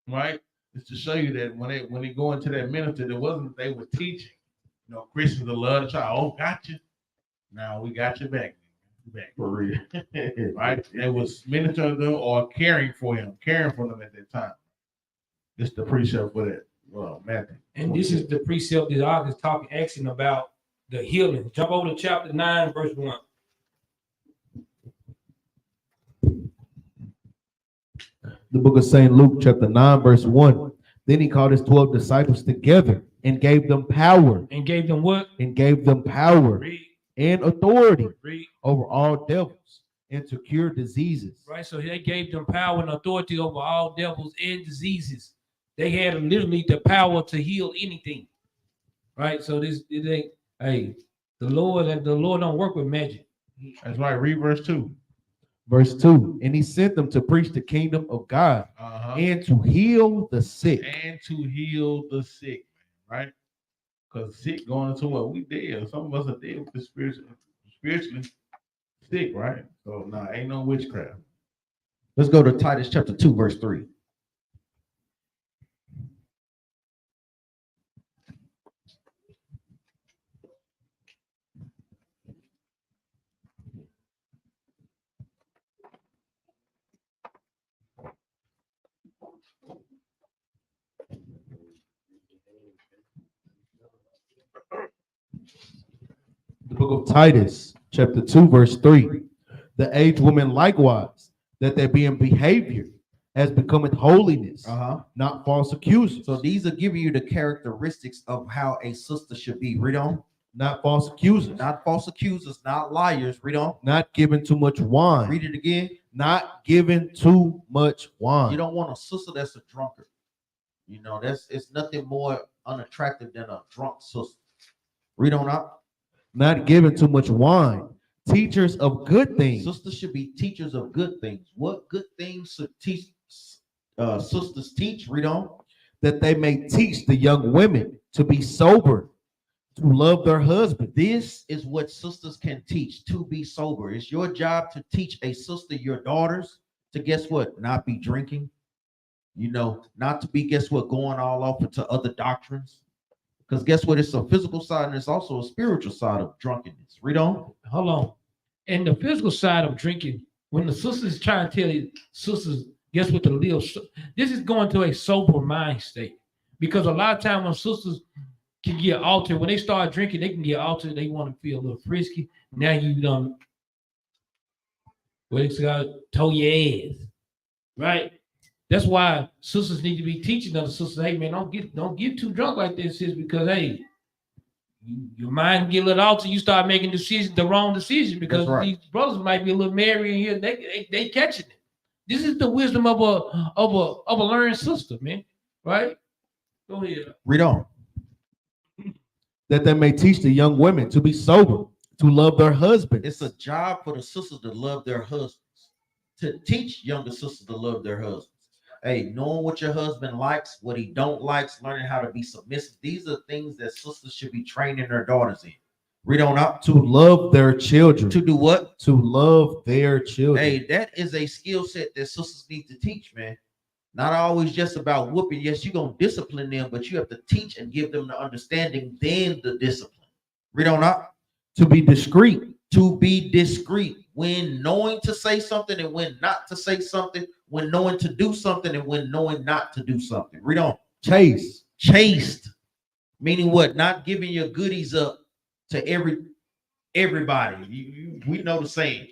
Right? It's to show you that when they go into that minister, it wasn't they were teaching. Christians will love the child. Oh, got you. Now we got you back. For real. Right? It was ministering to them or caring for them at that time. It's the precept for that. Well, Matthew. And this is the precept that I was asking about the healing. Jump over to chapter 9, verse 1. The book of St. Luke, chapter 9, verse 1. Then he called his 12 disciples together and gave them power. And gave them what? And gave them power Read. and authority Read. over all devils and to cure diseases. Right, so they gave them power and authority over all devils and diseases. They had literally the power to heal anything. Right, so the Lord don't work with magic. That's right. Read verse 2. Verse 2. And he sent them to preach the kingdom of God and to heal the sick. And to heal the sick, right? Because sick going into what we dead. Some of us are dead with the spiritually sick, right? So ain't no witchcraft. Let's go to Titus chapter 2, verse 3. The book of Titus, chapter 2, verse 3. The aged woman likewise, that there be in behavior as becometh holiness, not false accusers. So these are giving you the characteristics of how a sister should be. Read on. Not false accusers. Not false accusers, not liars. Read on. Not given too much wine. Read it again. Not given too much wine. You don't want a sister that's a drunkard. It's nothing more unattractive than a drunk sister. Read on out. Not given too much wine. Teachers of good things. Sisters should be teachers of good things. What good things should sisters teach? Read on. That they may teach the young women to be sober, to love their husband. This is what sisters can teach, to be sober. It's your job to teach a sister, your daughters, to guess what? Not be drinking. Not to be, guess what, going all off into other doctrines. Because guess what? It's a physical side and it's also a spiritual side of drunkenness. Read on. Hold on. And the physical side of drinking, when the sisters try to tell you, sisters, guess what? This is going to a sober mind state, because a lot of time when sisters can get altered, when they start drinking, they can get altered. They want to feel a little frisky. Now you done, well, it's got toe your ass, right? That's why sisters need to be teaching other sisters, hey man, don't get too drunk like this, sis, because hey, your mind get a little altered. You start making the wrong decision, because these brothers might be a little merry in here. They catching it. This is the wisdom of a learned sister, man. Right? Go ahead. Read on. That they may teach the young women to be sober, to love their husbands. It's a job for the sisters to love their husbands, to teach younger sisters to love their husbands. Hey, knowing what your husband likes, what he don't likes, learning how to be submissive. These are things that sisters should be training their daughters in. Read on up. To love their children. To do what? To love their children. Hey, that is a skill set that sisters need to teach, man. Not always just about whooping. Yes, you're going to discipline them, but you have to teach and give them the understanding, then the discipline. Read on up. To be discreet. To be discreet. When knowing to say something and when not to say something. When knowing to do something and when knowing not to do something. Read on. Chaste. Chaste. Meaning what? Not giving your goodies up to everybody. We know the saying.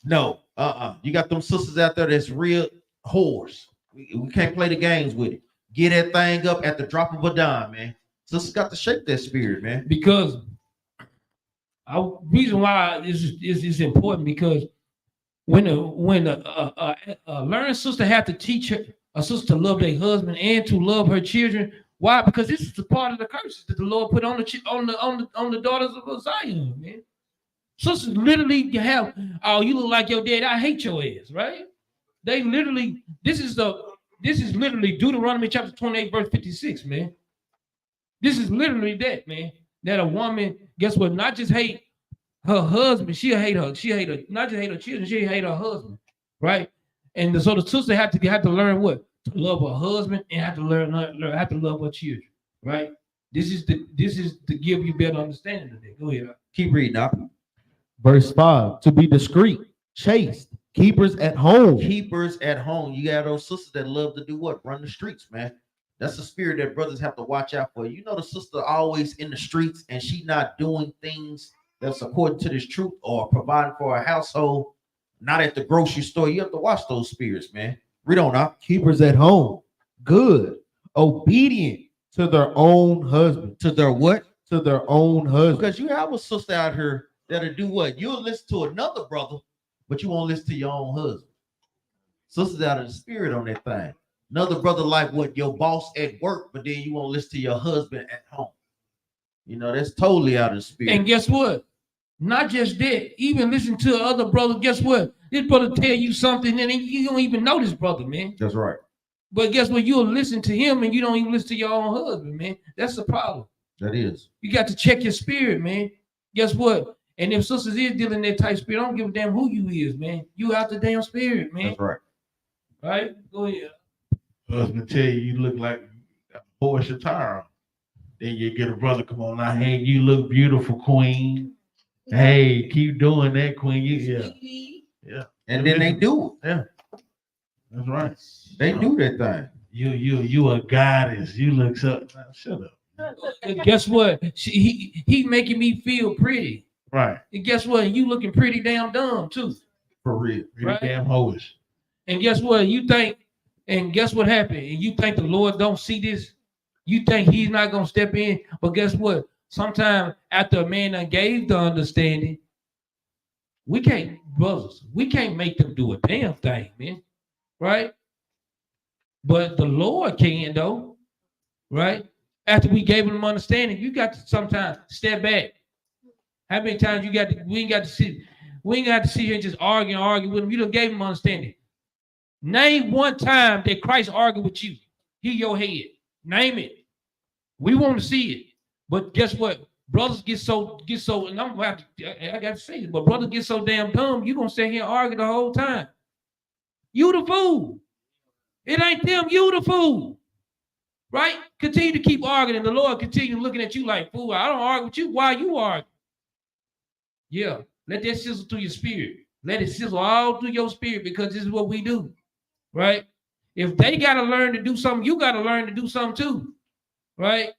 No. You got them sisters out there that's real whores. We can't play the games with it. Get that thing up at the drop of a dime, man. Sisters got to shake that spirit, man. Because reason why this is important, because when a learned sister have to teach a sister to love their husband and to love her children. Why? Because this is a part of the curses that the Lord put on the daughters of Zion, man. Sisters literally have, oh, you look like your dad, I hate your ass, right? They literally, this is literally Deuteronomy chapter 28, verse 56, man. This is literally that, man. That a woman, guess what, not just hate her husband, she'll hate her, not just hate her children, she'll hate her husband, right? And so the sister have to learn what? To love her husband and have to love her children, right? This is to give you better understanding of that. Go ahead. Keep reading up. Verse 5. To be discreet, chaste, keepers at home. Keepers at home. You got those sisters that love to do what? Run the streets, man. That's the spirit that brothers have to watch out for. You know, the sister always in the streets and she not doing things that's according to this truth or providing for a household, not at the grocery store. You have to watch those spirits, man. Read on now. Keepers at home, good, obedient to their own husband. To their what? To their own husband. Because you have a sister out here that'll do what? You'll listen to another brother, but you won't listen to your own husband. Sisters out of the spirit on that thing. Another brother like what? Your boss at work, but then you won't listen to your husband at home. You know, that's totally out of the spirit. And guess what? Not just that, even listen to other brother. Guess what? This brother tell you something and you don't even know this brother, man. That's right. But guess what? You'll listen to him and you don't even listen to your own husband, man. That's the problem. That is. You got to check your spirit, man. Guess what? And if sisters is dealing that type spirit, I don't give a damn who you is, man. You out the damn spirit, man. That's right. Right? Go ahead. Husband tell you look like a horse attire. Then you get a brother come on now. Hey, you look beautiful, queen. Hey, keep doing that, queen. Yeah. And then they do it. Yeah. That's right. They do that thing. You a goddess. You look so. Shut up. And guess what? He making me feel pretty. Right. And guess what? You looking pretty damn dumb too. For real. Right? Damn hoes. And guess what? And guess what happened? And you think the Lord don't see this? You think he's not gonna step in? But guess what? Sometimes after a man done gave the understanding, we can't make them do a damn thing, man. Right? But the Lord can though, right? After we gave them understanding, you got to sometimes step back. How many times we ain't got to sit here and just argue with them. You done gave them understanding. Name one time that Christ argued with you. Hear your head. Name it. We want to see it. But guess what? Brothers get so, and I got to say it, but brothers get so damn dumb, you're going to sit here and argue the whole time. You the fool. It ain't them, you the fool. Right? Continue to keep arguing, and the Lord continue looking at you like, fool, I don't argue with you. Why you argue? Yeah, let that sizzle through your spirit. Let it sizzle all through your spirit, because this is what we do. right? If they got to learn to do something, you got to learn to do something too, right?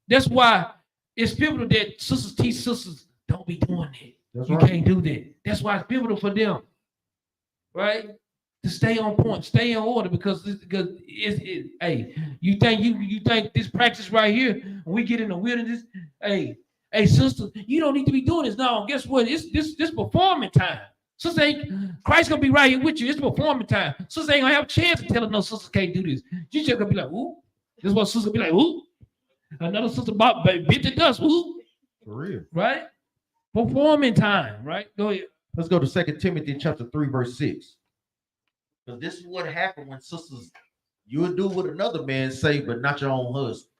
That's why it's pivotal that sisters teach sisters, don't be doing that. That's You right. can't do that. That's why it's pivotal for them, right? To stay on point, stay in order, because hey, you think this practice right here, when we get in the wilderness, hey, sister, you don't need to be doing this. No, guess what? It's this performing time. Sister ain't Christ gonna be right here with you. It's performing time. Sister ain't gonna have a chance to tell her no, sister can't do this. You just gonna be like, ooh. This is what sister be like, ooh. Another sister bit the dust, ooh. For real. Right? Performing time, right? Go ahead. Let's go to 2 Timothy chapter 3, verse 6. Because this is what happened when sisters, you'll do what another man say, but not your own husband.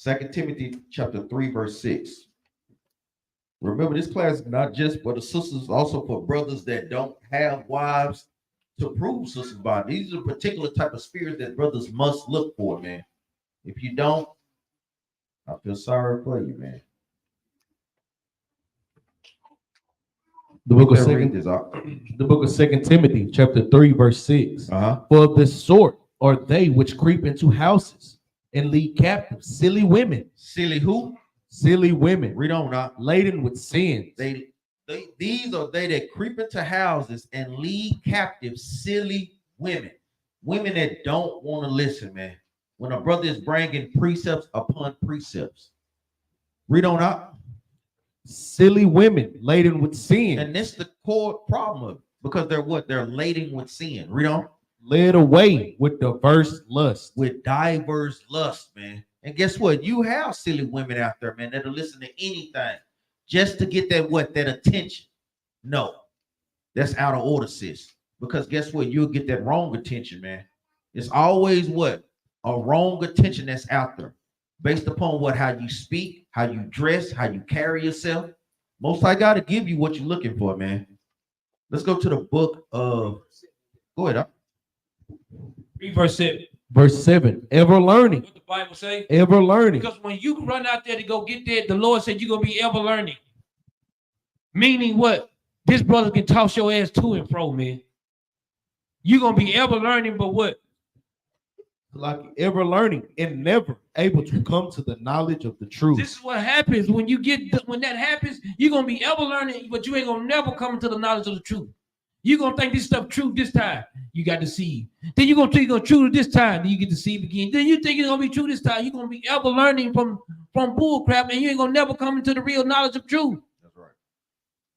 2 Timothy chapter 3, verse 6. Remember, this class is not just for the sisters, also for brothers that don't have wives to prove sisters by. These are particular type of spirits that brothers must look for, man. If you don't, I feel sorry for you, man. The book of Second Timothy, chapter 3, verse 6. For of this sort are they which creep into houses and lead captive silly women. Silly who? Silly women. Read on now. Laden with sins. These are they that creep into houses and lead captive silly women. Women that don't want to listen, man. When a brother is bringing precepts upon precepts. Read on out. Silly women laden with sin. And that's the core problem of it, because they're what? They're laden with sin. Read on. Led away with diverse lust. With diverse lust, man. And guess what? You have silly women out there, man, that'll listen to anything just to get that attention. No, that's out of order, sis. Because guess what? You'll get that wrong attention, man. It's always what? A wrong attention that's out there. Based upon what, how you speak, how you dress, how you carry yourself. Most High got to give you what you're looking for, man. Let's go to the book of, go ahead. Read verse 7. Verse 7, ever learning. What the Bible say? Ever learning. Because when you run out there to go get that, the Lord said you're going to be ever learning. Meaning what? This brother can toss your ass to and fro, man. You're going to be ever learning, but what? Like ever learning and never able to come to the knowledge of the truth. This is what happens when that happens. You're gonna be ever learning, but you ain't gonna never come to the knowledge of the truth. You're gonna think this stuff true this time, you got deceived. Then you're gonna think it's gonna true this time, then you get deceived again. Then you think it's gonna be true this time. You're gonna be ever learning from bull crap, and you ain't gonna never come into the real knowledge of truth. That's right.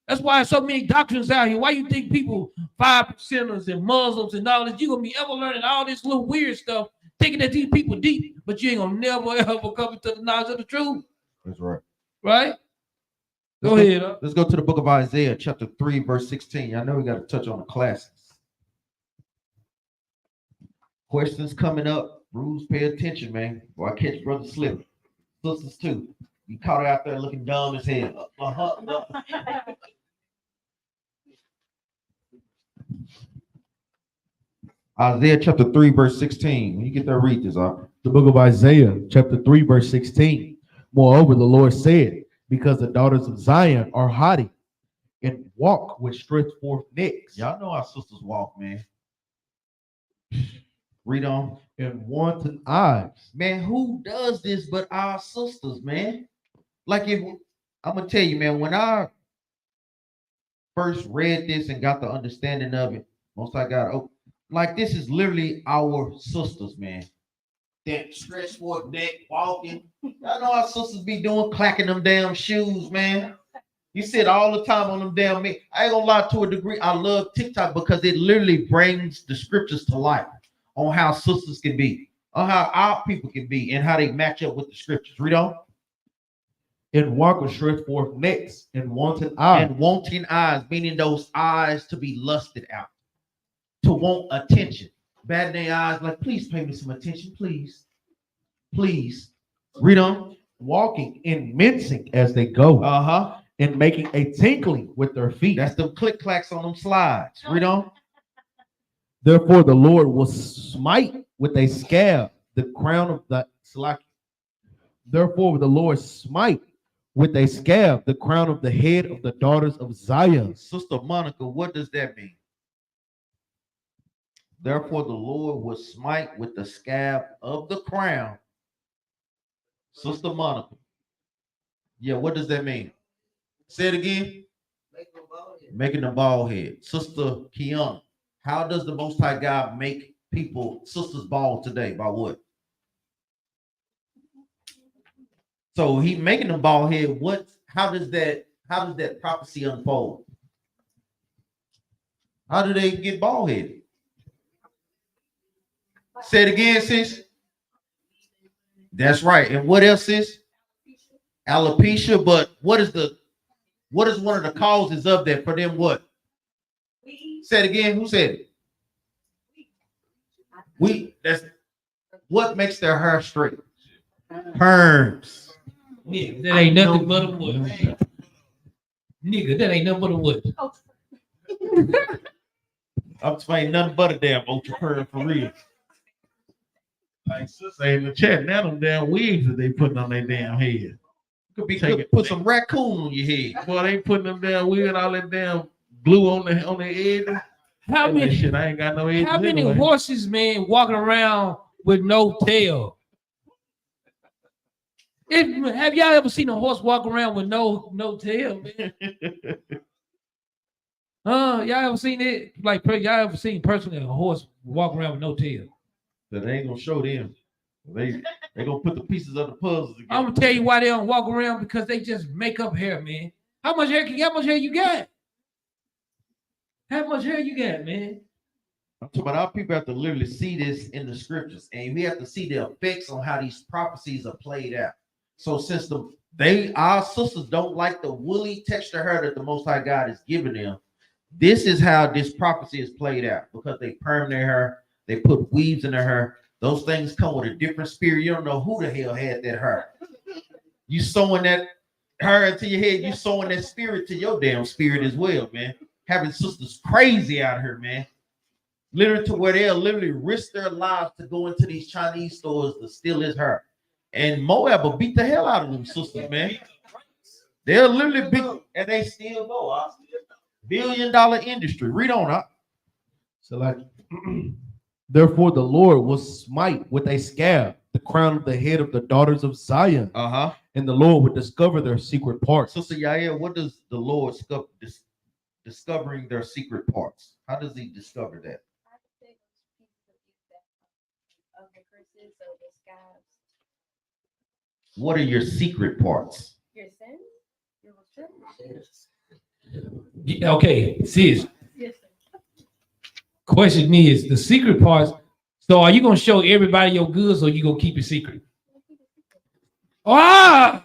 That's why so many doctrines out here. Why you think people 5%ers and Muslims and all this? You're gonna be ever learning all this little weird stuff, thinking that these people deep, but you ain't gonna never ever come into the knowledge of the truth. That's right. Right? Go ahead. Let's go to the book of Isaiah, chapter 3, verse 16. I know we got to touch on the classics. Questions coming up. Rules, pay attention, man. Or I catch brother slipping. Sisters too. You caught her out there looking dumb as hell. Isaiah chapter 3, verse 16. When you get there, read this up. The book of Isaiah, chapter 3, verse 16. Moreover, the Lord said, because the daughters of Zion are haughty and walk with stretched forth necks. Y'all know our sisters walk, man. Read on. And wanton eyes. Man, who does this but our sisters, man? Like, if I'm gonna tell you, man, when I first read this and got the understanding of it, most I got, like, this is literally our sisters, man. That stretch forth neck, walking. Y'all know our sisters be doing, clacking them damn shoes, man. You sit all the time on them damn men. I ain't gonna lie, to a degree, I love TikTok because it literally brings the scriptures to life on how sisters can be, on how our people can be, and how they match up with the scriptures. Read on. And walk with stretched forth necks and wanton eyes. And wanting eyes, meaning those eyes to be lusted out, to want attention. Bad their eyes, like, please pay me some attention, please. Please. Read on. Walking and mincing as they go. And making a tinkling with their feet. That's the click clacks on them slides. Read on. Therefore, the Lord will smite with a scab the crown of the Salaki. Therefore, the Lord smite with a scab the crown of the head of the daughters of Zion. Sister Monica, what does that mean? Therefore, the Lord will smite with the scab of the crown. Sister Monica. Yeah, what does that mean? Say it again. Make them bald head. Making the bald head. Sister Kiana, how does the Most High God make people, sisters bald today? By what? So he making them bald head. What? How does that prophecy unfold? How do they get bald headed? Say it again, sis. That's right. And what else is? Alopecia. But what is one of the causes of that for them? What? Say it again. Who said it? That's what makes their hair straight. Perms. Yeah, that ain't nothing but a wood. Nigga, that ain't nothing but a wood. I'm saying nothing but a damn ultra perm for real. Like sister in the chat, now them damn wigs that they putting on their damn head. Could be good. Put some raccoon on your head. Boy, they putting them damn wig and all that damn glue on their head. How many shit? I ain't got no edges. How many anyway. horses, man, walking around with no tail? Have y'all ever seen a horse walk around with no tail, man? Y'all ever seen it? Like, y'all ever seen personally a horse walk around with no tail? But they ain't gonna show them. They gonna put the pieces of the puzzle together. I'm gonna tell you why they don't walk around, because they just make up hair, man. How much hair you got? How much hair you got, man? I'm talking about our people have to literally see this in the scriptures, and we have to see the effects on how these prophecies are played out. So since our sisters don't like the woolly texture hair that the Most High God is giving them, this is how this prophecy is played out, because they perm their hair, they put weaves in their hair. Those things come with a different spirit. You don't know who the hell had that hair. You sewing that hair into your head, you sewing that spirit to your damn spirit as well, man. Having sisters crazy out here, man. Literally to where they'll literally risk their lives to go into these Chinese stores to steal his hair. And Moab will beat the hell out of them sisters, man. They'll literally beat, and they still go. $1 billion industry. Read on up. So like, therefore the Lord will smite with a scab the crown of the head of the daughters of Zion, and the Lord will discover their secret parts. Sister Yael, what does the Lord discovering their secret parts? How does he discover that? What are your secret parts? Your sins? Your sins? Okay, sis. Yes, sir. Question is the secret parts. So are you gonna show everybody your goods, or you gonna keep it secret? Ah,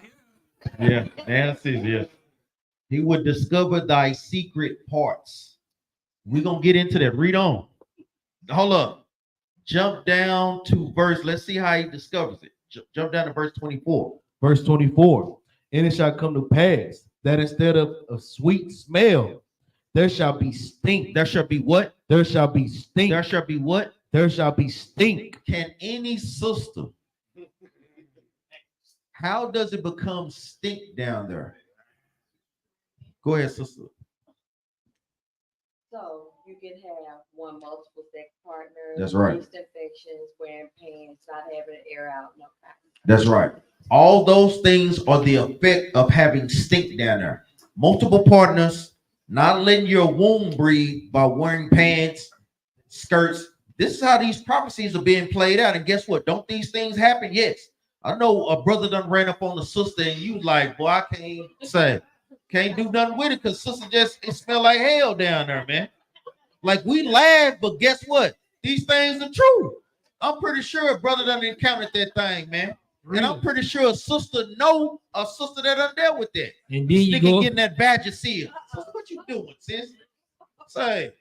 Yeah, answer is yes. He would discover thy secret parts. We're gonna get into that. Read on. Hold up. Jump down to verse. Let's see how he discovers it. Jump down to verse 24. Verse 24. And it shall come to pass that instead of a sweet smell, there shall be stink. There shall be what? There shall be stink. There shall be what? There shall be stink. Can any sister, how does it become stink down there? Go ahead, sister. So you can have one multiple sex partner. That's right. Yeast infections, wearing pants, not having an air out, no kind. That's right. All those things are the effect of having stink down there. Multiple partners, not letting your womb breathe by wearing pants, skirts. This is how these prophecies are being played out. And guess what? Don't these things happen? Yes. I know a brother done ran up on the sister and you like, boy, I can't do nothing with it because sister it smell like hell down there, man. Like we laugh, but guess what? These things are true. I'm pretty sure a brother done encountered that thing, man. Really? And I'm pretty sure a sister know a sister that done dealt with that. And then you go getting that badge of seal. So what you doing, sis? Say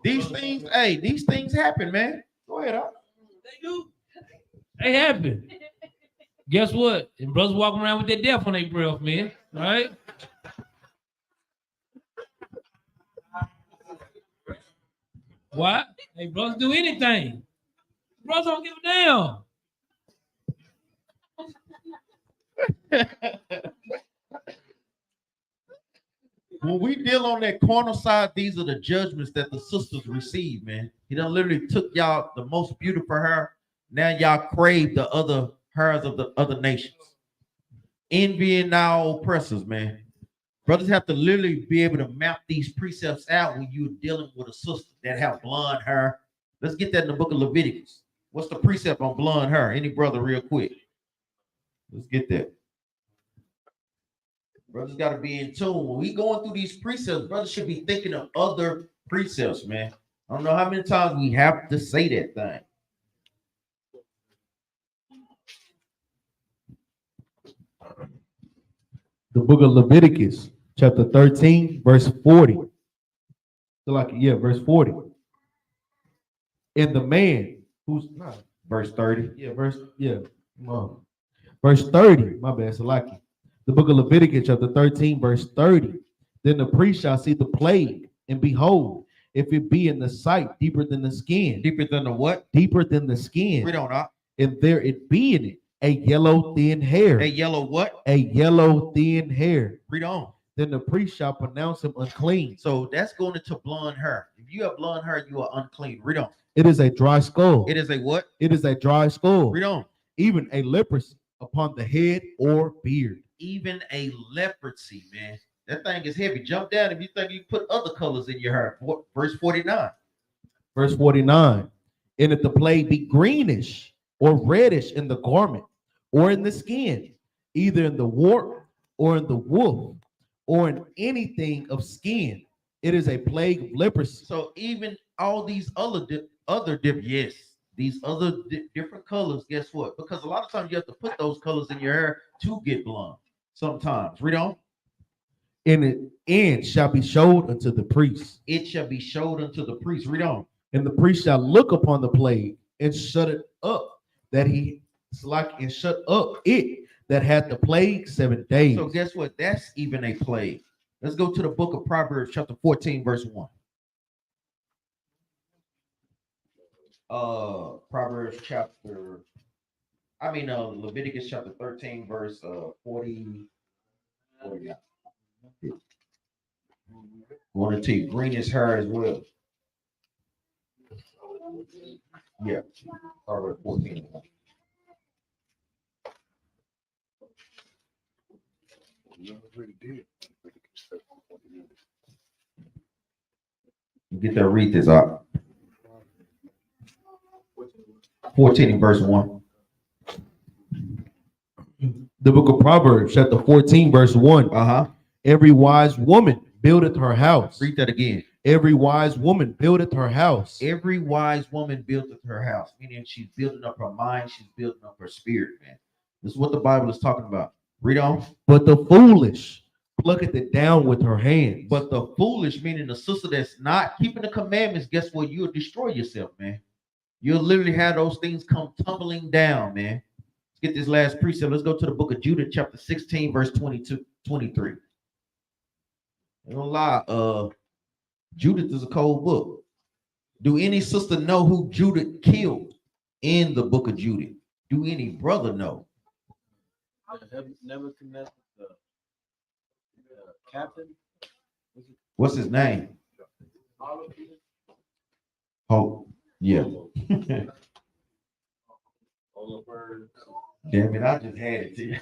these things happen, man. Go ahead, huh? They do. They happen. Guess what? And brothers walking around with that death on their breath, man. All right. What? Hey, brothers do anything. Brothers don't give a damn. When we deal on that corner side, these are the judgments that the sisters receive, man. He done literally took y'all the most beautiful hair. Now y'all crave the other hairs of the other nations. Envying our oppressors, man. Brothers have to literally be able to map these precepts out when you're dealing with a sister that have blonde hair. Let's get that in the book of Leviticus. What's the precept on blonde hair? Any brother, real quick. Let's get that. Brothers got to be in tune. When we going through these precepts, brothers should be thinking of other precepts, man. I don't know how many times we have to say that thing. The book of Leviticus, chapter 13, verse 40. So like, yeah, verse 40. And the man who's not Verse 30. yeah, verse 30. My bad, Salaki. The book of Leviticus, chapter 13, verse 30. Then the priest shall see the plague, and behold, if it be in the sight deeper than the skin, Deeper than the what? deeper than the skin, We don't know. and there it be in it a yellow thin hair, A yellow what? a yellow thin hair, Read on. then the priest shall pronounce him unclean. So that's going into blonde hair. If you have blonde hair, you are unclean. Read on. It is a dry skull. It is a what? It is a dry skull, Read on. even a leprosy upon the head or beard. Even a leprosy, man. That thing is heavy. Jump down if you think you put other colors in your hair. Verse 49. Verse 49. And if the plague be greenish or reddish in the garment or in the skin, either in the wart or in the woof or in anything of skin, it is a plague of leprosy. So even all these different colors, guess what? Because a lot of times you have to put those colors in your hair to get blonde. Sometimes. Read on. And it and shall be showed unto the priest. It shall be showed unto the priest. Read on. And the priest shall look upon the plague and shut it up, and shut up it that had the plague 7 days. So guess what? That's even a plague. Let's go to the book of Proverbs, chapter 14, verse 1. Leviticus chapter 13, verse 40. Want to tell you, green is hair as well. Yeah, Proverbs 14. You get that, read this out. 14 and verse 1. The book of Proverbs, chapter 14, verse 1. Every wise woman buildeth her house. Read that again. Every wise woman buildeth her house. Every wise woman buildeth her house, meaning she's building up her mind, she's building up her spirit, man. This is what the Bible is talking about. Read on. But the foolish plucketh it down with her hands. But the foolish, meaning the sister that's not keeping the commandments, guess what? You'll destroy yourself, man. You'll literally have those things come tumbling down, man. Let's get this last precept. Let's go to the book of Judah, chapter 16, verse 22, 23. I don't lie, Judith is a cold book. Do any sister know who Judith killed in the book of Judith? Do any brother know? Nebuchadnezzar, the captain. What's his name? Oh, yeah. Damn it, I just had it to you.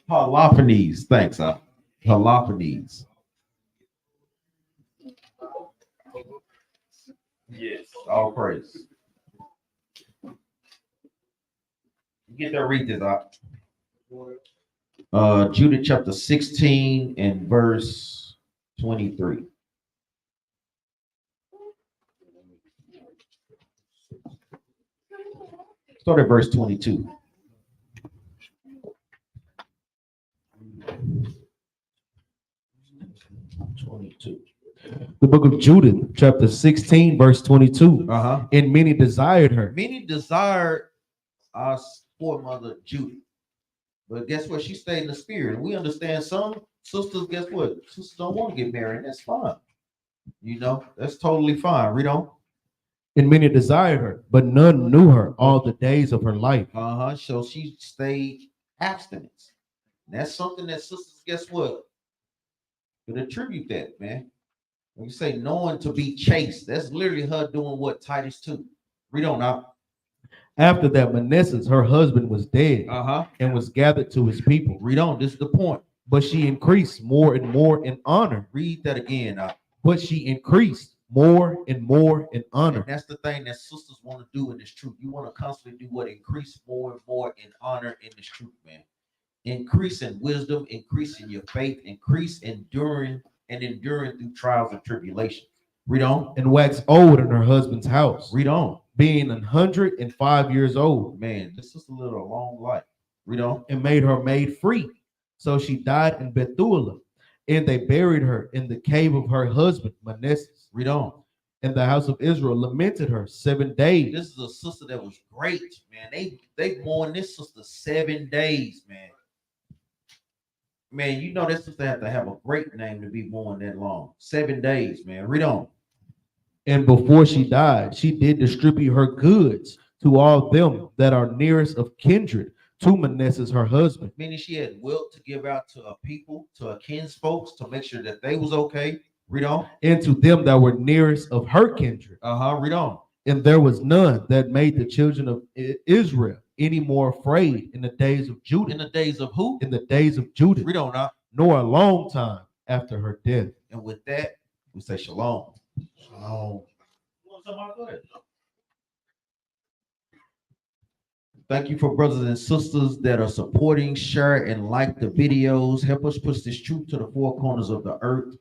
Holofernes, thanks, Holofernes. Yes, all praise. You get that, read this out. Judah chapter 16 and verse 23. Start at verse 22. The book of Judith, chapter 16, verse 22. And many desired her. Many desired our foremother Judith. But guess what? She stayed in the spirit. And we understand some sisters, guess what? Sisters don't want to get married. That's fine. You know, that's totally fine. Read on. And many desired her, but none knew her all the days of her life. So she stayed abstinence. That's something that sisters, guess what? Could attribute that, man. When you say knowing to be chaste, that's literally her doing what Titus 2. Read on now. After that, Manasseh, her husband, was dead Uh-huh. and was gathered to his people. Read on. This is the point. But she increased more and more in honor. Read that again now. But she increased more and more in And honor. that's the thing that sisters want to do in this truth. You want to constantly do what? Increase more and more in honor in this truth, man. Increase in wisdom, increase in your faith, increase enduring through trials and tribulations. Read on. And waxed old in her husband's house, Read on. being 105 years old, Man, this is a little long life. Read on. and made her maid free. So she died in Bethuelah, and they buried her in the cave of her husband Manasseh. Read on. And the house of Israel lamented her 7 days. This is a sister that was great, man. They mourned this sister 7 days, man. Man, you know that sister had to have a great name to be mourned that long. 7 days, man. Read on. And before she died, she did distribute her goods to all them that are nearest of kindred to Manasseh her husband. Meaning she had wealth to give out to her people, to her kinsfolks, to make sure that they was okay. Read on. And to them that were nearest of her kindred. Read on. And there was none that made the children of Israel any more afraid in the days of Judah. In the days of who? In the days of Judah. Read on now. Nor a long time after her death. And with that, we say shalom. Shalom. Thank you for brothers and sisters that are supporting, share, and like the videos. Help us push this truth to the four corners of the earth.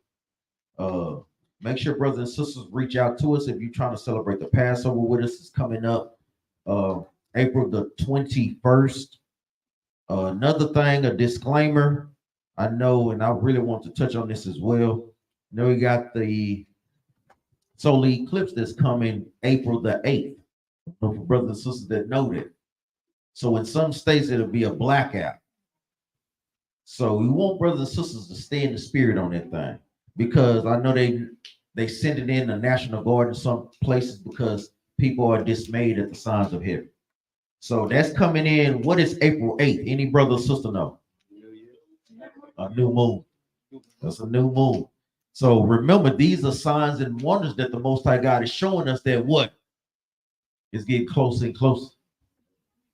Make sure brothers and sisters reach out to us if you're trying to celebrate the Passover with us. It's coming up April the 21st. Another thing, a disclaimer. I know, and I really want to touch on this as well. I know we got the solar eclipse that's coming April the 8th. For brothers and sisters that know that. So in some states, it'll be a blackout. So we want brothers and sisters to stay in the spirit on that thing, because I know they send it in the National Guard in some places because people are dismayed at the signs of heaven. So that's coming in. What is April 8th? Any brother or sister know? A new moon. That's a new moon. So remember, these are signs and wonders that the Most High God is showing us that what is getting closer and closer.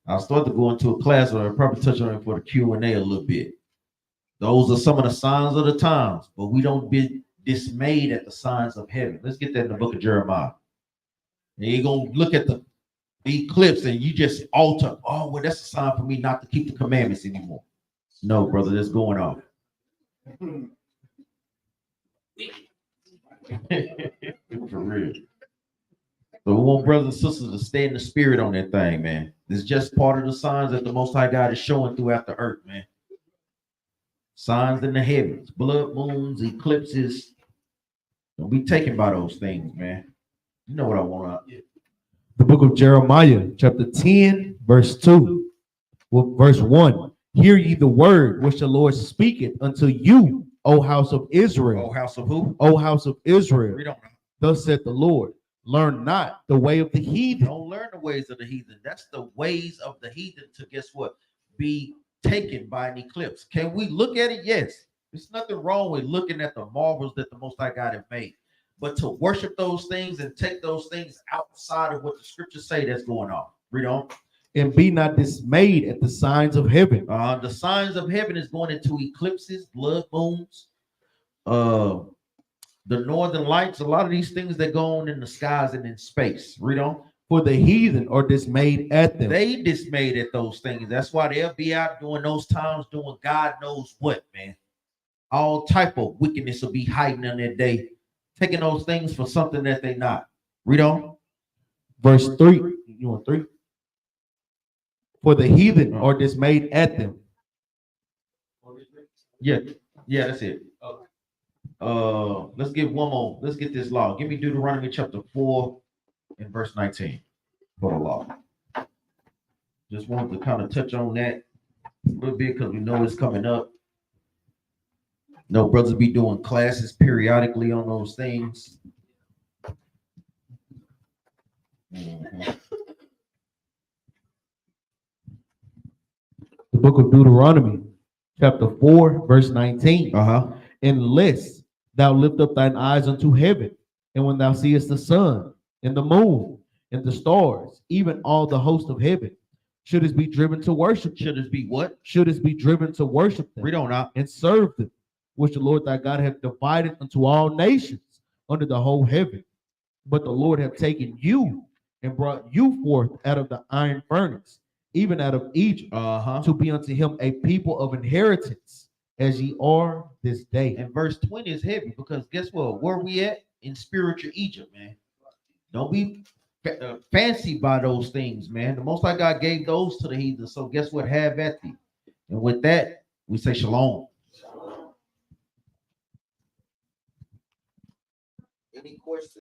I'll start to go into a class, or I'll probably touch on it for the Q&A a little bit. Those are some of the signs of the times, but we don't be dismayed at the signs of heaven. Let's get that in the book of Jeremiah. And you're going to look at the eclipse and you just alter. Oh, well, that's a sign for me not to keep the commandments anymore. No, brother, that's going off. For real. So we want brothers and sisters to stay in the spirit on that thing, man. It's just part of the signs that the Most High God is showing throughout the earth, man. Signs in the heavens, blood moons, eclipses. Don't be taken by those things, man. You know what I want out. The book of Jeremiah, chapter 10, verse 2. Well, verse 1. Hear ye the word which the Lord speaketh unto you, O house of Israel. Oh, house of who? O house of Israel. We don't know. Thus saith the Lord. Learn not the way of the heathen. Don't learn the ways of the heathen. That's the ways of the heathen to, guess what? Be taken by an eclipse. Can we look at it? Yes. There's nothing wrong with looking at the marvels that the Most High God has made. But to worship those things and take those things outside of what the scriptures say, that's going on. Read on. And be not dismayed at the signs of heaven. The signs of heaven is going into eclipses, blood moons, the northern lights, a lot of these things that go on in the skies and in space. Read on. For the heathen are dismayed at them. They dismayed at those things. That's why they'll be out during those times doing God knows what, man. All type of wickedness will be hiding on that day, taking those things for something that they're not. Read on. Verse 3. You want 3? For the heathen are dismayed at them. Yeah, that's it. Let's get one more. Let's get this law. Give me Deuteronomy chapter 4 and verse 19 for the law. Just wanted to kind of touch on that a little bit because we know it's coming up. No, brothers be doing classes periodically on those things. The book of Deuteronomy, chapter 4, verse 19. Unless Thou lift up thine eyes unto heaven, and when thou seest the sun and the moon and the stars, even all the host of heaven, shouldest be driven to worship. Should it be what? Shouldest be driven to worship them Read on out. and serve them, which the Lord thy God hath divided unto all nations under the whole heaven. But the Lord hath taken you and brought you forth out of the iron furnace, even out of Egypt, to be unto him a people of inheritance, as ye are this day. And verse 20 is heavy because guess what? Where we at? In spiritual Egypt, man. Don't be fancy by those things, man. The Most High God gave those to the heathen. So guess what? Have at thee. And with that, we say shalom. Any questions?